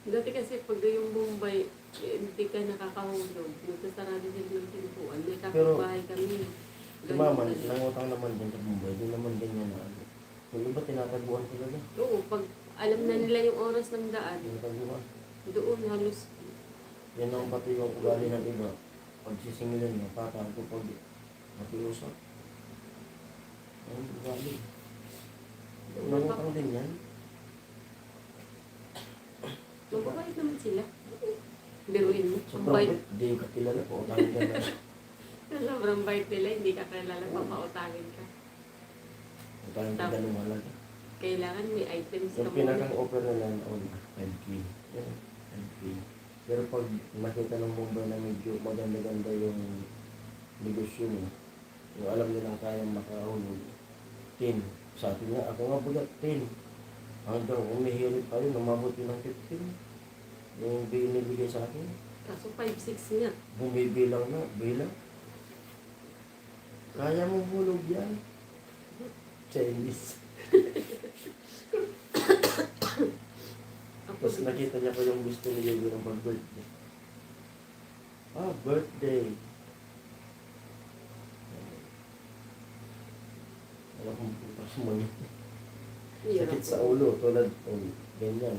Dati kasi pag yung Bombay, hindi ka nakakahulog. Nagkasarado sila ng pintuan. May kapitbahay kami.
Si Mama, nangutang naman din sa Bombay. Di naman ganyan na ano. Yung iba, tinataguan sila na.
Oo, pag alam na nila yung oras ng daan,
Tinataguan.
doon halos.
Yan ang pati yung ugali ng iba. Pag sisingilan mo, patago pag makiusap. Ang ugali. Nangutang din yan.
Mababait naman sila. Biruin mo. Ang
Sobrang
bait.
bait. Di ka kilala po. Utangin ka na.
Sobrang bait nila, hindi ka kilala, papautangin ka.
Utangin ka ganun halaga.
Kailangan may items ka
Yung
muna.
pinakang offer na lang on 5K. Yan, 5K. Pero pag makita ng Mumbai na medyo maganda-ganda yung negosyo mo, yung alam nilang kayang makahulog, 10. Sa atin nga, ako nga bulat 10. Hanggang umihirip pa rin, umabot yun ng 15. Yung binibigay sa akin,
Kaso 5-6 nga.
bumibilang na, bilang. Kaya mo hulog yan. Chinese.
Ako,
Tapos nakita niya pa yung gusto niya yung ng pag-birthday. Birthday. Alam kong putas mo yun.
hirap
Sakit sa
ko.
ulo, tulad ganyan.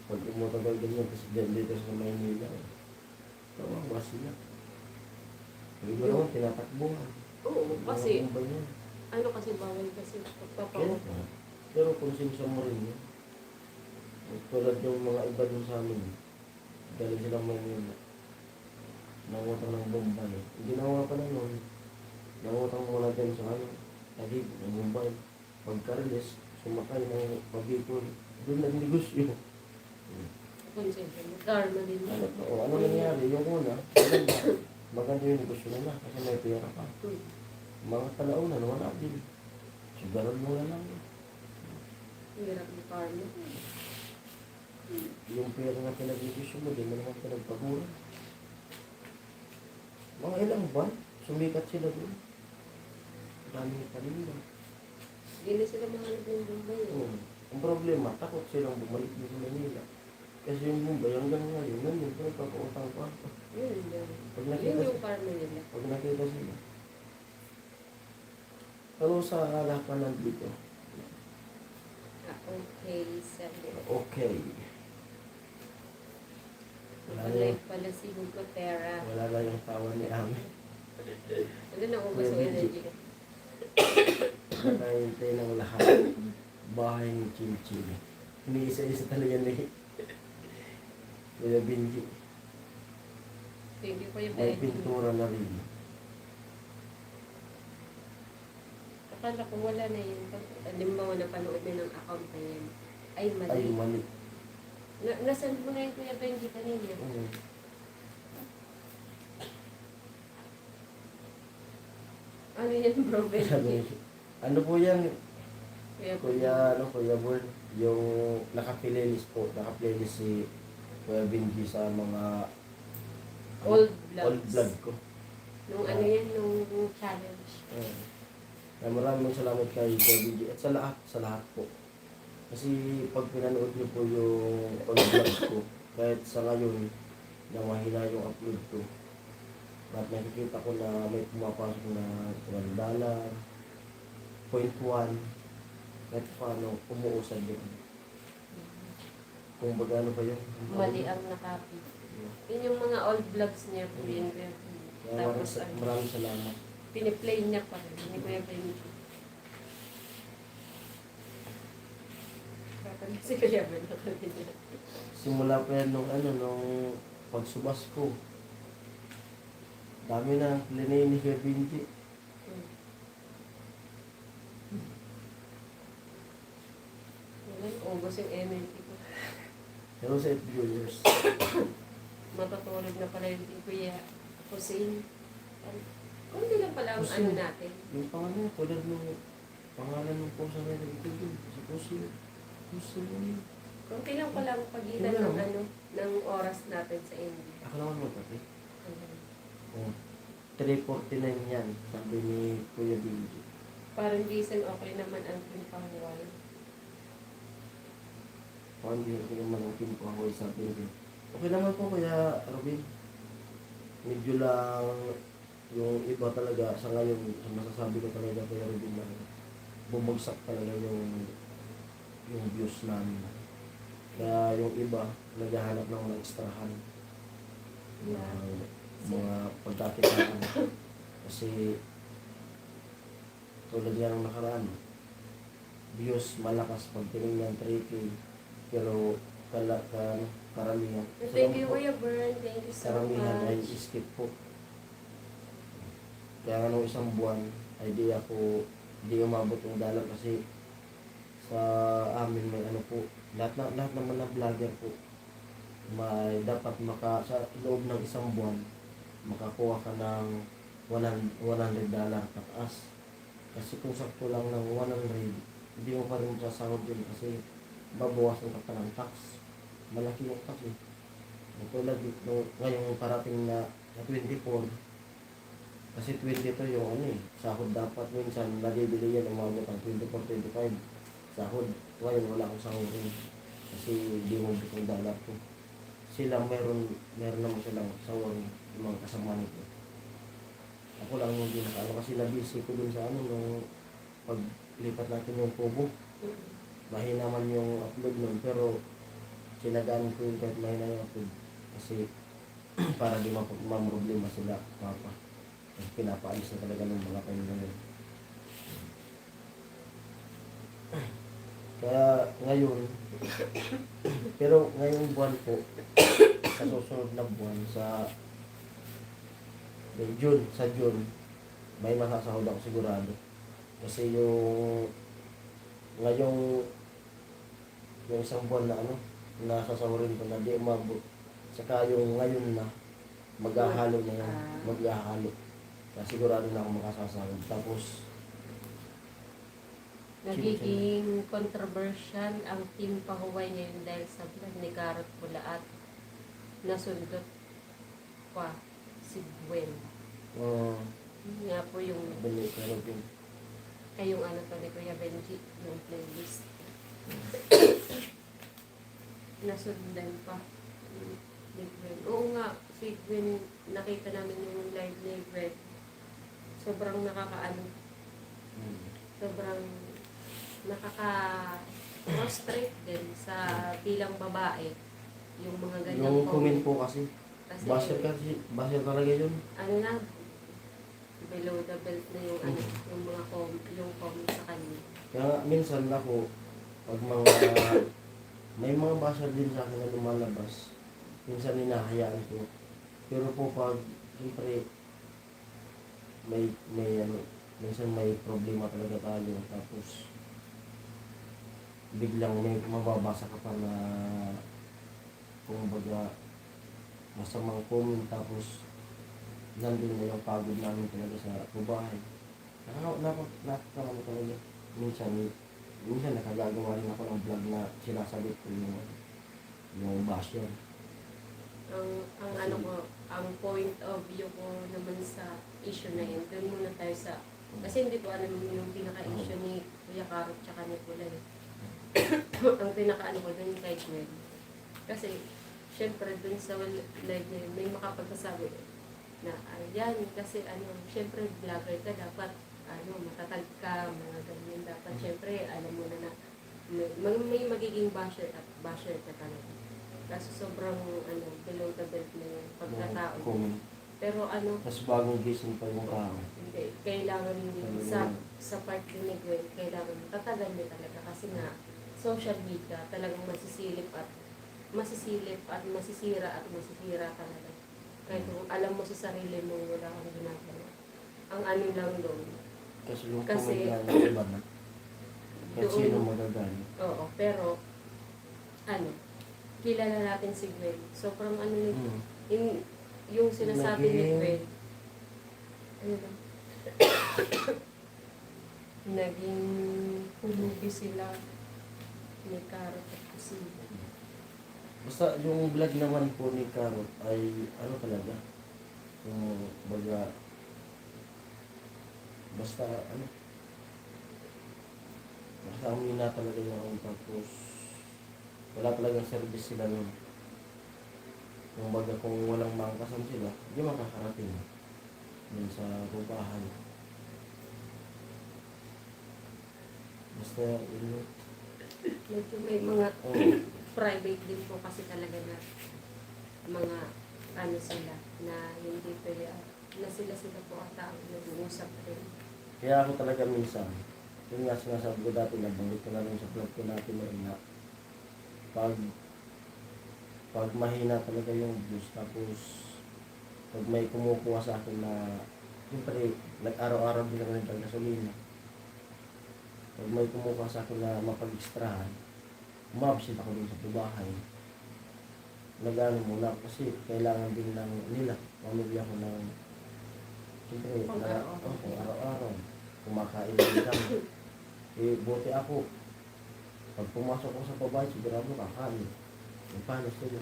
Pag umutagal ganyan, kasi dito sa Maynila. Kawawa sila. Yung iba naman, tinatakbuhan.
Oo, kasi,
Ano ba yan?
ano kasi bawal kasi
Kaya,
pagpapaw.
pero konsensya mo rin yun. Tulad yung mga iba dun sa amin, galing silang Maynila. Nangutang ng Bombay. Yung ginawa pa na nun, nangutang muna dyan sa ano, Tagig, ng Bombay. Pagka-release, sumakay ng pag-ipon. Doon nag-negosyo.
Konsensya mo. Karma din mo.
Ano nangyari? Yung una, maganda yung negosyo nila kasi may pera pa. Mga talaunan, wala din. Sugaran mo na lang.
Hirap ng karma.
Yung pera na pinag-negosyo mo, di mo naman pinagpaguran. Mga ilang buwan, sumikat sila doon. Dami pa rin ba?
Hindi na sila mahanap ng Bombay.
Ang problema, takot silang bumalik dito sa Manila. Kasi yung Mumbai, hanggang ngayon, nandiyan pa, papautang pa.
Yun lang.
Pag
Yun
nakita,
yung karma nila.
pag nakita sila. Pero sa halapan nandito,
Okay, sabi.
okay. Wala na,
Alive pala si Hugo Terra.
wala na yung tawa ni Ami.
Ano na ubos yung energy ko?
Nakahintay ng lahat. Bahay ni Chin Chin. Iniisa-isa talaga ni Kuya Benji.
Thank you for yung
May
energy.
pintura na rin.
Akala ko wala na yun. Halimbawa napanood na ng account na yan. Ay, mali.
Ay, mali.
Nasaan mo na yung Kuya Benji kanina? Ano yan, bro,
Sabi,
Benji?
ano po yan?
Kuya
Kuya Bern, yung naka-playlist po, naka-playlist si Kuya Benji sa mga
Old
old
vlogs.
vlog ko.
Nung ano yan, nung challenge.
Kaya maraming salamat kay Kuya Benji at sa lahat po. Kasi pag pinanood niyo po yung old vlogs ko, kahit sa ngayon na mahina yung upload ko, at nakikita ko na may pumapasok na $1, 0.1, kahit paano umuusad yun. Kung baga ano pa yun?
Mali ang nakapi. Yun yung mga old vlogs niya po yun. Tapos ano,
Maraming salamat.
piniplay niya pa rin. Hindi ko yung Benji. Si Kuya Ben ako din yan.
Simula pa yan nung pagsubas ko. Dami na linay ni Kuya Benji.
Ngayon, ubos yung MLT ko.
Pero sa viewers.
Matutulog na pala yung Kuya Hussein. Kunti lang pala ang ano
Hussein.
natin.
Yung pangalan, tulad ng pangalan ng po sa meron ito din. Si Pusin. Pusin.
Kunti lang pala ang pagitan
Wala.
ng ano, ng oras natin sa India.
Ako naman mo pati. Oh. 3:49 yan. Sabi ni Kuya Benji.
Parang Jason, okay naman ang pimpangwal.
Parang hindi ko naman ang team ko ako sabi niya. Okay naman po Kuya Robin. Medyo lang yung iba talaga sa ngayon, masasabi ko talaga Kuya Robin na bumagsak talaga yung views namin. Kaya yung iba, naghahanap ng mga extrahan. Mga pagkakitaan. Kasi tulad yan ng nakaraan, views malakas pag tinignan 3K, pero karamihan.
Thank you, Kuya Bern. Thank you so
Karamihan ay
much.
skip po. Kaya nung isang buwan, ay di ako, di umabot yung dalang kasi sa amin may ano po, lahat naman na vlogger po, may dapat sa loob ng isang buwan, makakuha ka ng $100 pataas. Kasi kung sakto lang ng 100, hindi mo pa rin sasahod yun kasi babawasan ka pa ng tax. Malaki yung tax eh. Tulad ngayong parating na 24, kasi 20 to yung ano eh, sahod dapat minsan nabibili yan umabot ang 24, 25 sahod. Ngayon wala akong sahod rin kasi di mo bitong dollar ko. Sila meron naman silang sahod yung mga kasama nito. Ako lang yung ano kasi nabisi ko dun sa ano nung paglipat natin yung Kubo. Mahina man yung upload nun pero sinagaan ko yung kahit mahina yung upload kasi para di problema sila papa. Pinapaalis na talaga ng mga kanya yun. Kaya ngayon, pero ngayong buwan po, sa susunod na buwan, sa June, may masasahod ako sigurado. Kasi ngayong isang buwan na nasasahurin ko na di umabot. Saka yung ngayon na, maghahalo na yan, maghahalo. Kaya sigurado na ako makasasahod. Tapos,
Nagiging controversial ang Team Pahuway ngayon dahil sa vlog ni Karot Pula at nasundot pa si Gwen. Yun nga po yung kayong ano to ni Kuya Benji, yung playlist. Nasundan pa ni Gwen. Oo nga, si Gwen, nakita namin yung live ni Gwen. Sobrang sobrang nakaka-frustrate din sa bilang babae yung mga ganyang
yung comment po kasi, basher talaga yun.
Ano na, below the belt na yung yung mga yung comment sa kanya.
Kaya minsan ako, pag may mga basher din sa akin na lumalabas, minsan hinahayaan ko. Pero po pag, siyempre, minsan may problema talaga tayo. Tapos, biglang may mababasa ka pa na kumbaga masamang comment, tapos nandun na yung pagod namin talaga sa bahay. Nakakatawa talaga. Minsan nakagagawa rin ako ng vlog na sinasagot ko yung basher.
Ang point of view ko naman sa issue na yun, doon muna tayo sa, kasi hindi ko alam yung pinaka-issue ni Kuya Karot tsaka ni Kulay. Ang pinaka-ano ko doon kay Gwen. Kasi, syempre doon sa live na yun, may makapagsasabi na, ayan, kasi syempre vlogger ka, dapat, matatag ka, mga ganyan, dapat, syempre, alam mo na may magiging basher at basher ka talaga. Kaso sobrang, below the belt na yung pagkatao. Pero ano,
Mas bagong gising pa yung araw.
hindi, kailangan din sa part din ni Gwen, kailangan tatagal din talaga kasi nga social media talagang masisilip at masisira talaga. Kahit kung alam mo sa sarili mo wala kang ginagawa. Ang ano lang doon,
Kasi yung
Kasi-
komedya ng iba na. Kahit
Doon-
sino magagalit.
oo, pero ano, kilala natin si Gwen. Sobrang ano ni yung sinasabi ni
Naging-
Gwen, ano ba? Naging pulubi sila ni Carot at Kusina.
Basta yung vlog naman po ni Carot ay ano talaga. Yung baga basta ano basta umina talaga yung tapos wala talagang service sila nun. Yung baga kung walang mangkasan sila, hindi makakarating dun sa rubahan. Basta yun.
Medyo may mga
Oh,
private din po kasi talaga na mga ano sila na hindi pwede na sila po ata ang nag-uusap rin.
kaya ako talaga minsan, yun nga sinasabi ko dati, nabanggit ko na rin sa vlog ko natin na pag mahina talaga yung views, tapos pag may kumukuha sa akin na siyempre nag-araw-araw din naman ng gasolina, pag may kumukuha sa akin na mapag-extrahan, umabsent ako dun sa bahay, nag-ano muna kasi kailangan din ng nila, pamilya ko ng siyempre araw-araw kumakain din kami. Buti ako, pag pumasok ko sa babae, sigurado kakain. Yung paano sila?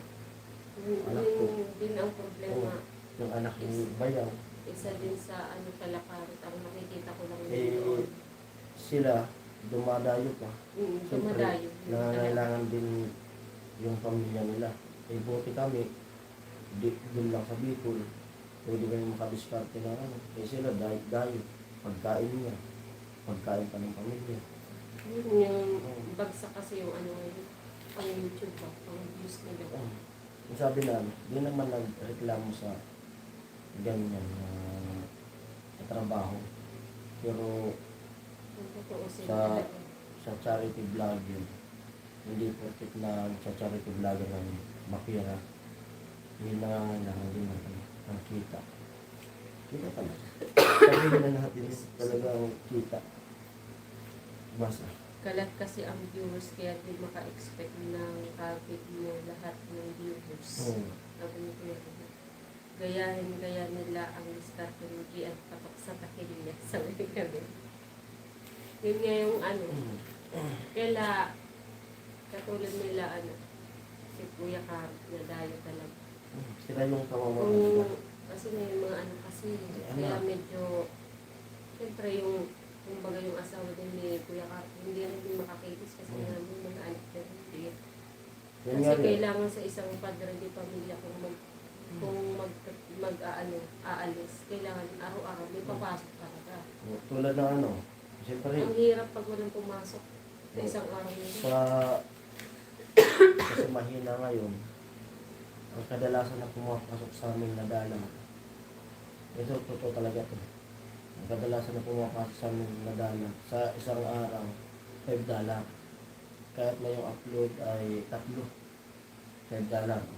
Anak ko.
Yun din ang problema.
Yung anak ni Bayaw,
Isa din sa ano Kalakarit, ang nakikita ko lang
eh,
doon.
sila, dumadayo pa. Siyempre,
Dumadayo.
nangangailangan din yung pamilya nila. Buti kami, doon lang sa Bicol, pwede kami makadiskarte na ano. Sila, dayo, pagkain niya, pagkain pa ng pamilya.
Yun yung bagsak kasi yung ano ngayon, pang YouTube ba, pang views nila.
Yung sabi na, di naman nagreklamo sa ganyan na trabaho. Pero
Kung totoo sila
Sa-
talaga.
sa charity vlogger, hindi porket na sa charity vlogger ng mapira, hindi nangangailangan din ng kita. Kita talaga. Sabihin na natin talagang kita. Basta.
Kalat kasi ang viewers kaya di maka-expect ng target mo lahat ng viewers. Sabi ni Kuya Ruben. Gaya nila ang diskarte ng Gian patok sa takilya. Sabi ni Kuya. Yun nga yung ano, kaila katulad nila ano, si Kuya Carl na dayo talaga.
Sila yung kawawa nila.
Kasi may mga ano kasi, kaya medyo, siyempre yung kumbaga yung asawa din ni Kuya Carl, hindi rin din makakitis kasi nga may mga anak na hindi.
Yan
Kasi
nga rin.
kailangan sa isang padre di pamilya kung aalis, kailangan araw-araw may papasok talaga.
Tulad ng ano, siyempre,
Ang hirap pag walang pumasok sa isang araw nila.
kasi mahina ngayon, ang kadalasan na pumapasok sa amin na dalang, ito totoo talaga to. Ang kadalasan na pumapasok sa amin na dalang, sa isang araw, $5. Kahit na yung upload ay 3, $5.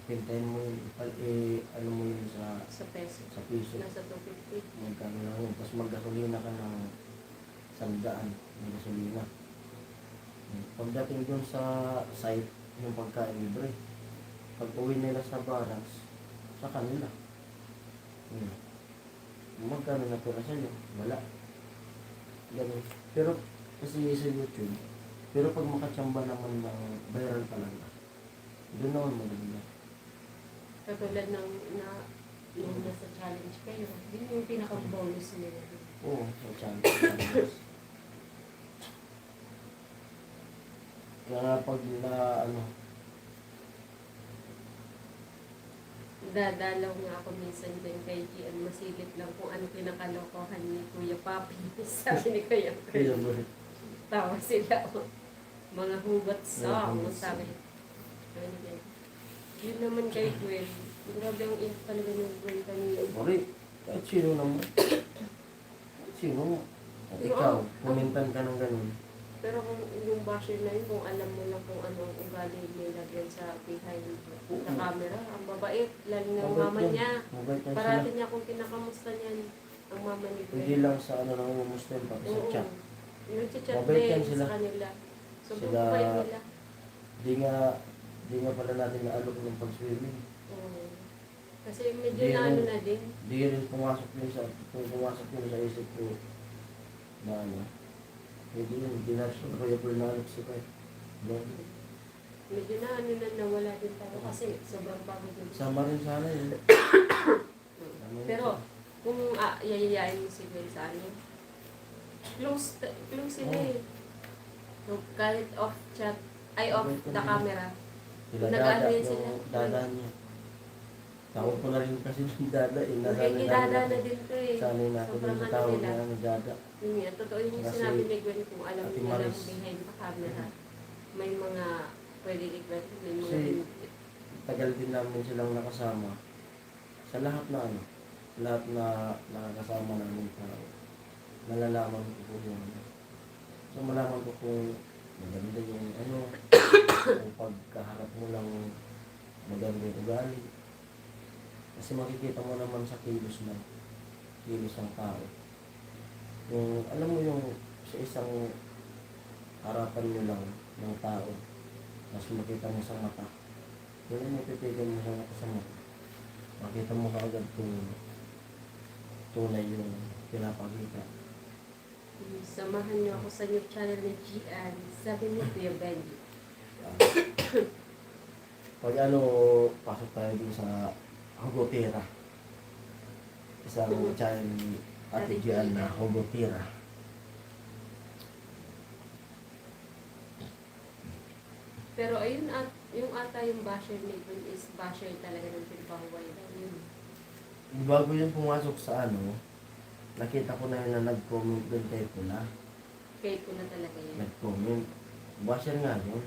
Pintayin mo yun, ano mo yun
Sa peso.
sa piso.
Nasa 250.
Magkano lang yun. Tapos maggasolina ka ng 100 ng gasolina. Pagdating dun sa site, yung pagkain libre. Pag uwi nila sa barracks, sa kanila. Magkano natira sa'yo? Wala. Ganun. Pero kasi sa YouTube, pero pag makatsamba naman ng viral talaga, doon naman maganda.
Katulad ng yung nasa challenge kayo, yun yung pinaka-bonus nila.
Oo, sa channel. Kaya pag na ano,
Dadalaw nga ako minsan din kay Gian, masilip lang kung ano pinakalokohan ni Kuya Papi. Sabi ni Kuya
kaya
Papi.
mo
Tawa sila. Mga hugot sa,
Mga hugot
sabi. Yun naman kay Gwen, Grabe ang ink talaga ng brain kanina.
Mari, kahit sino naman. Kahit sino. At ikaw, kumintan ka ng ganun.
Pero kung yung basher na yun, kung alam mo lang kung anong ugali nila dyan sa behind the camera, ang babait, lalo na ang mama niya.
Mabait yan
Parati
sila.
niya kung kinakamusta niyan, ang mama ni
Hindi
Gwen.
lang sa ano nang Muslim, pati sa chat.
Nag-chat
Mabait yan
din
sila.
sa kanila. Sobrang
Sila-
babait nila.
Di nga pala natin naalok ng pag-swimming.
Oo. Kasi medyo
Di
na ano
rin-
na din.
Di rin pumasok yun sa isip ko na ano. Hindi yun, hindi na siya na si Kai. No?
Medyo na ano na nawala din tayo kasi sobrang pagod din.
Sama rin sana yun.
Pero kung yayayain mo si Gwen sa ano, close sila
Oo.
eh. So, kahit off chat, ay off
Mabait
the
naman.
camera.
Sila
Nag-ano
Dada,
yun sila?
yung Dada niya. Tawag ko na rin kasi yung Dada.
Kay Dada na din to eh.
Sanay natin
Sobrang
yung
ano
tawag
nila.
niya ng Dada.
Yun yan, totoo yung
Kasi
sinabi ni Gwen kung alam
Ate
nila lang
Maris.
behind the camera. May mga pwede i-grant, may mga
Kasi-
hindi.
Tagal din namin silang nakasama. Sa lahat na ano. Lahat na nakakasama namin tao. Nalalaman ko po yung ano. So malaman ko kung maganda yung ano. Kung pagkaharap mo lang maganda yung ugali. Kasi makikita mo naman sa kilos ng tao. Yung, alam mo yung sa isang harapan mo lang ng tao, mas makita mo sa mata. Kung mapipigil mo sa mata sa mata, makita mo kaagad kung tunay yung pinapakita.
Samahan niyo ako sa new channel ni Gian. Sabi ni Kuya Benji.
Ah, pag ano, pasok tayo din sa Hugotera. Isang channel ni Ate Gian na Hugotera.
Pero ayun, yung ata yung basher ni Gwen is basher talaga ng pinpahuway daw yun.
Bago yung pumasok sa ano, nakita ko na yun na nag-comment doon kay Pula.
Kaya ko na talaga yan.
Nag-comment. Basher nga yun.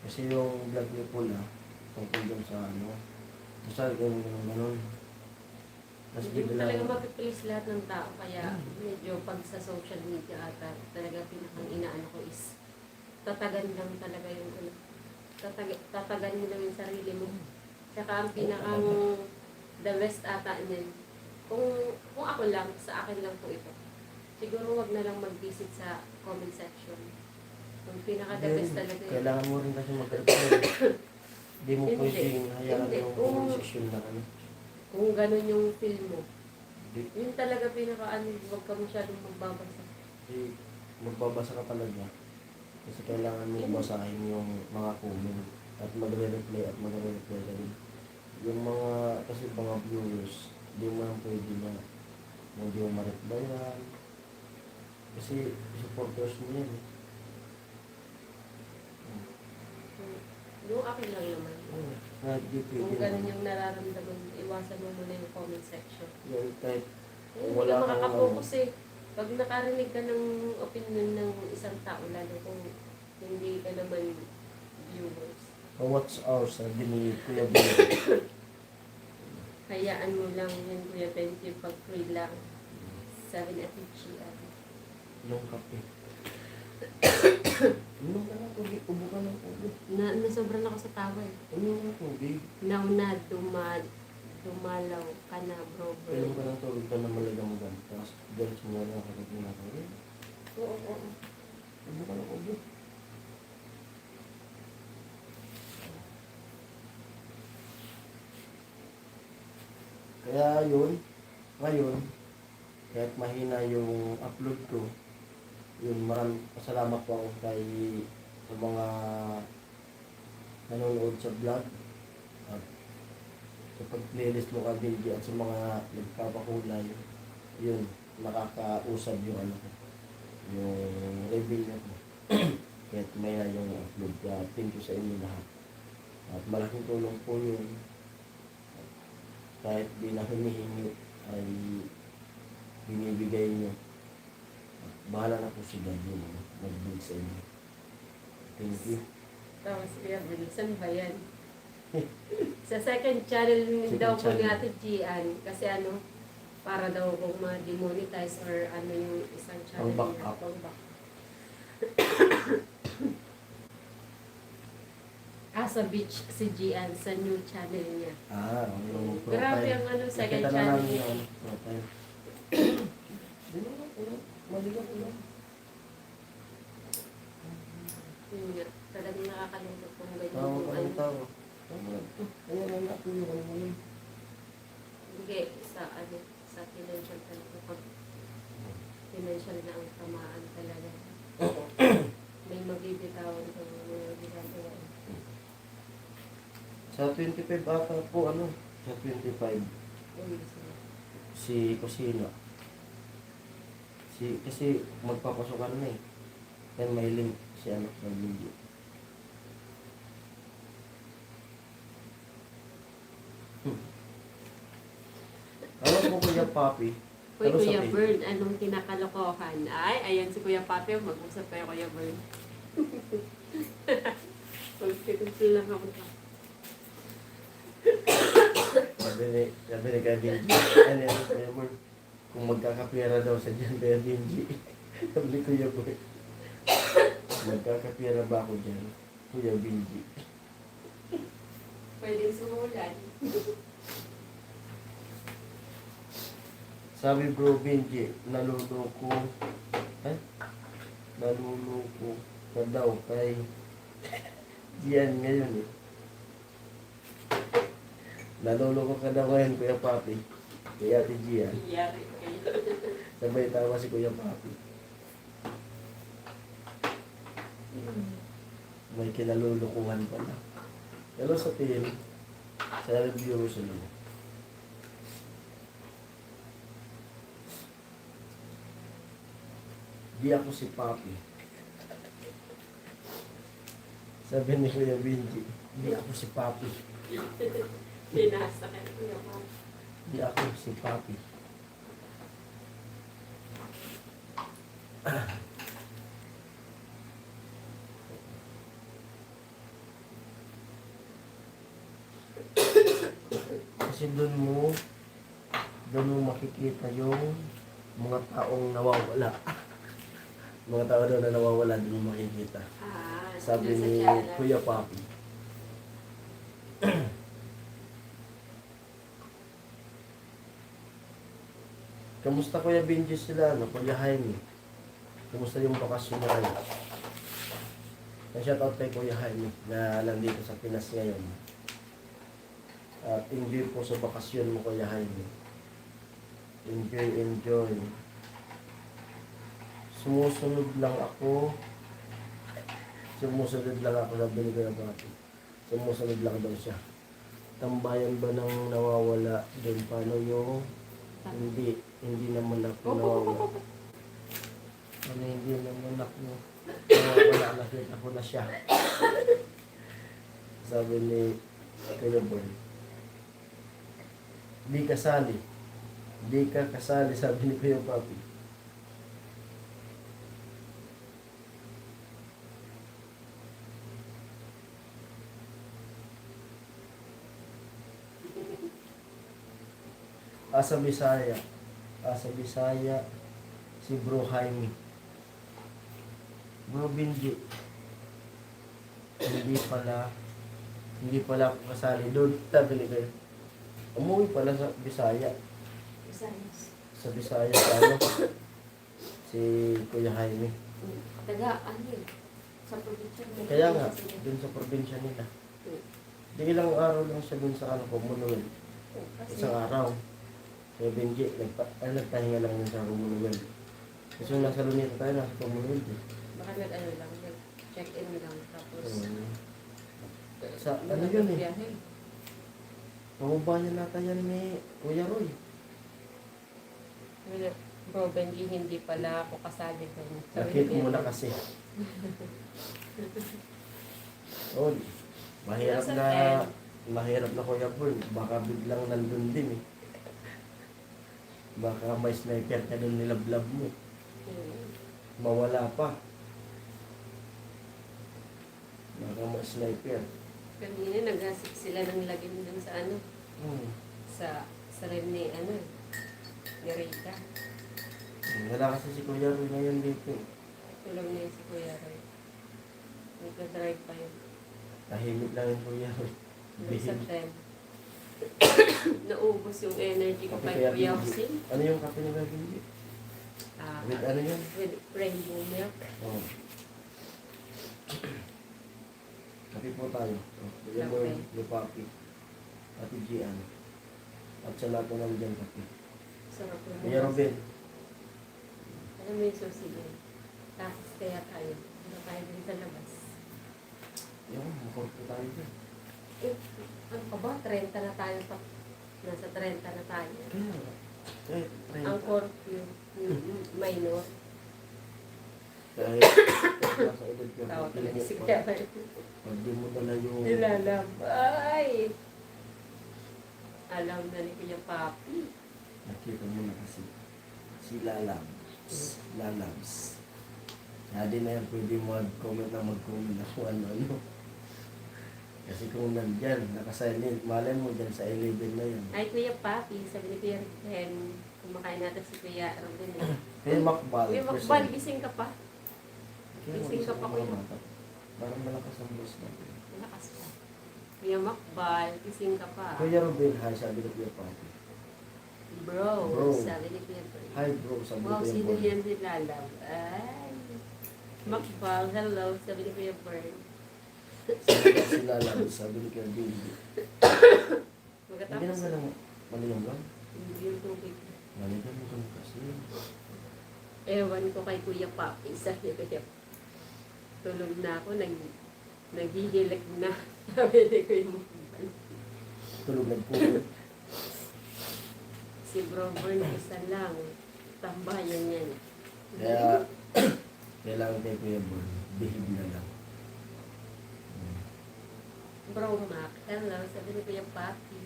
Kasi yung vlog ni Pula, tungkol doon sa ano, sa ganun. Tapos
Hindi mo
bigla
talaga mapiplease lahat ng tao. Kaya medyo pag sa social media ata, talaga pinakang inaano ko is tatagan lang talaga yung ano. Tatagan mo lang yung sarili mo. Tsaka ang pinakang the best ata niyan. Kung ako lang, sa akin lang po ito. Siguro wag na lang mag-visit sa comment section. Yung pinaka the best talaga yun.
kailangan mo rin kasi mag-reply. Hindi mo
Hindi.
pwedeng hayaan
Hindi.
yung
Kung-
decision na ano.
Kung ganun yung feel mo.
Di-
Yun talaga pinaka ano, wag ka masyadong magbabasa.
di magbabasa ka talaga. Kasi kailangan mo basahin yung mga comment at magre-reply ka rin. Yung mga, kasi mga viewers, di mo lang pwede na hindi mo ma-replyan. Kasi supporters mo yan.
Yung akin lang naman.
Kahit di
Kung
pwede
ganun
na.
yung nararamdaman, iwasan mo muna yung comment section.
Yung kahit
Hindi
wala
ka
kang
makakapokus eh. Pag nakarinig ka ng opinion ng isang tao, lalo kung hindi ka naman viewers,
what's ours, sabi ni Kuya Bill.
hayaan mo lang yun, Kuya Benji, pag free lang. Sabi ni Ate Chia.
Yung kape. Uminom ka ng tubig, ubo ka ng tubig.
Nasobran ako sa tawa eh.
Uminom ng tubig.
Now na dumalaw ka na, bro.
Uminom ka ng tubig ka na malagamgan. Tapos, dahil mo na kapag ginagawa.
Oo.
Ubo ka ng ubo. Kaya yun, ngayon, kahit mahina yung upload ko, yun, pasalamat po ako kay sa mga nanonood sa vlog at sa pag-playlist mo ka video at sa mga nagpapakulay, yun, nakakausad yung ano ko, yung review ko. Kahit may na yung upload ka, thank you sa inyo lahat. At malaking tulong po yun. Kahit di na hinihingi ay binibigay nyo. At bahala na po si God yun, mag-build sa inyo. Thank you.
Tapos Kuya Ben, saan ba yan? Sa second channel
Second
daw po ni
channel.
Ate Gian, kasi ano, para daw kung ma-demonetize or ano yung isang channel
Pang
niya.
backup.
Pang back. Sa beach si Gian sa new channel niya.
Yung
Grabe ang ano, second
Nakita na
channel
namin
niya.
yung profile. Maligat lang.
Yun nga, talagang nakakalungkot kung ganyan
Tawa
yung
pa
ano.
ng tawa. Kaya lang natin yung ano.
Hindi, sa financial talaga. Pag financial na ang tamaan talaga. May mabibitawan sa mga ginagawa.
Sa 25 ata po, sa 25,
Uy, sila.
si Kusina. Kasi magpapasokan na eh. Yan may link si sa video. Alam mo Kuya Papi,
Uy,
Pero sa
Kuya
page.
Bern, anong kinakalokohan? Ay, ayan si Kuya Papi. Mag-usap kayo, Kuya Bern. Pagkikunsil lang ako.
sabi ni Kuya Benji, Kuya Bern, kung magkakapira daw sa dyan, Kuya Benji. Sabi ni Kuya Bern, magkakapira ba ako dyan, Kuya Benji?
Pwede sumulan.
Sabi bro Benji, naluloko ka daw kay Gian ngayon eh. Naluloko ka daw ngayon Kuya Papi, kay Ate Gian.
Iyari kayo.
Sabay tawa si Kuya Papi. May kinalulukuhan pala. Hello sa team, sa reviewers nila. Di ako si Papi. Sabi ni Kuya Benji, di ako si Papi.
Pinasa kayo, Kuya Papi.
Di ako si Papi. Kasi doon mo makikita yung mga taong nawawala. Mga tao daw na nawawala, doon mo makikita. Sabi
nasa
ni
channel.
Kuya Papi. Kamusta Kuya Benji sila, Kuya Jaime? Kamusta yung bakasyon na kayo? Shout out kay Kuya Jaime na nandito sa Pinas ngayon. At enjoy po sa bakasyon mo Kuya Jaime. Enjoy. Sumusunod lang ako, sabi ni Kuya Papi. Sumusunod lang daw siya. Tambayan ba nang nawawala doon? Paano yung hindi naman ako nawawala? Ano hindi naman ako nawawala? Nakita ko na siya. Sabi ni Kuya Boy. Di ka kasali, sabi ni Kuya Papi. Sa Bisaya, si Bro Jaime. Bro Benji, hindi pala ako kasali doon. Sabi ni Kuya. Umuwi pala sa Bisaya. Sa Bisaya, si Kuya Jaime.
Sa probinsya.
Kaya nga, dun sa probinsya nila. Di ilang araw lang siya dun sa Commonwealth. Isang araw. Kaya Benji, nagpahinga lang yun sa Commonwealth. Kasi yung nasa Luneta tayo, nasa Commonwealth eh.
Baka lang, check-in lang. Tapos,
Sa yun eh. Pamubayan nata yan ni Kuya Roy.
Bro, Benji, hindi pala ako kasali doon.
Nakita mo na kasi. Oh, mahirap na Kuya Bern. Baka biglang nandun din eh. Baka may sniper ka doon nilablab mo. Mawala pa. Baka may sniper.
Kanina naghasip sila ng lagim dun sa ano,
Hmm.
sa rin ni ano, ni Rita.
Wala kasi si Kuya Roy ngayon dito.
Tulong niya si Kuya Roy. Nagka-drive pa yun.
Tahimik lang yung Kuya Roy.
Noong sa
Bihim.
10. Naubos yung energy ko
Kape
kay
Kuya
Kuya
Benji.
Hussein.
Ano yung kape ni Kuya Benji? With ano yan?
With rainbow milk.
Oh. Kape po tayo. Oh, yung
Kape.
yung papi. Ate Gian. At sa lahat na naman dyan kape.
Sarap yung
Kuya Robin.
Alam mo yung susi yun. Tapos kaya tayo. Ano tayo din sa labas.
Yung, makor po tayo dyan.
Eh, ano ka ba? 30 na tayo pa. Nasa 30 na tayo.
Kaya,
Ang curfew, minor.
kahit nasa edad ka,
Tao talaga si
pag
Kuya.
pag di mo dala yung
Nilalabay. Alam na ni Kuya Papi.
nakita mo na kasi si Lalabs. Lalabs. Kaya din na yan, pwede mo mag-comment na mag-comment na kung ano-ano. Kasi kung nandyan, nakasilent, malay mo dyan sa 11 na yan.
Ay, Kuya Papi, sabi ni Kuya Ren, kumakain natin si Kuya Robin.
Kaya Makbal.
Kuya Makbal, gising ka pa.
Kaya
gising ka pa, Kuya.
Parang malakas ang boss natin.
Malakas ka. Kuya Makbal, gising ka pa.
Kuya Robin, hi, sabi ni Kuya Papi.
Bro,
Bro.
sabi ni Kuya Ren.
Hi bro, sabi ni
Wow,
Kuya
sino
Paul.
yan si Lalaw? Ay. Makbal, hello, sabi ni Kuya Bern.
Si Lalabs, sabi ni Kuya Billy. Hindi
Magkatapos,
naman lang, malinong lang.
hindi yung tubig.
Maligan mo kami kasi.
Ewan ko kay Kuya Papi, sabi ni Kuya. Tulog na ako, naghihilik na. Sabi ni Kuya Makbal.
Tulog nagpulog.
Si Bro Bern, isa lang. Tambayan yan.
Kaya, kailangan kay Kuya Bol, behave na lang.
Bro Mac, hello, sabi ni Kuya Papi.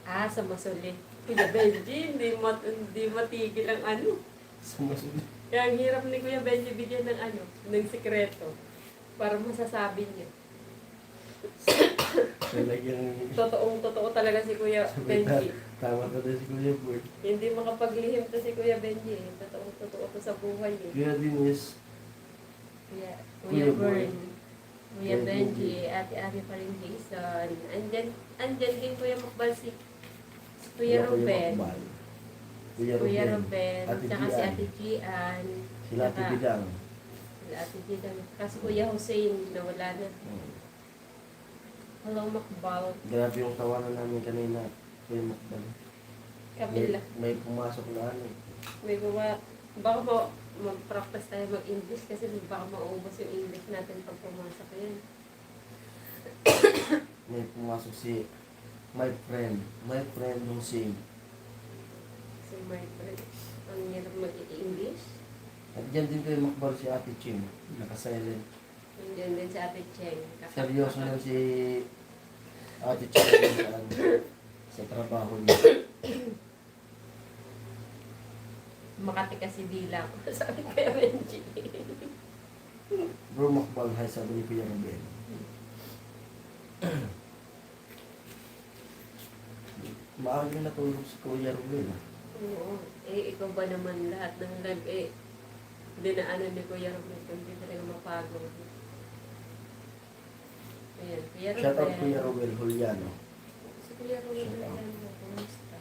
Ah, sa masulit. Kuya Benji, hindi matigil ang ano.
Sumasunod.
Kaya ang hirap ni Kuya Benji bigyan ng ano, ng sikreto. Para masasabi niya.
Talagang,
Totoo talaga si Kuya Benji.
tama na si Kuya Bol.
Hindi makapaglihim to si Kuya Benji. Totoo to sa buhay eh.
Kuya Dinis,
Kuya
Kuya
Bern, Kuya
Kuya
Benji, Ate pa rin Jason. Andyan din Kuya Makbal si Kuya Ruben.
Makbal, Kuya
Kuya
Ruben,
Ruben,
Ate
tsaka si
Gian,
Ate Gian.
sila Ate
tsaka
Bidang.
si Ate Gian. Kasi Kuya Hussein, nawala na. Hello Makbal.
Grabe yung tawanan namin kanina, Kuya Makbal.
Kabila.
May pumasok na ano.
May gawa. Baka mag-practice tayo mag-English kasi baka maubos yung English natin pag pumasok yan.
May pumasok si my friend yung si
So my friend, ang hirap mag-English.
at dyan din kayo Makbal si Ate Ching, naka-silent.
Nandiyan din si Ate Cheng.
Seryoso na si Ate Ching sa, ano, sa trabaho niya.
Makati kasi dila ko. Sabi kaya Benji.
Bro Makbal, hi, sabi ni Kuya Ruben. Maaga na natulog si Kuya Ruben.
Oo. Eh, ikaw ba naman lahat ng live dinaanan ni Kuya Robin kung hindi talaga mapagod. Ayan, Kuya Robin.
Shout out Kuya Ruben Juliano.
Si Kuya Robin,
Shout out.
alam mo, kumusta?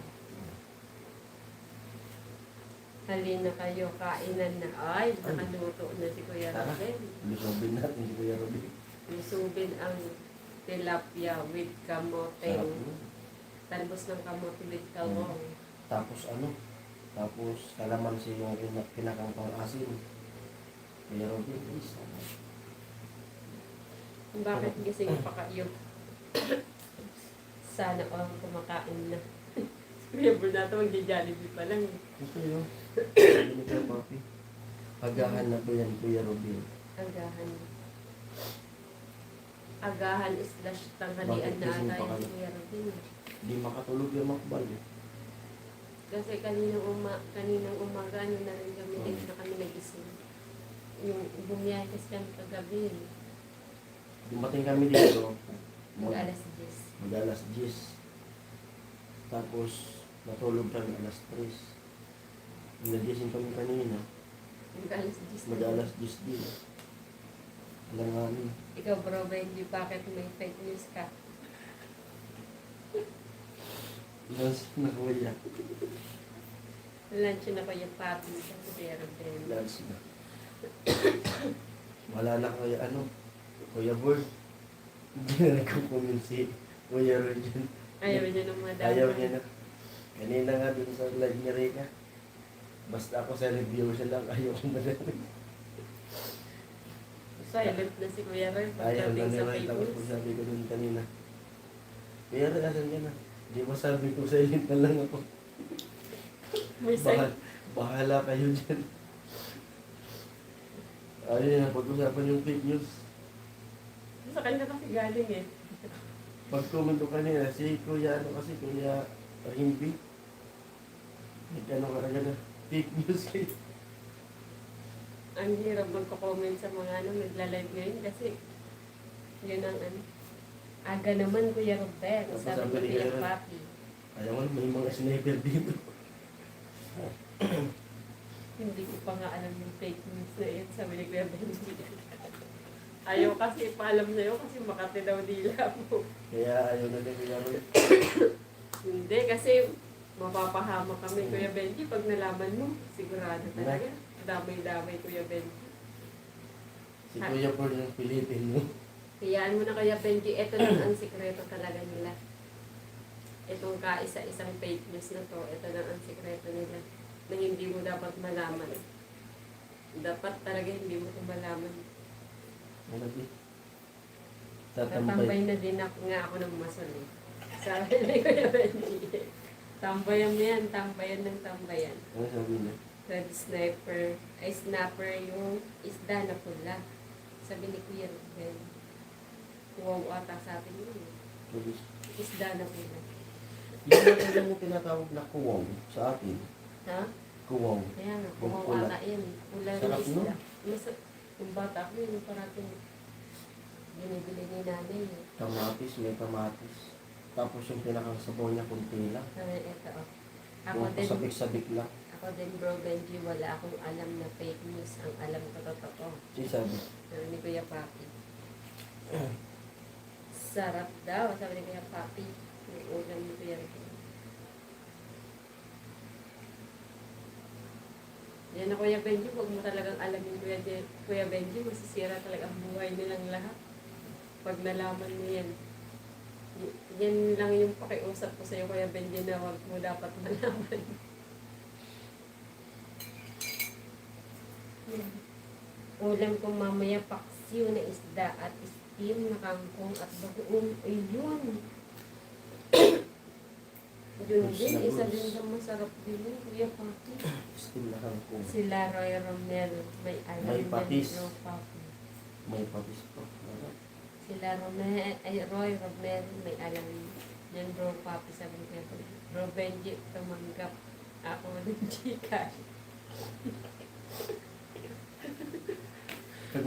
Halina kayo, kainan na. Ay, nakaluto na si Kuya
Tara.
Robin.
Lusubin natin si Kuya Ruben.
Lusubin ang tilapia with
Sarap
kamoteng.
mo.
Talbos ng kamote with kalong.
Tapos ano? Tapos kalamansi yung pinakang pang-asin. Kuya Ruben, please.
Bakit gising pa kayo? Sana all kumakain na. Kuya Bernardo, magdi-Jollibee pa lang.
Gusto yun. Sabi ni Kuya Papi. Agahan na po yan, Kuya Ruben.
Agahan. Agahan slash tanghalian
Bakit
na
gising
ata
pa
yung
kayo?
Kuya Robin.
Di makatulog yung Makbal eh.
Kasi kaninang umaga, ano na rin kami, late na kami nagising. yung bumiyahe kasi kami kagabi.
Dumating kami dito,
Mag-alas 10.
mag-alas 10. Tapos, natulog kami alas 3. Nagising kami kanina,
Mag-alas 10.
mag-alas 10 din. Alanganin.
Ikaw bro, Benji, bakit may fake news ka?
Lunch na kuya.
Lunch na ko yung papi sa Kuya Ruben.
Lunch na. Wala na kaya Kuya Bird. Hindi na nagkukumin si Kuya Rojan.
Ayaw niya ng mga
Ayaw niya na. Kanina nga dun sa live niya Rika. Basta ako sa review siya lang, ayaw ko madami.
Silent na si Kuya Roy
Ayaw na
pagdating sa
nila.
fake
Tapos
news.
kung sabi ko dun kanina, Kuya Roy, asan ka na? Di ba sabi ko silent na lang ako.
May side.
Bahala kayo dyan. Ayun na, pag-usapan yung fake news.
Sa kanya kasi galing eh.
Pag-comment ko kanina, si Kuya Kuya Rimby. Nagtanong ka na fake news kayo.
Ang hirap magko-comment sa mga nagla-live ngayon kasi yun ang aga naman Kuya Robert.
Tapos
Sabi
sabi
ko
ni
Kuya
Kuya Roy,
Papi.
ayaw mo may mga sniper dito.
Hindi ko pa nga alam yung fake news na yun. Sabi ni Kuya Benji. Ayaw kasi ipaalam sa'yo kasi Makati daw dila mo.
Kaya ayaw na din Kuya Roy.
Hindi kasi mapapahama kami Kuya Benji pag nalaman mo. Sigurado talaga. Damay-damay Kuya Benji.
Si Kuya Paul yung pilitin mo.
Hayaan mo na Kuya Benji. Ito lang ang sikreto talaga nila. Itong kaisa-isang fake news na to, ito lang ang sikreto nila na hindi mo dapat malaman. Dapat talaga hindi mo ito malaman.
Ano di?
Tatambay
Tatambay.
na din ako nga ako ng masol eh. Sabi ni Kuya Benji. Tambayan mo yan, tambayan ng tambayan.
Ano sabi niya?
Red sniper, ay snapper yung isda na pula. Sabi ni Kuya Ruben. Wow ata sa atin yun.
Sabi,
Isda na pula.
yung mga yung tinatawag na kuwaw sa atin.
Ha?
Kuwaw.
Kaya nga,
Yung
wow
pula.
ata yan. Pula ng
Sarap
isda.
nun.
Yung bata ko yun, parating binibili ni nanay. Eh.
Kamatis, may kamatis. Tapos yung pinakang sabaw niya kunti lang.
Sabi, eto oh. Ako
Yung
din,
pasabik-sabik lang.
ako din bro Benji, wala akong alam na fake news. Ang alam ko totoo.
Si sabi,
Sabi ni Kuya Papi. Sarap daw, sabi ni Kuya Papi. May ulam ni Kuya Ruben. Yan na Kuya Benji, huwag mo talagang alamin Kuya Benji, masisira talaga ang buhay nilang lahat. Pag nalaman mo yan. Yan lang yung pakiusap ko sa'yo Kuya Benji na huwag mo dapat malaman. Ulam ko mamaya paksiw na isda at steam na kangkong at bagoong. Ayun. Yun din, isa din sa masarap din yun, Kuya Papi.
steam na kangkong.
Sila Roy Romel, may alam
May
yan,
patis.
Bro Papi.
May papis pa.
Sila Roy Romel, may alam yan, Bro Papi, sabi niya. Bro Benji, tumanggap ako ng Gcash.
Pag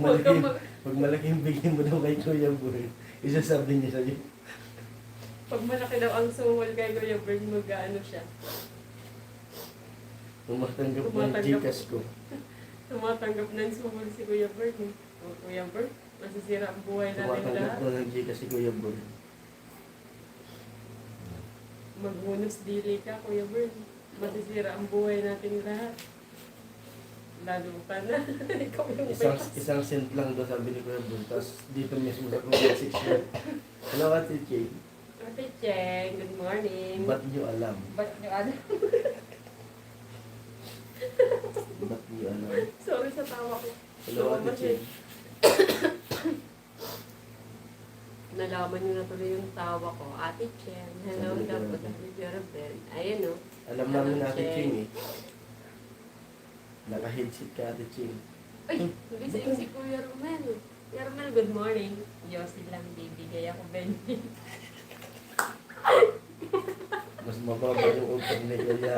malaki yung bigyan mo daw kay Kuya Boy, isasabi niya sa'yo.
Pag malaki daw ang sungol kay Kuya Bern, mag-ano siya.
Tumatanggap mo yung
Tumatanggap.
Gcash ko.
Tumatanggap ng sungol si Kuya Bern. O Kuya Bern, masisira ang buhay natin
Tumatanggap
lahat.
mo ng Gcash si Kuya Boy.
Magmunos dili ka, Kuya Bern. Masisira ang buhay natin lahat. Lalo ka na. Ikaw yung
Isang cent lang daw sabi ni Kuya Boy. Tapos dito mismo sa comment section. Hello, Ate Che.
Ate Cheng, good morning.
Ba't niyo alam?
Ba't nyo ano?
Ba't niyo alam?
Sorry sa tawa ko.
Hello, Ate Che.
Nalaman nyo na tuloy yung tawa ko. Ate Cheng, hello,
Sabi ni Kuya
dapat
Ruben.
ang Jerabel. Ayun o.
Alam namin
Hello,
na Ate
Che.
Ching eh. Naka-headset ka Ate Ching.
Ay, nagising si Kuya Romel. Kuya Romel, good morning. Yossi lang, bibigay ako, Benji.
Mas mababa yung utang ni Kuya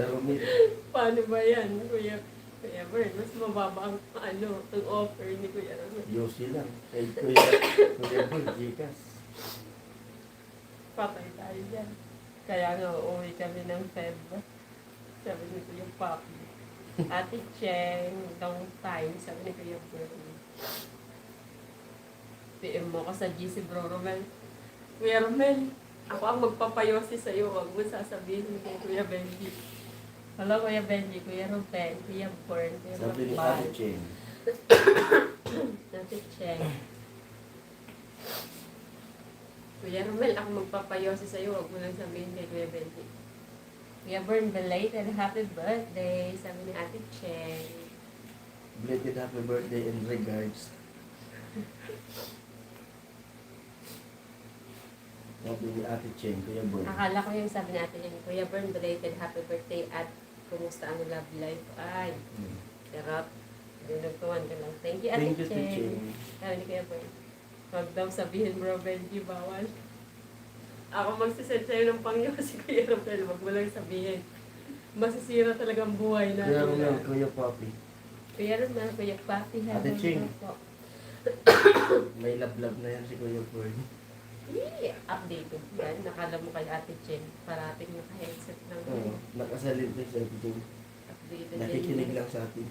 Romil.
Paano ba yan, Kuya? Kaya Bern, mas mababa ang offer ni Kuya Ramel.
Yosi lang. Kay Kuya Boy, Gcash.
Patay tayo dyan. Kaya nga uuwi kami ng Feb. Sabi ni Kuya Papi. Ate Cheng, long time, sabi ni Kuya Bern. PM mo ko sa GC Bro Romel. Kuya Romel, ako ang magpapayosi sa'yo. Huwag mo sasabihin kay Kuya Benji. Hello, Kuya Benji, Kuya Romel, Kuya Bern, Kuya
Sabi ni
Bakbal.
Ate Cheng.
Ate Cheng. Kuya Romel, ako magpapayosi sa'yo. Huwag mo lang sabihin kay Kuya Benji. Kuya Bern, belated happy birthday. Sabi ni Ate Cheng.
Belated happy birthday and regards. Sabi ni Ate Cheng, Kuya Boy.
Akala ko yung sabi ni Ate Cheng, Kuya Bern, belated happy birthday at kumusta ang love life? Ay, sarap. Dinagtuan ka lang. Thank you, Ate
Thank you, Ate
Cheng.
Cheng.
Sabi ni Kuya Bern, huwag daw sabihin, Bro Benji, bawal. Ako magsisend sa'yo ng pangyo si Kuya Romel, huwag mo lang sabihin. Masisira talaga ang buhay
Kuya
natin.
Romel, Kuya Papi.
Kuya Romel, Kuya Papi,
Ate Cheng.
po.
May love na yan si Kuya Boy.
Updated yan. Nakala mo kay Ate Cheng, parating naka-headset ng
Oo, nakasalit na si Ate Cheng.
updated yan.
Nakikinig lang sa atin.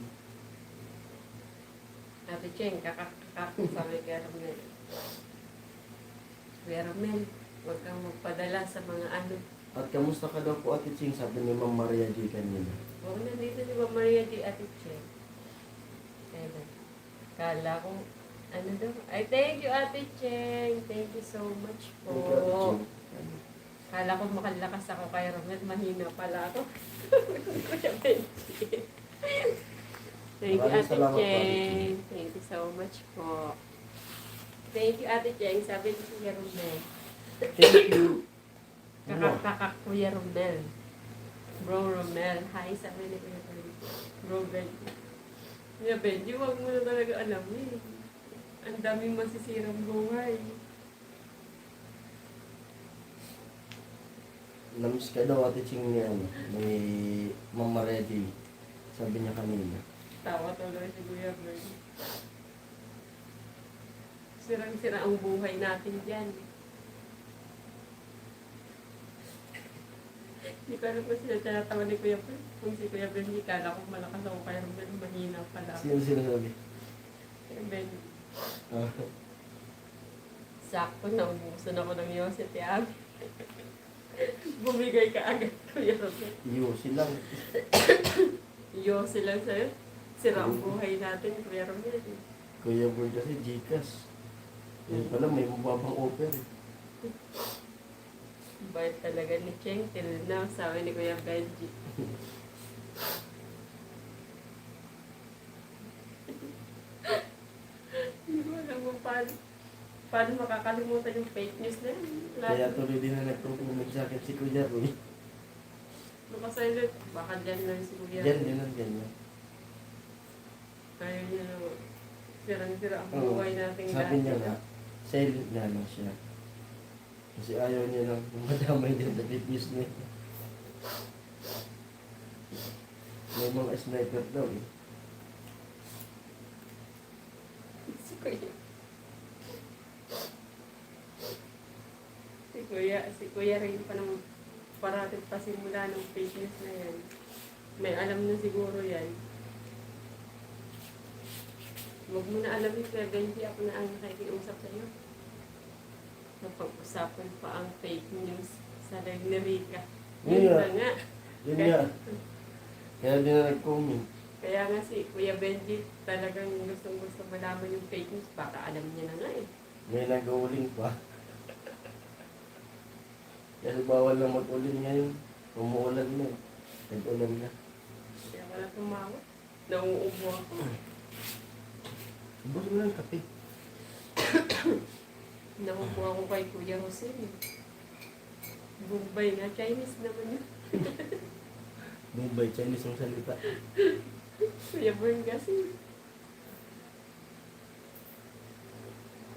Ate Cheng, sabi kay Romel. Kuya Romel, huwag kang magpadala sa mga
At kamusta ka daw po, Ate Cheng? Sabi ni Ma'am Maria G kanina.
Huwag nandito si Ma'am Maria di Ate Cheng. Kaya kala ko, daw? Ay, thank you Ate Cheng. Thank you so much po.
Thank you, Ate Cheng.
Kala ko makalakas ako kay Romel, mahina pala ako. Kuya Benji. Thank you
Maraming
Ate
salamat po, Ate
Cheng. Thank you so much po. Thank you Ate Cheng. Sabi ni Kuya Romel.
Thank you.
Kakak Kuya Romel. Bro Romel. Hi, sabi ni Kuya Benji. Bro Benji. Kuya Benji, huwag mo na talaga alam eh. Ang daming masisirang buhay.
Namiss ka daw, Ate Cheng, ni Ma'am Maria G. Sabi niya kanina.
Tawa tuloy si Kuya Benji. Sirang-sira ang buhay natin dyan. Hindi ko alam kung sila tinatawa ni Kuya Benji. Kung si Kuya Benji, kala ko malakas ako kaya mahina pala.
Sino sinasabi?
Kuya Benji.
Ah,
Sakto na, umusan ako ng Yosef Abby. Bumigay ka agad, Kuya Robert.
silang.
Yosef lang sa'yo. Sira ang buhay natin, Kuya Robert.
Kuya Boy kasi Gcash. Yan pala, may mababang offer.
Bayad talaga ni Cheng till now, sabi ni Kuya Benji. Hindi ko alam kung paano makakalimutan yung fake news na yun.
Kaya tuloy din na nagkukunig sa akin si Kuya Boy.
Nakasilent, baka dyan lang si Kuya.
Yan, yan.
Ayaw niya na sirang-sira ang
Oo.
buhay nating
Sabi niya nga, silent nga lang siya. Kasi ayaw niya lang madamay din sa fake news niya. May mga sniper daw eh.
Si Kuya. Si Kuya rin pa naman parating pa simula ng fake news na yan. May alam na siguro yan. Huwag mo na alam yung Kuya Benji, ako na ang nakikiusap sa'yo. Napag-usapan pa ang fake news sa live ni Rika. Yun
Yeah.
na nga.
Yun nga. Kaya din na nag-comment.
Kaya nga si Kuya Benji talagang gustong-gusto malaman yung fake news. Baka alam niya na nga eh.
May nag-uuling pa. Kasi bawal na mag-uling ngayon. Umuulan na. Nag-ulan na.
Kaya wala tumawa. Nauubo ako.
Ubus mo lang kape.
Nauubo ako kay Kuya Jose. Bombay na. Chinese naman yun.
Mumbai, Chinese ang salita.
Kuya Bern kasi.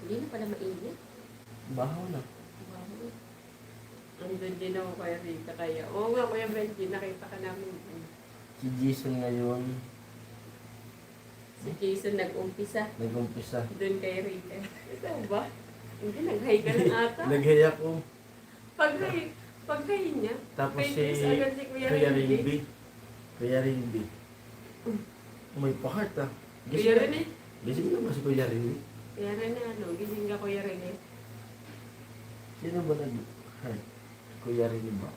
Hindi na pala mainit.
Bahaw na.
Wow. Andun din ako kaya Rita kaya. Oo nga Kuya Benji, nakita ka namin.
Si Jason ngayon,
Si Jason nag-umpisa.
Nag-umpisa.
Doon kay Rita. Ito ba? Hindi, nag-hi ka lang ata.
Naghay ako.
Pag-hi niya.
Tapos si
Faithless agad si Kuya
Kuya
Rindy.
Rindy. Kuya Rindy. May pa-heart ah.
Kuya Rene.
Gising na ba si Kuya Rindy?
Kuya Rene, ano? Gising ka Kuya Rene.
Sino ba nag-heart? Kuya Rindy ba?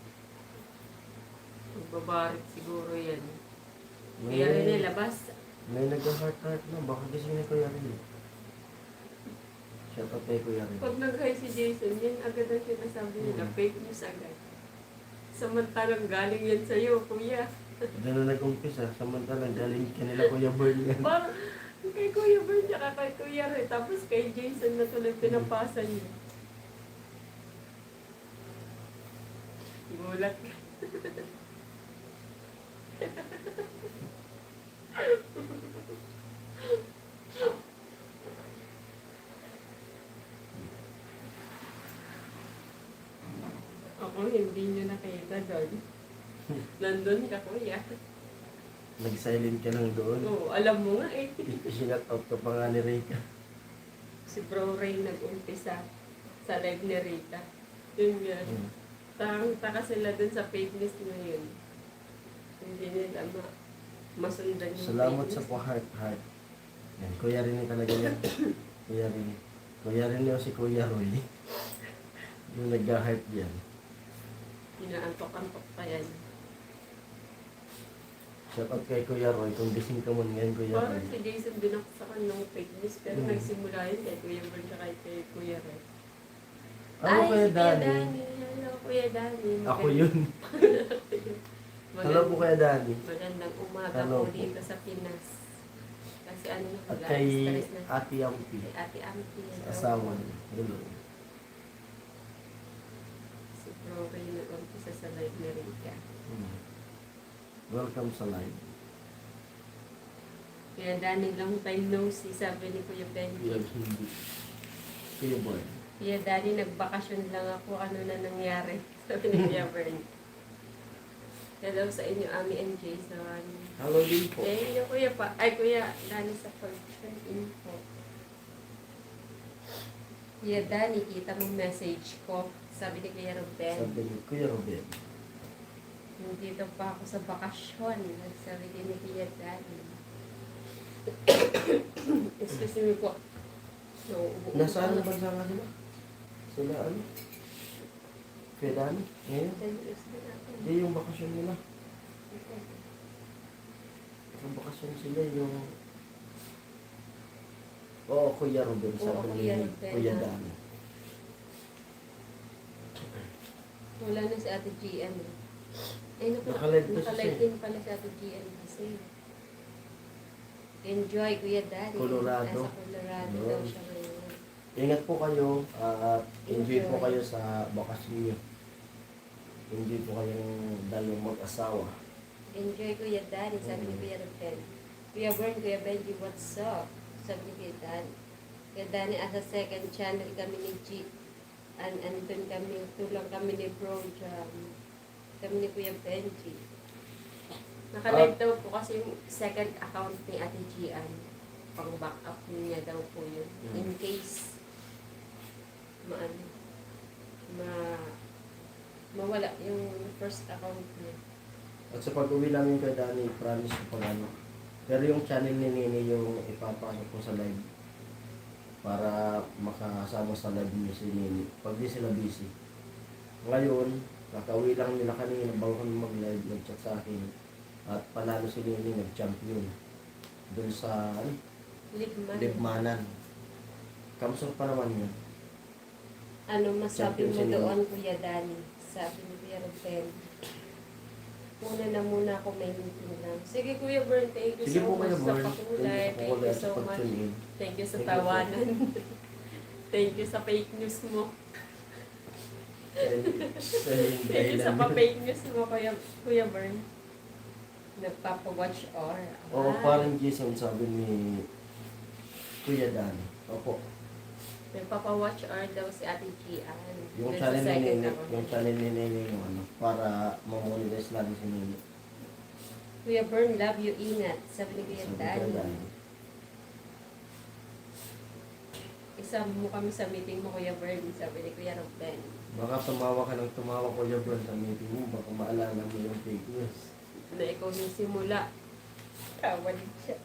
Magbabarit siguro yan.
May,
Kuya Rene, labas.
may nag-heart-heart na. Baka gising na Kuya Rindy. Shout out kay Kuya Rindy.
Pag nag-hi si Jason, yan agad ang sinasabi nila. Fake news agad. Samantalang galing yan sa'yo, Kuya.
Doon na nag-umpisa. Samantalang galing kanila Kuya Bird yan.
Parang kay Kuya Bern, tsaka kay Kuya Ray. Tapos kay Jason na tuloy pinapasa niya. Gulat ka. Ako hindi nyo nakita doon. Nandun ka, Kuya.
Nag-silent ka lang doon.
Oo, alam mo nga eh.
Sinat out ka pa nga ni Rika.
Si Bro Ray nag-umpisa sa live ni Rita. Yun yan. Taka sila dun sa fake news na yun. Hindi nila masundan yung
Salamat
fake
sa
news.
pa-heart-heart. Yan, Kuya Rini talaga yan. Kuya Rini. Kuya Rini o si Kuya Roy. Yung nag-heart yan.
Inaantok-antok pa yan.
Shout out kay Kuya Roy. Kung gising ka man ngayon, Kuya
Parang
Roy.
si Jason binaksakan ng fake news pero
Hmm.
nagsimula yun kay Kuya Bern at kay Kuya Ray.
Ano Kuya
si
Dani?
Hello, Kuya Dani.
Ako yun. Hello po Kuya Dani.
Magandang umaga
Hello
po
po.
dito sa Pinas. Kasi ano na,
At kay
stress na.
Ate Ampi.
Kay Ate Ampi.
Sa asawa niya. Hello.
Si Bro Ray nag-umpisa sa live ni Rika.
Welcome sa live.
Kaya Dani, long time no see, sabi ni Kuya Benji.
Yan hindi. Kuya Boy.
Kaya Dani, nagbakasyon lang ako, ano na nangyari. Sabi ni Kuya Bern. Hello sa inyo, Ami and Jason.
Hello din po.
Thank you, Kuya pa. Ay, Kuya Dani sa pag-turn info. Kuya Dani, kita mo message ko. Sabi ni Kuya Ruben.
Sabi ni Kuya Robin.
Nandito pa ako sa bakasyon. Sabi din ni Kuya Dani. Excuse me po. So,
Nasaan na bansa nga sila? Sila ano? Kuya Dani? Ngayon? Hindi yung bakasyon nila. Yung bakasyon sila yung... Oo, Kuya Robin. Sabi
Oo,
ni
Kuya Robin,
Kuya
ah.
Dani.
Wala na si Ate GM. Ay,
Nakalive pa siya
nakalive
eh.
din pala si Ate GM kasi. Enjoy, Kuya Daddy.
Colorado.
Nasa Colorado
Yun.
daw siya ngayon.
Ingat po kayo at enjoy po kayo sa bakasyon niyo. Enjoy po kayong dalawang mag-asawa.
Enjoy, Kuya Daddy, sabi ni Kuya Rafael. Kuya Bern, Kuya Benji, what's up? Sabi ni Kuya Daddy. Kuya Daddy, as a second channel kami ni G. Andun kami, tulang kami ni Bro Jam. Kami ni Kuya Benji. Nakalive daw po kasi yung second account ni Ate Gian. Pang backup niya daw po yun. In case mawala yung first account niya.
At sa pag-uwi namin kay Dani, promise ko pag ano. Pero yung channel ni Nini yung ipapasok ko sa live para makasama sa live niya si Nini pag di sila busy. Ngayon, kakauwi lang nila kanina bago kami mag-live, nag-chat sa akin. At panalo si Nini, nag-champion. Doon sa Libmanan. Kamusta pa naman yun?
Ano masabi
Champion
mo
si Nini.
doon, Kuya Dani? Sabi ni Kuya Rafael. Una na muna ako, may meeting lang. Sige, Kuya Bern, thank you
Sige
so
po kayo,
much sa
Born.
pakulay. Thank you so much.
pag-tune in.
Thank you sa
Thank you po.
tawanan. Thank you sa fake news mo. Thank you sa pa-fake news mo, Kuya Bern. Nagpapa-watch or...
Oo, parang Jason sabi ni Kuya Dani. Opo.
Nagpapa-watch or daw si Ate Gian.
Yung
Dun
channel
sa
ni
second
Nini,
account.
yung channel ni Nini yung ano, para ma-monetize natin si Nini.
Kuya Bern, love you, ingat. Sabi ni Kuya
Sabi ko
Dani.
Dani.
Isama mo kami sa meeting mo, Kuya Bern, sabi ni Kuya Ruben.
Baka tumawa ka ng tumawa ko yung bro sa meeting mo. Baka maalala mo yung fake news.
Na ikaw yung simula. Kawalit siya.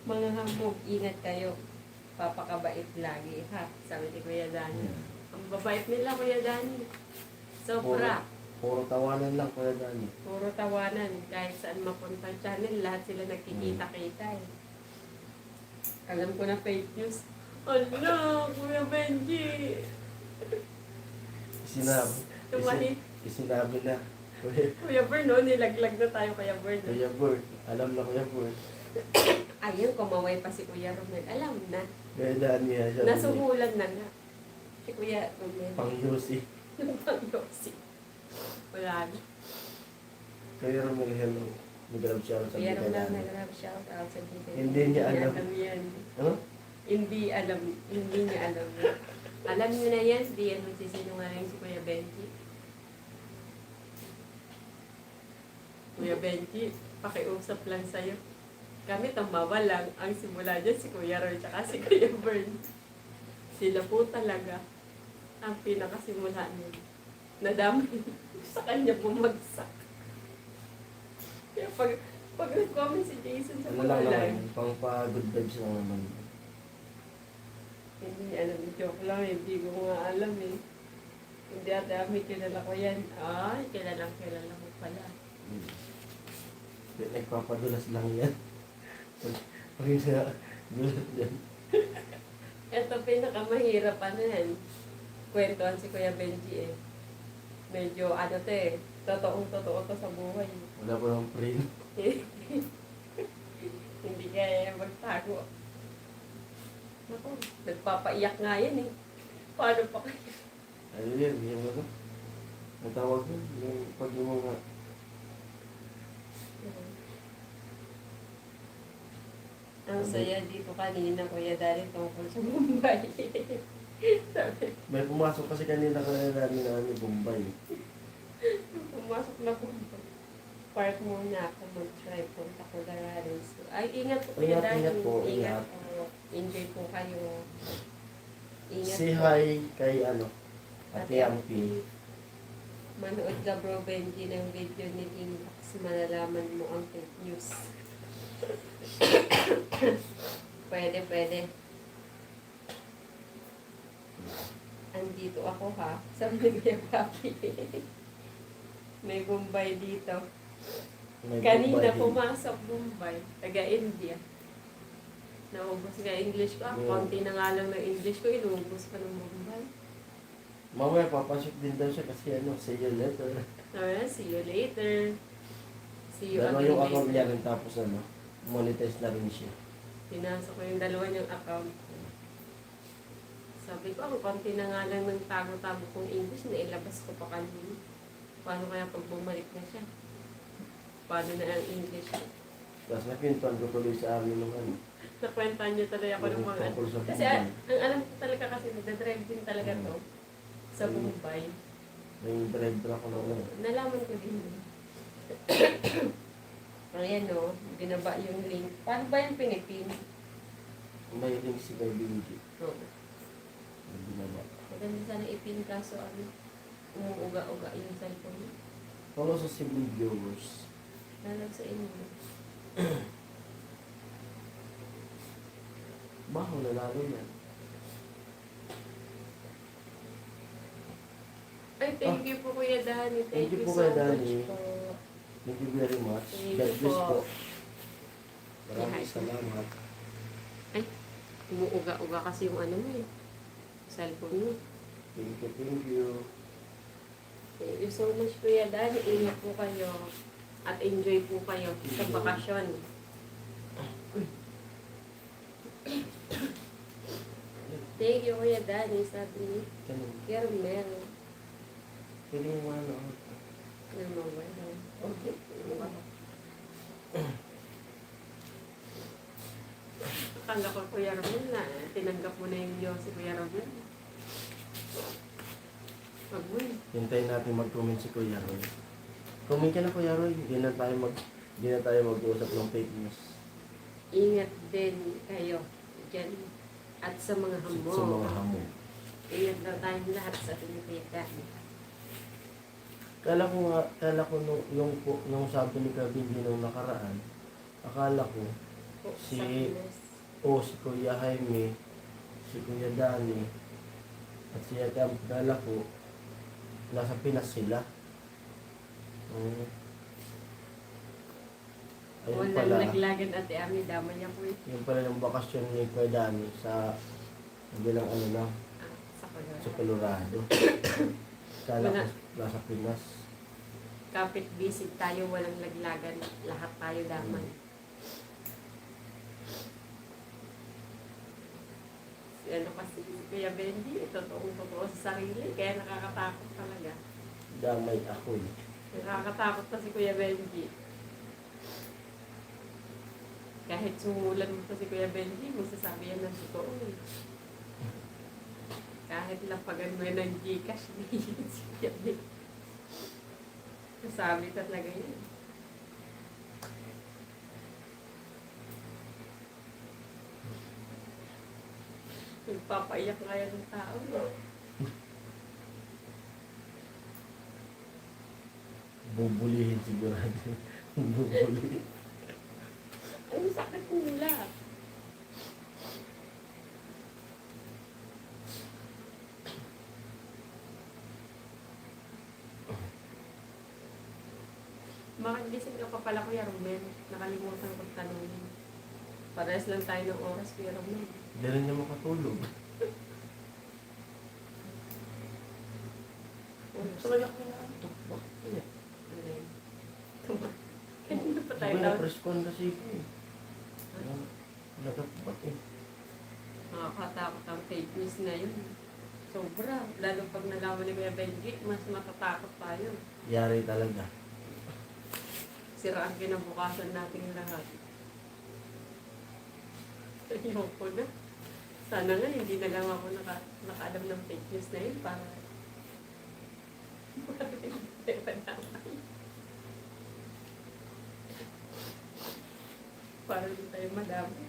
Mga hamog, ingat kayo. Papakabait lagi, ha? Sabi ni Kuya Dani. Ang babait nila, Kuya Dani. Sobra.
Puro tawanan lang Kuya Dani.
Puro tawanan. Kahit saan mapunta ang channel, lahat sila nagkikita-kita eh. Alam ko na fake news. Ala, Kuya Benji.
Sinabi na.
Kuya Bern, no? Nilaglag na tayo, Kuya Bern. No?
Kuya Bert, alam na Kuya Bert.
Ayun, kumaway pa si Kuya Romel. Alam na.
Kuya Dani, siya.
Nasuhulan na nga. Si Kuya Romel.
Pang Yossi.
Yung pang-yosi. Wala na.
Kuya Romel, hello. Nag-grab siya sa
Kuya
Bika
Romel,
Dani.
nag-grab shout out sa dito.
Hindi niya alam.
yan.
Ano?
Hindi alam. Hindi niya alam. Alam niyo na yan, hindi yan magsisinungaling si Kuya Benji. Kuya Benji, pakiusap lang sa'yo. Kami tumawa lang. Ang simula dyan si Kuya Roy tsaka si Kuya Bern. Sila po talaga ang pinakasimula niya. Nadami sa kanya bumagsak. Kaya pag nag-comment si Jason sa
Ano
mga
lang
live,
naman, pang pa-good vibes lang naman.
hindi alam, joke lang, hindi ko nga alam eh. Hindi ata, may kilala ko yan. Ay, kilala mo pala.
Nagpapadulas lang yan. Pag sa dulas yan.
Ito pinakamahirap ano yan. Kwentuhan si Kuya Benji eh. Medyo ano to eh. Totoong-totoo to sa buhay.
Wala pa ng print.
Hindi kaya magtago. Naku, nagpapaiyak nga yan eh. Paano pa kaya?
Ano yun, yung ano? Ang tawag yun, yung pag yung mga...
Ang saya dito kanina, Kuya Dari, tungkol sa Mumbai. Sabi,
May pumasok kasi kanina namin Bombay.
pumasok na po. Park muna ako mag-try. Punta ko na rin. Ay, ingat po, Kuya
Ingat,
Dari.
ingat po,
Ingat
ingat.
po. Enjoy po kayo. Ingat
Say
po.
hi kay ano, Ate Ampi.
Manood ka, Bro Benji, ng video ni Inbox. Malalaman mo ang fake news. Pwede. Andito ako ha. Sabi ni Kuya Papi. May Bombay dito.
May
Kanina
Bombay din.
pumasok Bombay. Taga-India. Naubos nga English ko.
Yeah.
Konti na nga lang ng English ko. Inubos pa ng Bombay.
Mamaya papasok din daw siya kasi ano, see you later.
Alright, see you later. See you
Dalawa
again
yung account
later.
niya rin tapos ano, monetize na rin siya.
Pinasok ko yung dalawa niyang account ko. Sabi ko, ang konti na nga lang ng tago-tago kong English na ilabas ko pa kanina. Paano kaya pag bumalik na siya? Paano na ang English ko?
Tapos nakintuan ko tuloy sa amin ng ano.
Nakwentan niyo talaga ako ng mga...
Tungkol sa
Kasi
Bombay.
ang alam ko talaga kasi nagdadrive din talaga to sa Bombay.
May driver ako ng ano.
Nalaman ko din. Ayan o, binaba yung link. Paano ba yung pinipin?
May link si kay Benji.
Oo.
May binaba.
Maganda sana ipin kaso ano, umuuga-uga yung cellphone mo.
Follow sa Simple Viewers.
Lalag sa inyo.
Baho na lalo yan.
Ay, thank you po Kuya Dani.
Thank you po,
so
Kuya Dani.
much po.
Thank you very much.
Thank
God
you
bless
po.
po. Maraming
Hi.
salamat.
Umuuga-uga kasi yung ano mo eh. Cellphone mo.
Thank you, thank you.
Thank you so much Kuya Dani. Ingat po kayo. At enjoy po kayo sa bakasyon. Thank you Kuya Dani. Sabi ni
Ganun.
Kermel.
Pwede mo ano.
Ano mo ba?
Okay.
Akala ko Kuya Romel na tinanggap mo na yung Diyos si Kuya Romel. Wag mo eh.
Hintayin natin mag-comment si Kuya Roy. Comment ka na Kuya Roy. Hindi na tayo mag-uusap ng fake news.
ingat din kayo dyan at sa mga hamon.
Sa mga hamon.
Ingat na tayong lahat sa tinipitan.
Kala ko nung sabi ni Kabindi nung nakaraan, akala ko si Kuya Jaime, si Kuya Danny, at si Ate Am, kala ko nasa Pinas sila. Ayun
Walang
pala,
naglagan Ate Ami, damay ako eh.
yun pala yung bakasyon ni Kuya Danny sa bilang ano na,
Sa Colorado.
sa Colorado. Kala ko
Wala.
nasa Pinas.
Kapit visit tayo, walang laglagan. Lahat tayo damay. Si ano kasi, si Kuya Benji, totoo sa sarili, kaya nakakatakot talaga.
Damay ako eh.
Nakakatakot pa si Kuya Benji. Kahit sumulan mo pa si Kuya Benji, masasabi yan ng totoo eh. Kahit lapagan mo yan ng Gcash, hindi yan si Kuya Benji. Masabi talaga yun. Nagpapaiyak nga yan ng tao eh.
Bubulihin sigurado. Bubulihin.
Ay, sakit nila. Bakit gising ka pa pala, Kuya Romel? Nakalimutan ko tanongin. Parehas lang tayo ng oras, Kuya Romel.
Hindi rin niya makatulog. Talaga ko na ito. Bakit?
Kanina pa tayo
Sabi na
tawag.
press con kasi ko eh. Nagkapat eh.
Nakakatakot ang fake news na yun. Sobra. Lalo pag nalaman ni Kuya Benji, mas matatakot tayo.
Yari talaga.
Sira ang kinabukasan nating lahat. Ayoko na. Sana nga, hindi na lang ako nakaalam ng fake news na yun para hindi madamay. Para hindi tayo madamay.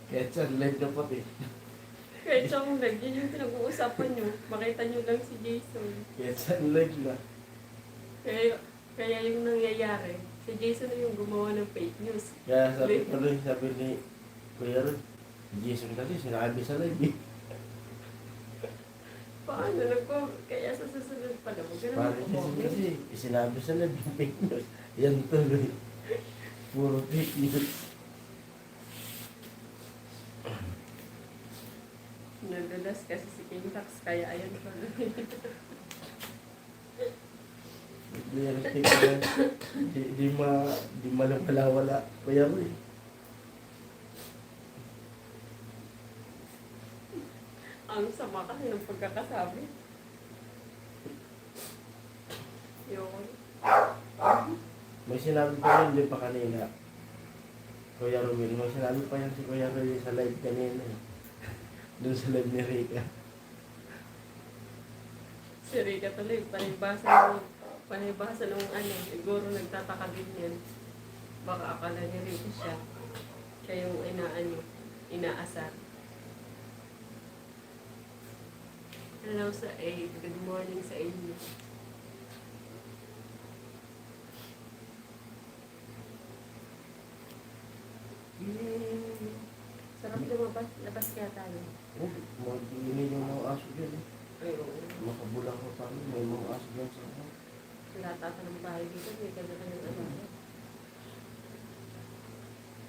Kaya saan live na pati.
Kahit siya kung yun yung pinag-uusapan nyo, makita nyo lang si Jason.
Kaya saan live na.
Kaya yung nangyayari, si Jason na yung gumawa ng fake news.
Kaya sabi ni Kuya Ron, Jason kasi sinabi sa live eh.
Paano kaya sa susunod pala, huwag ka
Parang
naman
Jason
kumoment.
kasi sinabi sa live yung fake news. Yan tuloy. Puro fake news.
Nadulas kasi si King Tax, kaya ayan pa.
Realistic na. Di malawala. Kuya Ron eh.
Ang sama kasi ng pagkakasabi. Yun.
May sinabi pa rin din pa kanina. Kuya Romil, may sinabi pa yan si Kuya Romil sa live kanina. Doon sa live ni Rika.
Si Rika tuloy, panibasa nung ano, siguro nagtataka din yan. Baka akala ni Rika siya. Siya yung inaasar. Hello sa A. Good morning sa inyo. Sarap lumabas. Labas kaya tayo.
Oh, mag-iinay yung mga aso dyan eh.
Ay, oo.
Makabulang ko tayo, may mga aso dyan sa ako.
Wala tata ng bahay dito. May kanya-kanya ng ano.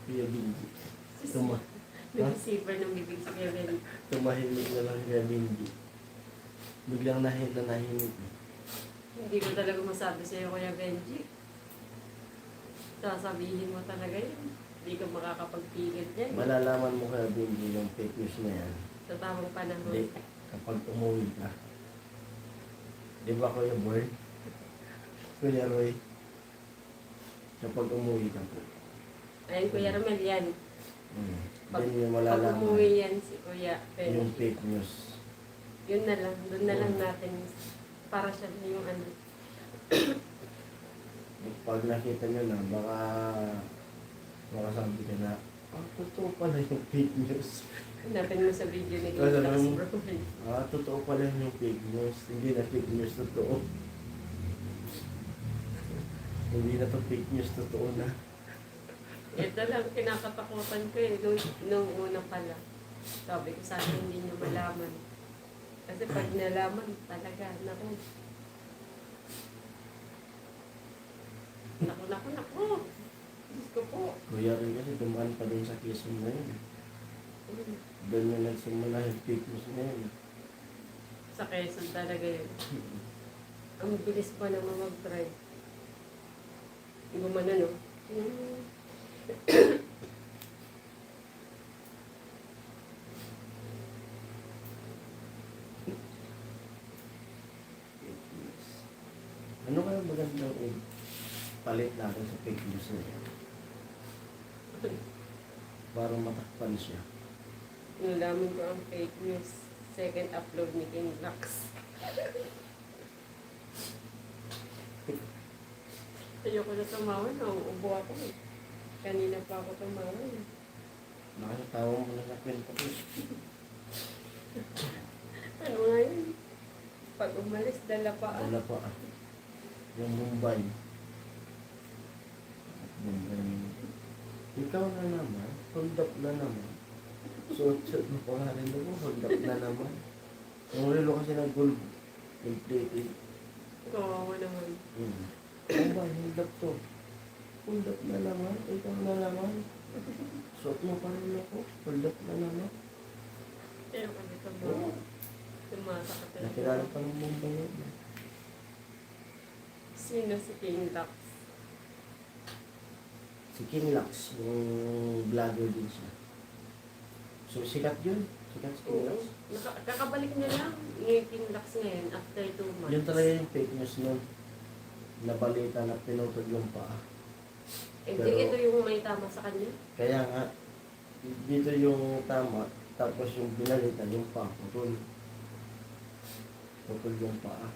Kuya Binji.
Nag-receiver ng bibig sa Kevin.
Tumahimik na lang Kuya Binji. Biglang nahimik.
Hindi ko talaga masabi sa'yo, Kuya Benji. Sasabihin mo talaga yun. Hindi ka makakapagpigil dyan.
Malalaman mo Kuya Binji yung fake news na yan.
Sa tamang panahon.
Hindi, kapag umuwi ka. Di ba Kuya Boy? Kuya Roy? Kapag umuwi ka po.
Ayun, Kuya Romel, yan. Pag,
Yan yung
pag
malalaman.
umuwi yan si Kuya
Yung
Benji.
fake news.
Yun na lang. Doon na lang natin. Para siya na yung ano.
Pag nakita nyo na, baka Baka sabi ka na, totoo pala yung fake news.
Hanapin mo sa video ni
Wala
King Lux,
nang-
bro.
Totoo pala yung fake news. Hindi na fake news, totoo. Hindi na to fake news, totoo na.
Ito lang kinakatakutan ko eh, nung una pala. Sabi ko sa akin, hindi niya malaman. Kasi pag nalaman, talaga, naku. Naku. Diyos ko po.
Kuya rin kasi dumaan pa din sa Quezon na yun. Doon na nagsimula yung fake news na yun.
Sa Quezon talaga yun. Ang bilis pa naman mag-drive. Gumana, no?
Fake news. Ano kaya magandang palit natin sa fake news na yan? Para matakpan siya.
Nalaman ko ang fake news. Second upload ni King Lux. Ayoko na tumawa na. Ubo ako eh. Kanina pa ako tumawa eh.
Nakakatawa mo na sa kwento ko.
Ano nga yun? Pag umalis, dala pa.
Wala pa. Yung Mumbai. Ikaw na naman. Hold up na naman. Suot-suot mo pa nga rin mo. Hold up na naman. Yung relo kasi na gold. Inflated.
Kawawa naman.
Mumbai, hold up to. Hold up na naman. Ikaw na naman. Suot mo pa rin ako. Hold up na naman.
Ayoko na tumawa. Tumasakit na.
Nakilala pa ng Mumbai yun.
Sino si King Lux?
Si King Lux, yung vlogger din siya. So, sikat yun. Sikat si King Lux.
Kakabalik na lang ni King Lux ngayon after 2 months.
Yun talaga yung fake news nun. Nabalita na pinutol yung paa.
Eh,
Pero-
ito yung may tama sa kanya.
Kaya nga, dito yung tama, tapos yung binalita, yung paa, putol. Putol yung paa.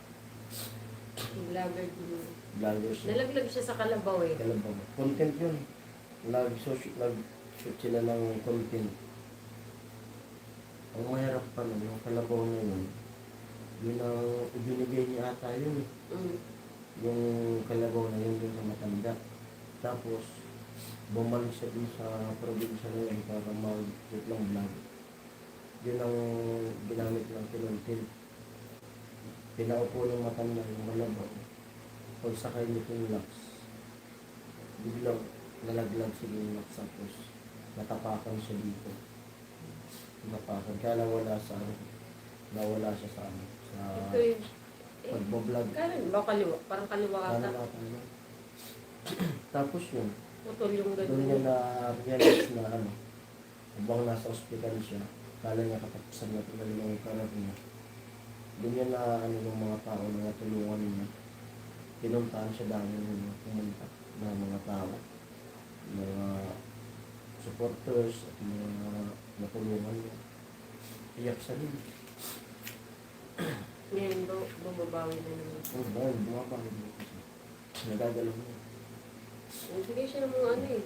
Yung vlogger din.
Vlogger siya.
Nalaglag siya sa kalabaw eh.
Kalabaw. Content yun. Nag-shoot sila ng content. Ang mahirap pa nun, yung kalabaw na yun, yun ang ibinigay niya ata yun. Yung kalabaw na yun dun sa matanda. Tapos, bumalik siya dun sa probinsya na yun para mag-shoot ng vlog. Yun ang ginamit ng content. Pinaupo ng matanda yung kalabaw. Pagsakay ni King Lux, biglang nalaglag si King Lux tapos natapakan siya dito. Natapakan. Kaya nawala siya sa
Ito yung...
pagbablog.
Kanan ba kaliwa? Parang kaliwa ata.
Kaya tapos yun,
Putol yung
doon niya
ganun.
na-realize na habang nasa ospital siya, kala niya katapusan na talaga yung karat niya. Doon niya na yung mga tao na natulungan niya. Pinuntahan siya dami ng pumunta na mga tao, mga supporters at mga natulungan niya. Iyak siya rin.
Ngayon bumabawi na naman.
Dahil bumabalik mo kasi. Nagagalaw niya.
Nagbigay siya ng mga ano eh.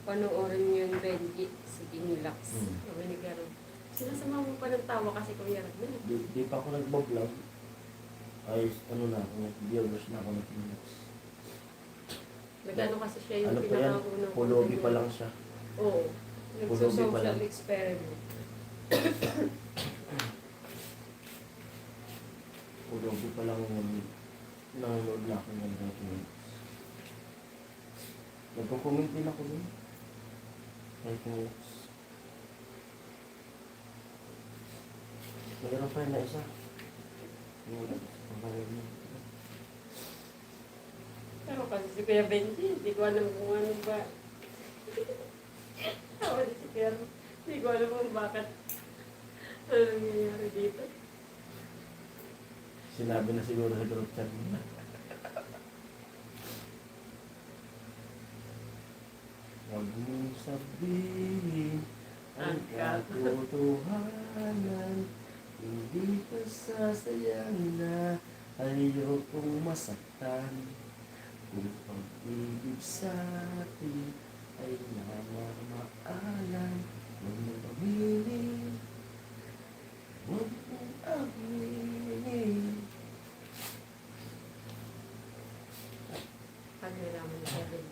Panoorin niyo yung Benji, si King Lux. Sabi ni Garo. Sinasama mo pa ng tawa kasi Kuya Ragnar.
Di pa ako nagbablog. Ay, ano na ako, viewers na ako ng King Lux.
Nag-ano kasi siya yung
Ano pa yan?
pinakaunang...
Pulubi pa lang siya.
Oo.
Pulubi pa lang.
Nagso-social experiment.
Pulubi pa lang yung nanonood na ako ng King Lux. Nagko-comment din ako dun. Kay King Lux. Mayroon pa yun na isa. Yung pangalan niya.
Pero kasi si Kuya Benji, hindi ko alam kung ano ba. Tawa ni si Kuya. Hindi ko alam kung bakit. Ano nangyayari dito.
Sinabi na siguro sa group chat mo na. Huwag mong sabihin ang katotohanan. Hindi ka sasayang na ayokong masaktan. Kung pag-ibig sa atin ay namamaalam. Huwag mong aminin, huwag mong aminin.
Pag nalaman ni Kevin,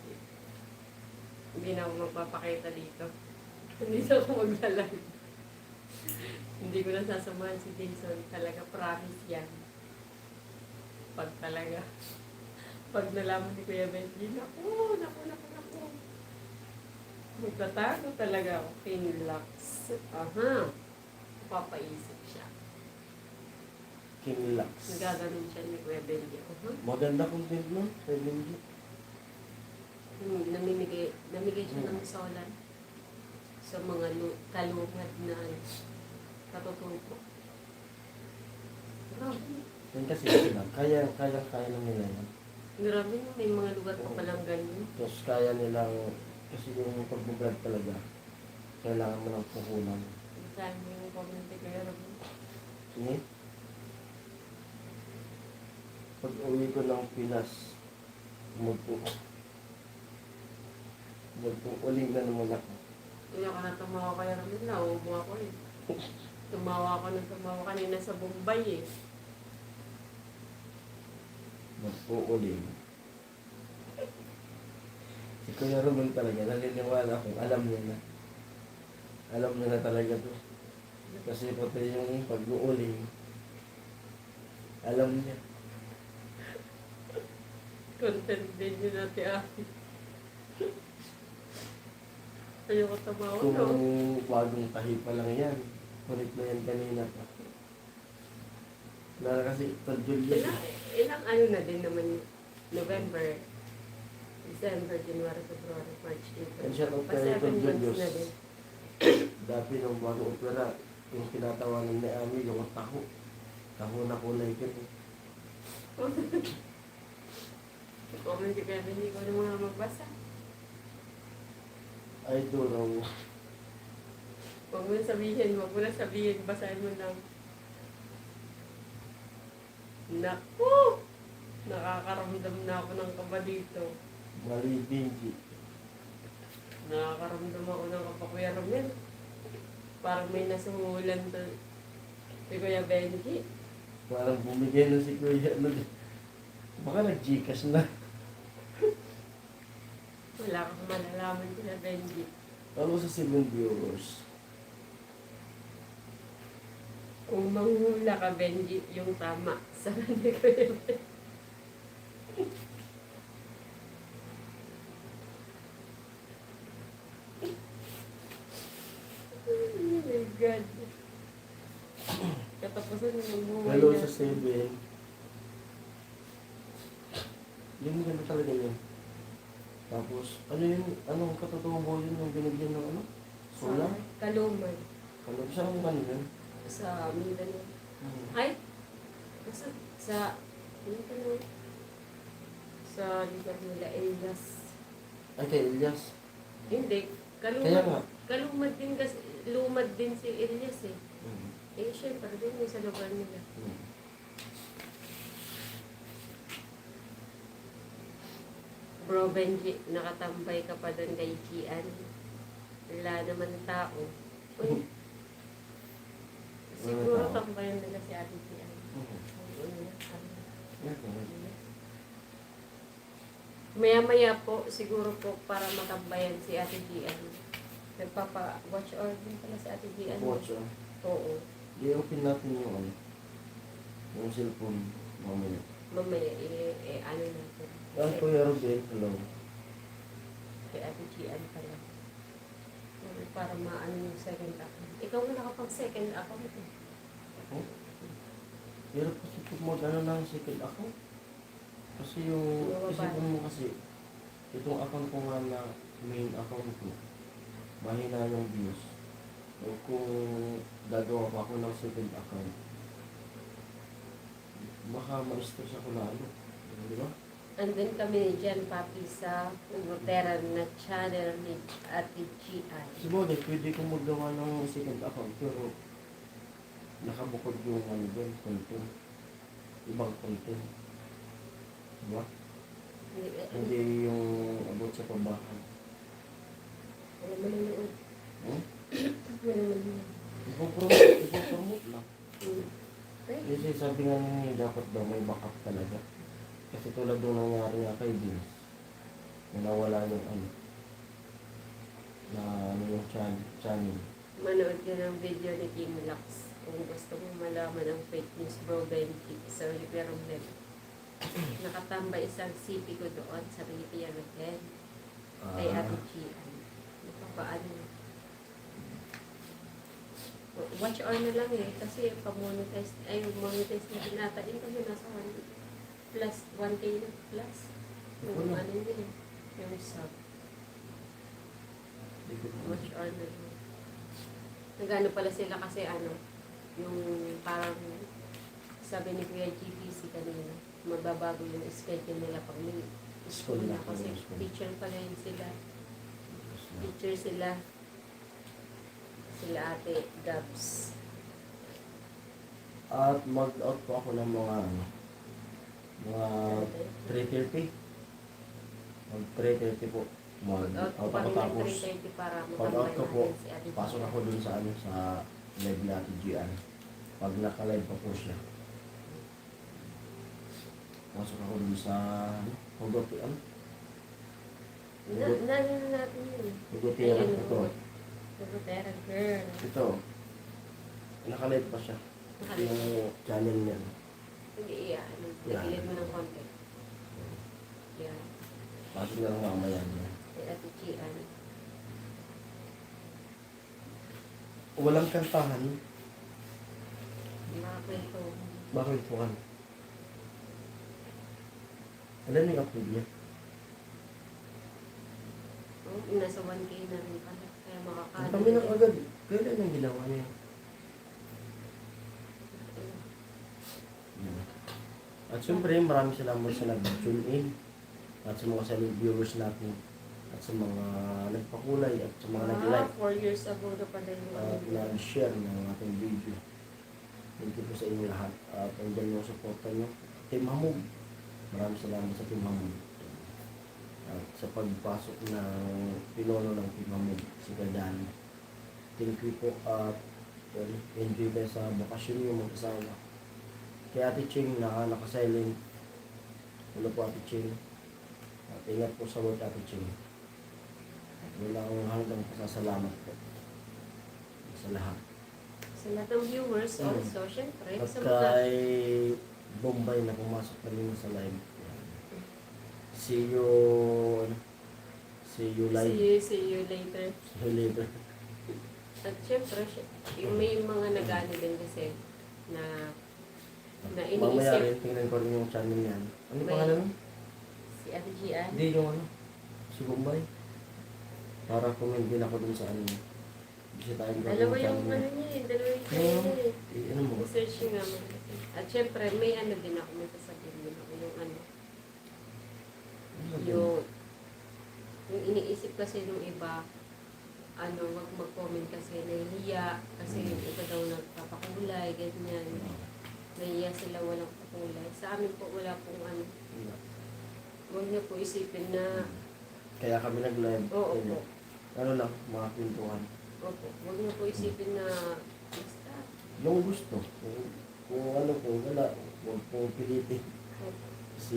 hindi na ako magpapakita dito. Hindi na ako maglalag. Hindi ko na sasamahan si Jason. Talaga, promise yan. Pag talaga, pag nalaman ni Kuya Benji, naku. Magtatago talaga ako. Pinlax. Aha. Papaisip siya.
Kinlax.
Nagaganon siya ni Kuya Benji.
Maganda content mo, Kuya Benji.
Namigay siya ng solan sa mga kalungad na katutubo. Grabe.
Yan kasi sila, kaya lang nila yan.
Grabe no, may mga lugar pa palang ganyan.
Tapos kaya nilang, kasi yung pag-vlog talaga, kailangan mo ng puhunan.
Saan mo yung comment kaya Robin?
Sige. Pag uwi ko ng Pinas, uling na naman ako.
Kaya ka na tumawa kaya Robin, nauubo ako eh. Tumawa kanina sa Bombay eh.
Mag-uuling. Si Kuya Ruben talaga, naniniwala akong alam niya na. Alam niya na talaga to. Kasi pati yung pag-uuling, alam niya.
Content din yun natin Aki. Ayoko tumawa
Kung
no.
bagong tahi pa lang yan, kulit na yan kanina pa. Na kasi ito Julius.
Ilang ano na din naman yun. November, December, January, February, March, April.
And shout out
Pa
kay
7
Tol
months
Julius.
na din.
Dati nung bago opera, yung tinatawanan ni Ami, yung taho. Taho na kulay ko.
Comment ko kaya hindi ko na mga magbasa.
Ay, raw.
Huwag mo na sabihin, basahin mo lang. Naku! Nakakaramdam na ako ng kaba dito.
Mali Benji.
Nakakaramdam ako ng kaba, Kuya Romel. Parang may nasuhulan to. Si Kuya Benji.
Parang bumigay na si Kuya. Baka nag-Gcash na.
Wala kang malalaman Kuya Benji.
Ano sa 7 viewers?
Kung manghula ka, Benji, yung tama. Sana ni Kuya Benji. Oh my God. Katapusan yung buhay
Hello
niya.
sa 7. Yung ganda talaga yun. Tapos, ano yun? Anong katotoong buhay yun yung binigyan ng ano? Solar?
Sa Kaluman.
Ano? Saan ano yun?
Sa Mindanao. Ay! Sa Mindanao. Sa lugar nila, Elias.
Ay, kay Elias.
Hindi.
Kaya nga.
Kalumad din kasi, lumad din si Elias eh. Eh, syempre din yung sa lugar nila. Bro Benji, nakatambay ka pa doon kay Gian. Wala naman tao. Uy, siguro
Wala tao.
tambayan nila si Ate Gian. Maya-maya po, siguro po para matambayan si Ate Gian. Nagpapa-watch or din pala si Ate Gian.
Watch ah.
Oo.
I-open natin yung ano. Yung cellphone. Mamaya.
Mamaya, ano natin.
Ah, Kuya Ruben. Hello.
Kay Ate Gian pala. Para maano yung second account. Ikaw mo nakapag second account eh.
Ako? Pero kasi pag mag-ano ng second account. Kasi yung, isipin mo kasi, itong account ko nga na main account ko, mahina yung views. O kung gagawa pa ako ng second account, baka ma-stress ako lalo. Di ba?
Andun kami ni Jan Papi sa Nagotera na channel ni Ate Gian.
Siguro, pwede kong magawa ng second account, pero nakabukod yung ano doon, content. Ibang content. Diba? Hindi yung about sa pambahan.
Wala manonood.
Hmm?
Wala manonood.
Ipopromote lang.
Okay.
Kasi sabi nga niya, dapat daw may backup talaga. Kasi tulad nung nangyari nga kay Vince, nawala yung ano, na ano yung channel.
Manood ka ng video ni Kim Lux kung gusto mo malaman ang fake news bro Benji sa Riverong Net. Nakatambay isang CP ko doon sa Riviera Hotel kay Ate Gian. Paano? Watch on na lang eh kasi pa-monetize ay monetize na tinatain kasi nasa 1 plus 1K na plus yung ano yun yung sub. Watch on na lang. Nagano pala sila kasi ano, yung parang sabi ni Kuya GPC kanina, magbabago yung schedule nila pag may school na kasi teacher pala yun sila. Teacher sila. Sila Ate Gabs.
At mag-out po ako ng mga ano, mga 3:30. Mag 3:30 po.
Mag-out
Mag-out
pa
ako
rin ng
tapos
3:30 para
pag-out
matambay
ko po,
natin si Ate
pasok ako dun sa ano, sa live ni Ate Gian. Pag naka-live pa po siya. Pasok ako dun sa Hugotian.
Nanin natin yun.
Hugotian ito.
Hugotera girl.
Ito. Naka-live pa siya. Ito yung channel niya.
Hindi iyan. Nagilid mo ng konti. Yan.
Pasok na lang mamaya niya.
Si Ate Gian.
Walang kantahan.
Makakwento.
Bakit po kan? Alam niyo yung upload niya?
Oh, nasa 1K na rin pala. Kaya makakano.
Kami na agad. Kailan ang ginawa niya? At syempre, marami salamat sa nag-tune in. At sa mga viewers natin. At sa mga nagpakulay. At sa mga nag-like.
4 years ago na pala yung
At nag-share ng ating video. Thank you po sa inyo lahat. At andyan yung supportan nyo. Team Hamog. Maraming salamat sa Team Hamog. At sa pagpasok ng pinuno ng Team Hamog, si Kadan. Thank you po at enjoy kayo sa bakasyon nyo mag-asawa. Kay Ate Ching naka-silent. Hello po Ate Ching. At ingat po sa work Ate Ching. Walang hanggang pasasalamat po sa lahat.
sa lahat ng viewers also, syempre.
At
Sa mga
kay Bombay na pumasok kanina sa live. See you, see you live.
see you later.
See you later.
At syempre, yung may mga nag-ano din kasi na
Mamaya
iniisip
rin, tingnan ko rin yung channel niyan. Ano
May-
pangalan?
si Ate Gian.
Hindi, yung ano, si Bombay. Para comment din ako dun sa ano niya. Bisitahin ko
Dalawa
yung
yung
channel
ano
niya.
niya eh, dalawa yung channel niya eh.
Ano mo?
Research nga mo. At syempre, may ano din ako, may sasabihin din ako yung ano, yung iniisip kasi nung iba, ano, wag mag-comment kasi nahihiya, kasi yung iba daw nagpapakulay, ganyan. Nahihiya sila walang pakulay. Sa amin po, wala pong ano, huwag niyo po isipin na,
Kaya kami nag-live.
oo
Ano,
po,
ano lang, mga pintuan.
opo, huwag niyo po isipin na, basta,
Yung gusto. Kung ano po, wala. Huwag po pilitin.
opo.
Si...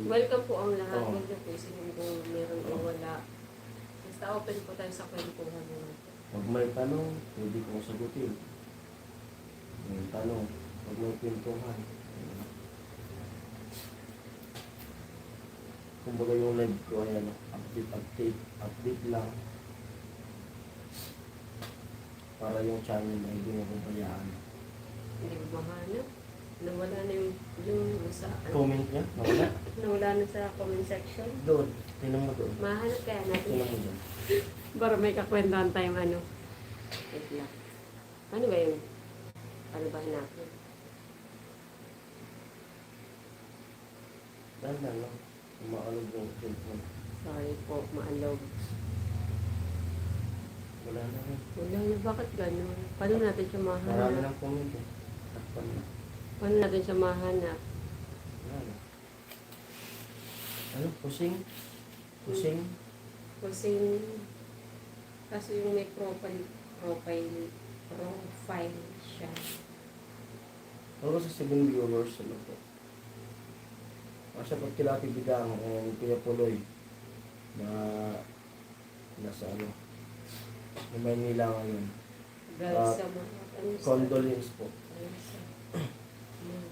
Welcome po ang lahat.
Oo.
Huwag niyo po isipin kung meron o wala. Basta open po tayo sa kwentuhan naman.
Pag may tanong, pwede kong sagutin. May tanong, pag may pintuhan. Kumbaga yung live ko ay ano, update lang. Para yung channel ay hindi mo pabayaan.
Hindi ko mahanap. Nawala na yung sa,
Comment niya, nawala.
nawala na sa comment section.
Doon, tinan mo doon.
Mahanap kaya natin.
Tinan mo doon.
Para may kakwentuhan tayong ano. Wait lang. Ano ba yun? Ano ba hanapin?
Dahil na lang, umaalog yung cellphone.
Sorry po, maalog.
Wala na rin.
Wala na, bakit gano'n? Paano natin siya
Marami
mahanap?
ng comment eh. Takpan na.
Paano natin siya mahanap?
Wala na. Ano? Pusing? Pusing?
Kusing, Kaso yung may profile siya.
Ano sa 7 viewers, ano po? Kasi pag kilati bidang, Kuya Puloy, na nasa ano, na Maynila ngayon.
Girls sa mga ano sa...
Condolence po.
Ayun sa... Yan.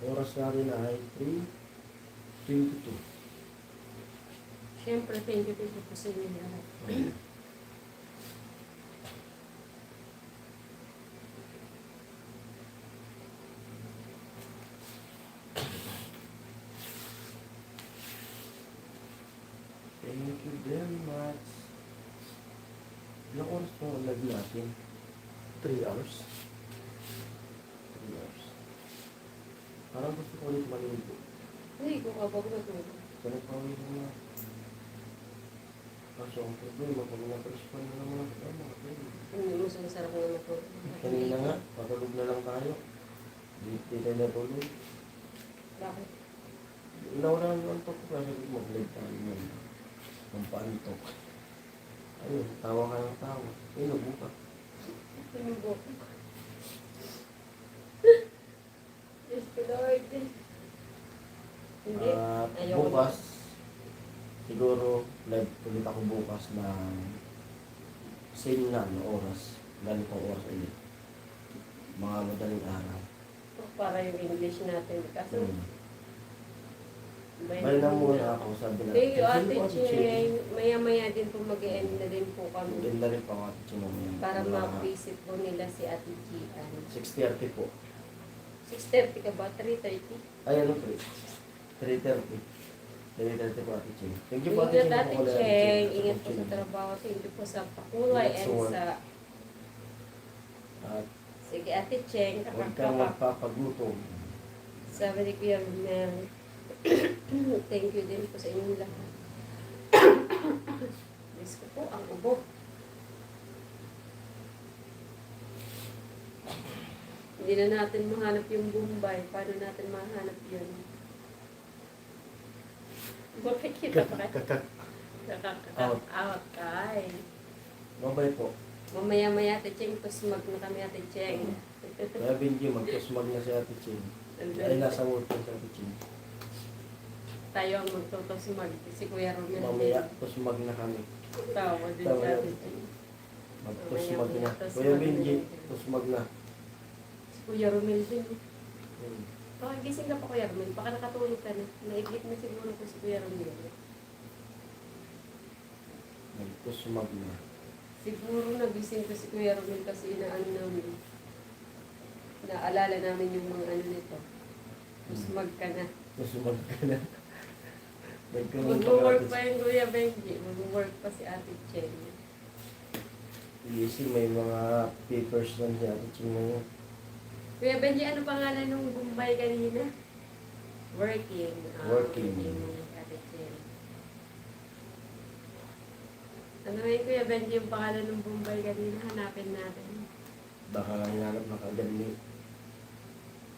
Oras natin ay 3:22.
Siyempre, thank you po sa inyo lahat.
Thank you very much. Ilang oras po ang live natin? 3 hours? 3 hours. Parang gusto ko ulit maligo.
Uy, kung kabag na to.
Pero pawin mo na. Kaso ang problema, pag naparispan mo na mga kasama.
Hindi mo sumasarap naman po.
Kanina nga, patulog na lang tayo. Di tayo natulog.
Bakit?
Nawala yung antok ko kasi mag-live tayo yun. Ang paantok. Ayun, tawa ka ng tawa. Ayun, nabuka.
Pinubok. Yes, Lord. Hindi. Ayoko
Bukas, siguro live ulit ako bukas ng same na oras. Ganitong oras ulit. Mga madaling araw.
Para yung English natin. Kaso,
Bali na muna ako, sabi na.
Thank you, Ate Cheng. Maya-maya din po mag-e-end na din po kami.
Ganda rin pa ako, Ate Cheng.
Para ma-visit po nila si Ate Gian.
6:30 po.
6:30 ka ba? 3:30?
Ay, ano po? 3:30. 3:30 po, Ate Cheng. Thank you po, Ate
Ingat,
Cheng.
Ate Cheng. Ingat po sa trabaho. Thank you po sa pakulay
Ingat sa
and
work.
sa...
At
Sige, Ate Cheng.
huwag kang magpapagutom.
Sabi ni Kuya Mel. Thank you din po sa inyong lahat. Miss ko po ang ubo. Hindi na natin mahanap yung Bombay. Paano natin mahanap yun? Bakit kita pa kayo? Nakaka-out kay.
Mabay po.
Mamaya-maya Ate Cheng, pasmag na kami Ate Cheng.
Kaya Benji, magkasmag na si Ate Cheng. Ay, nasa work na si Ate Cheng.
Tayo ang magtutosmag. Si Kuya Romel.
Mamaya, kusmag na kami.
Tawa din
Tawa
si Ate
din.
Cheng.
Magkusmag na.
Mamaya,
Kuya Benji, kusmag na.
Si Kuya Romel din.
Hmm.
Baka gising ka pa Kuya Romel. Baka nakatulog ka na. Naiglit na siguro ko si Kuya Romel.
Magkusmag na.
Siguro nagising ko si Kuya Romel kasi inaano namin. Naalala namin yung mga ano nito. Kusmag ka na.
Kusmag ka na.
Mag-work pa yung Kuya Benji. Mag-work pa si Ate Cheng.
Easy, may mga papers lang si Ate Cheng ngayon.
Kuya Benji, ano pangalan ng Bombay kanina? Working.
Working.
Yung Ate Cheng. Ano yung Kuya Benji yung pangalan ng Bombay kanina? Hanapin natin.
Baka nangyalap na kagad ni.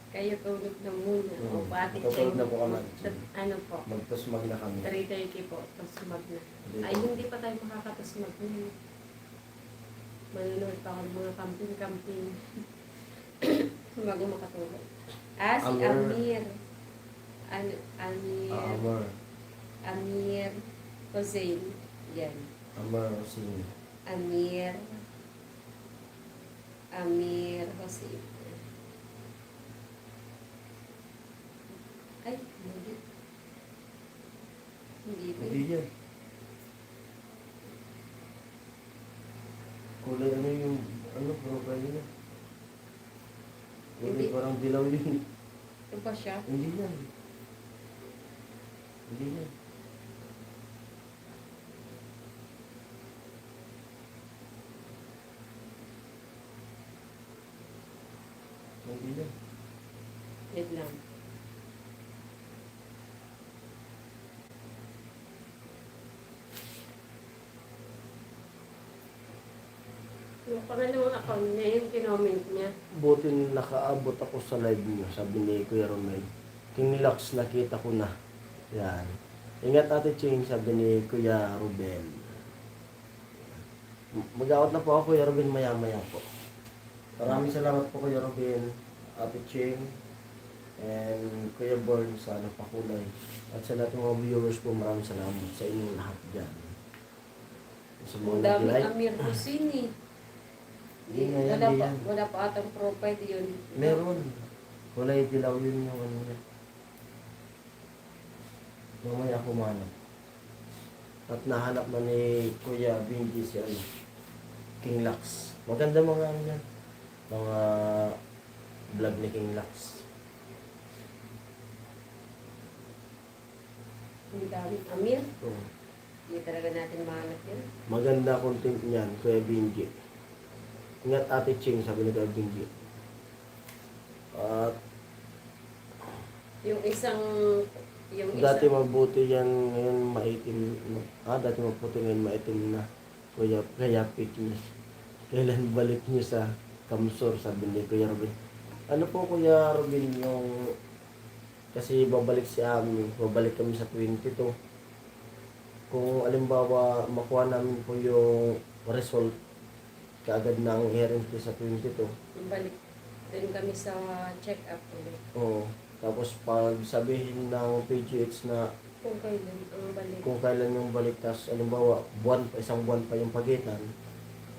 Kayo tulog na muna. O Ate
Tutulog
Cheng.
na po kami.
Ano po?
Magkusmag na kami.
3:30 po. Tusmag na. Ay, hindi pa tayo makakatusmag. Manunood pa ako ng mga camping-camping. Bago makatulog. Si
Amir.
Amir.
Amar.
Amir Hossein. Yan.
Amar Hossein.
Amir Hossein. Ay, hindi. Hindi ba?
Hindi yan. Kulay ano yung, profile niya. Kulay
Hindi.
parang dilaw yun.
Ito ba siya?
Hindi yan. Hindi yan. Hindi yan.
Wait lang. Yung pangalawang account niya, yung kinoment niya.
Buti nakaabot ako sa live niyo, sabi ni Kuya Romel. King Lux, nakita ko na. Yan. Ingat Ate Ching, sabi ni Kuya Ruben. Mag-out na po ako, Kuya Ruben, maya-maya po. Maraming salamat po, Kuya Ruben, Ate Ching, and Kuya Born sa pakulay. At sa lahat ng mga viewers po, maraming salamat sa inyong lahat dyan. Sa
Ang
mga
dami
nag-like.
Amir Husini.
Hindi nga yan,
Wala pa atang profile yun.
meron. Kulay dilaw yun yung ano niya. Mamaya kumanap. At nahanap na ni Kuya Benji si ano, King Lux. Maganda mga ano yan. Mga vlog ni King Lux.
Ang dami Amir.
Oo.
Hindi talaga natin mahanap yun.
Maganda content niyan, Kuya Benji. Ingat Ate Ching, sabi ni Kuya Benji. At
Yung isang...
dati mabuti yan, ngayon maitim. Dati maputi, ngayon maitim na. Kuya, kaya fitness. Kailan balik niyo sa Kamsor, sabi ni Kuya Robin. Ano po Kuya Robin yung... Kasi babalik si Ami, babalik kami sa 22. Kung alimbawa makuha namin po yung result kaagad ng hearing test sa 22.
Balik din kami sa check-up ulit.
Oo. Tapos pag sabihin ng PGH na
Kung kailan ang balik.
kung kailan yung balik, tas alimbawa isang buwan pa yung pagitan,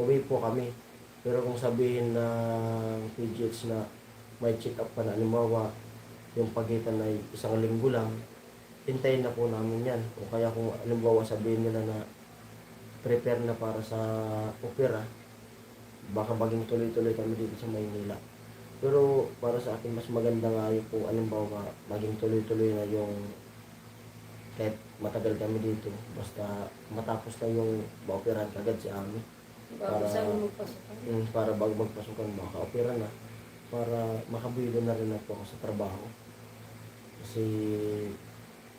uwi po kami. Pero kung sabihin ng PGH na may check up pa na, alimbawa yung pagitan ay isang linggo lang, hintayin na po namin yan. O kaya kung alimbawa sabihin nila na prepare na para sa opera, baka maging tuloy-tuloy kami dito sa Maynila. Pero para sa akin, mas maganda nga yung kung alimbawa maging tuloy-tuloy na yung kahit matagal kami dito. Basta matapos na yung maoperahan kagad si Ami.
Bago
Para-
sa magpasukan.
Para bago magpasukan, maka-opera na. Para makabilo na rin ako sa trabaho. Kasi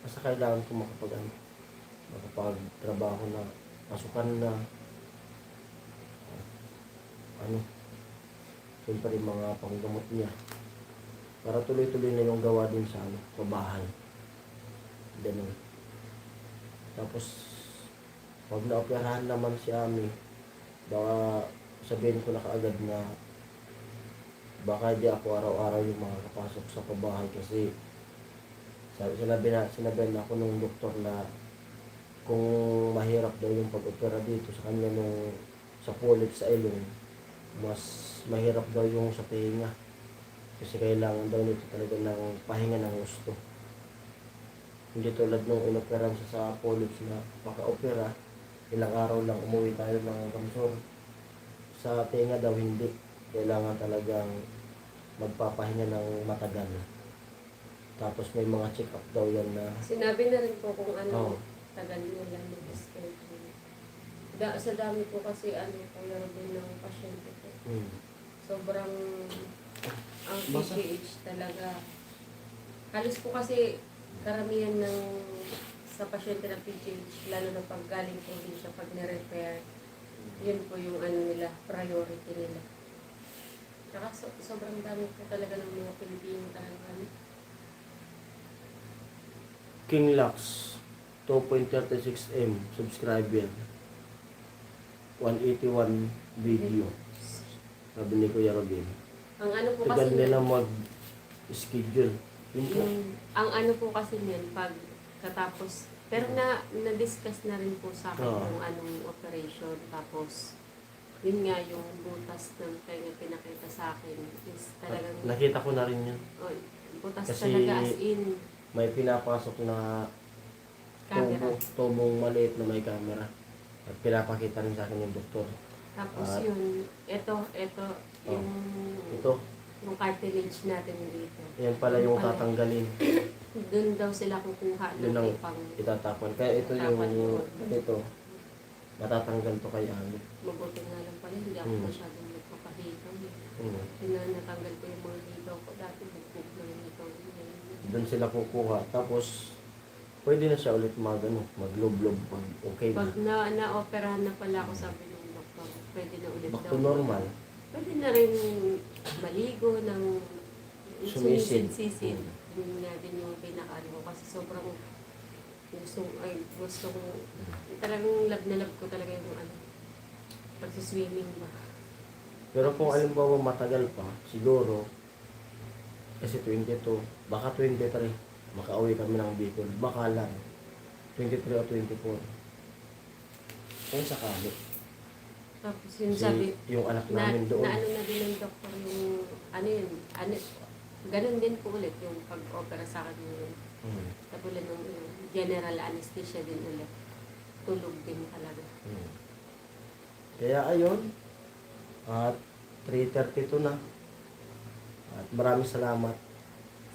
basta kailangan ko makapag-trabaho na, pasukan na. Siyempre mga panggamot niya. Para tuloy-tuloy na yung gawa din sa bahay. Ganun. Tapos, pag naoperahan naman si Ami, baka sabihin ko na kaagad na baka di ako araw-araw yung makakapasok sa pabahay kasi sinabi na ako nung doktor na kung mahirap daw yung pag-opera dito sa kanya nung sa pulit sa ilong, mas mahirap daw yung sa tenga kasi kailangan daw nito talaga ng pahinga ng gusto. Hindi tulad nung inoperan siya sa polyps na paka-opera, ilang araw lang umuwi tayo ng Kamsor. Sa tenga daw hindi. Kailangan talagang magpapahinga ng matagal. Tapos may mga check-up daw yan na...
Sinabi na rin po kung ano,
Oo.
tagal nila mag-schedule. Sa dami po kasi Kuya Robin ng pasyente ko. Sobrang ang
Basta-
PGH talaga. Halos po kasi karamihan ng sa pasyente ng PGH, lalo na pag galing po din siya pag ni-repair, yun po yung nila, priority nila. Tsaka sobrang dami po talaga ng mga Pilipino talaga.
King Lux, 2.36 M subscriber. 181 video. Sabi ni Kuya Robin.
Ang ano po
Tagal
kasi
nila mag-schedule. Yun po.
ang ano po kasi niyan, pag katapos, pero na-discuss na rin po sa akin
Oo.
yung anong operation, tapos yun nga yung butas ng kaya pinakita sa akin is talagang
Nakita ko na rin yun.
oh, butas
Kasi
talaga as in
May pinapasok na
camera.
tubong maliit na may camera. At pinapakita rin sa akin yung doktor.
Tapos
At-
yun, ito, yung,
Ito,
yung cartilage natin dito.
yan pala yung
Pala.
tatanggalin.
Doon daw sila kukuha
Yun
ng
ang
ipang
itatapon. Kaya ito
Tatapon
yung,
yun.
ito, matatanggal to kay Ami.
mabuti nga lang pala, hindi ako
Hmm.
masyadong nagpapahitaw.
Hmm.
Yun na natanggal ko yung mga ligaw ko dati, bugbog na yung ito.
Doon sila kukuha. Tapos, pwede na siya ulit mag-loblob pag okay na.
Pag na-operahan na pala ako, sabi ng doktor, pwede na ulit
Back
daw.
to normal.
Pwede na rin maligo ng
Sumisid.
sumisid-sisid. Yun nga din yung pinakaano ko kasi sobrang gusto ko, talagang love na love ko talaga yung ano, pag-swimming ba.
Pero kung alimbawa matagal pa, siguro, kasi 22, baka 23, makauwi kami ng Bicol. Baka lang, 23 o 24. Kung sakali.
Tapos yun
Kasi
sabi,
yung anak
na
namin doon.
ano na din ng doktor yung, ano yun, ano, ganun din po ulit yung pag-opera sa akin yung tabulan ng general anesthesia din ulit. Tulog din talaga.
Kaya ayun, at 3:32 na. At maraming salamat.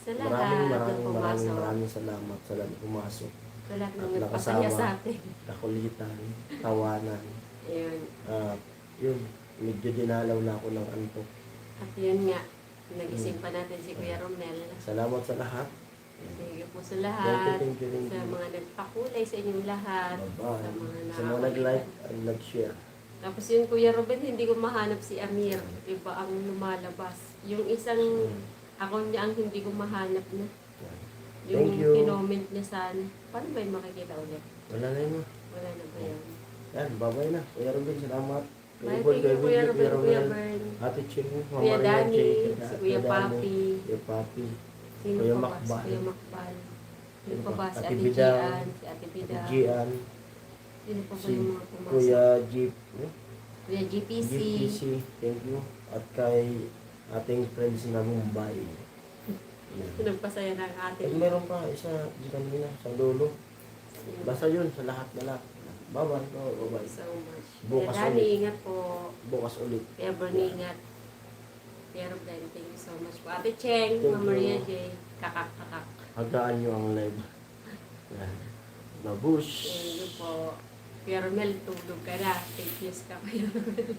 Sa lahat ng pumasok,
Maraming salamat sa lahat ng pumasok.
sa lahat ng
At
nagpasaya
nakasama.
sa atin.
Kakulitan, tawanan.
Ayun.
At yun, medyo dinalaw na ako ng antok.
At yun nga, nagising pa natin si Kuya Romel.
Salamat sa lahat.
Thank you po sa lahat.
Thank you.
Sa mga nagpakulay sa inyong lahat.
Bye-bye.
Sa mga
Sa mga nag-like and nag-share.
Tapos yun, Kuya Ruben, hindi ko mahanap si Amir. Iba ang lumalabas. Yung isang account niya ang hindi ko mahanap na. Yung
Thank you.
kinoment niya sana. Paano ba yung makikita ulit?
Wala na yun.
Wala na ba yan?
Yan, bye-bye na. Kuya Ruben, salamat.
Bye, thank you, Kuya Ruben, Kuya Bern,
Ate Ching, Mama
Kuya Dani,
Rianche,
si Kuya Papi.
Kuya Papi.
Sino
Kuya
pa ba? Si
Makbal.
Kuya Makbal. Sino pa ba? Si
Ate
Ate
Bidang.
Gian, si Ate
Ate
Bida.
Gian,
Sino pa ba
si
yung mga pumasok?
Kuya Jeep,
Kuya GPC.
GPC, thank you. At kay ating friends na Mumbai. Yan.
Nagpasaya ng
At
ating.
meron pa isa di kanina sa dulo. Basta yun sa lahat na lahat. Bye-bye. Bye-bye.
So much.
Bukas
Kuya Dani,
ulit.
ingat po.
Bukas ulit.
Kuya Bernie, ingat. Kuya Ruben, thank you so much po. Ate Cheng,
Thank
Mama Maria
you.
J. Kakak-kakak.
Hagaan nyo ang live. Yan. Babush.
Thank you po. Kuya Romel, tulog ka na. Thank you ka, Kuya Romel.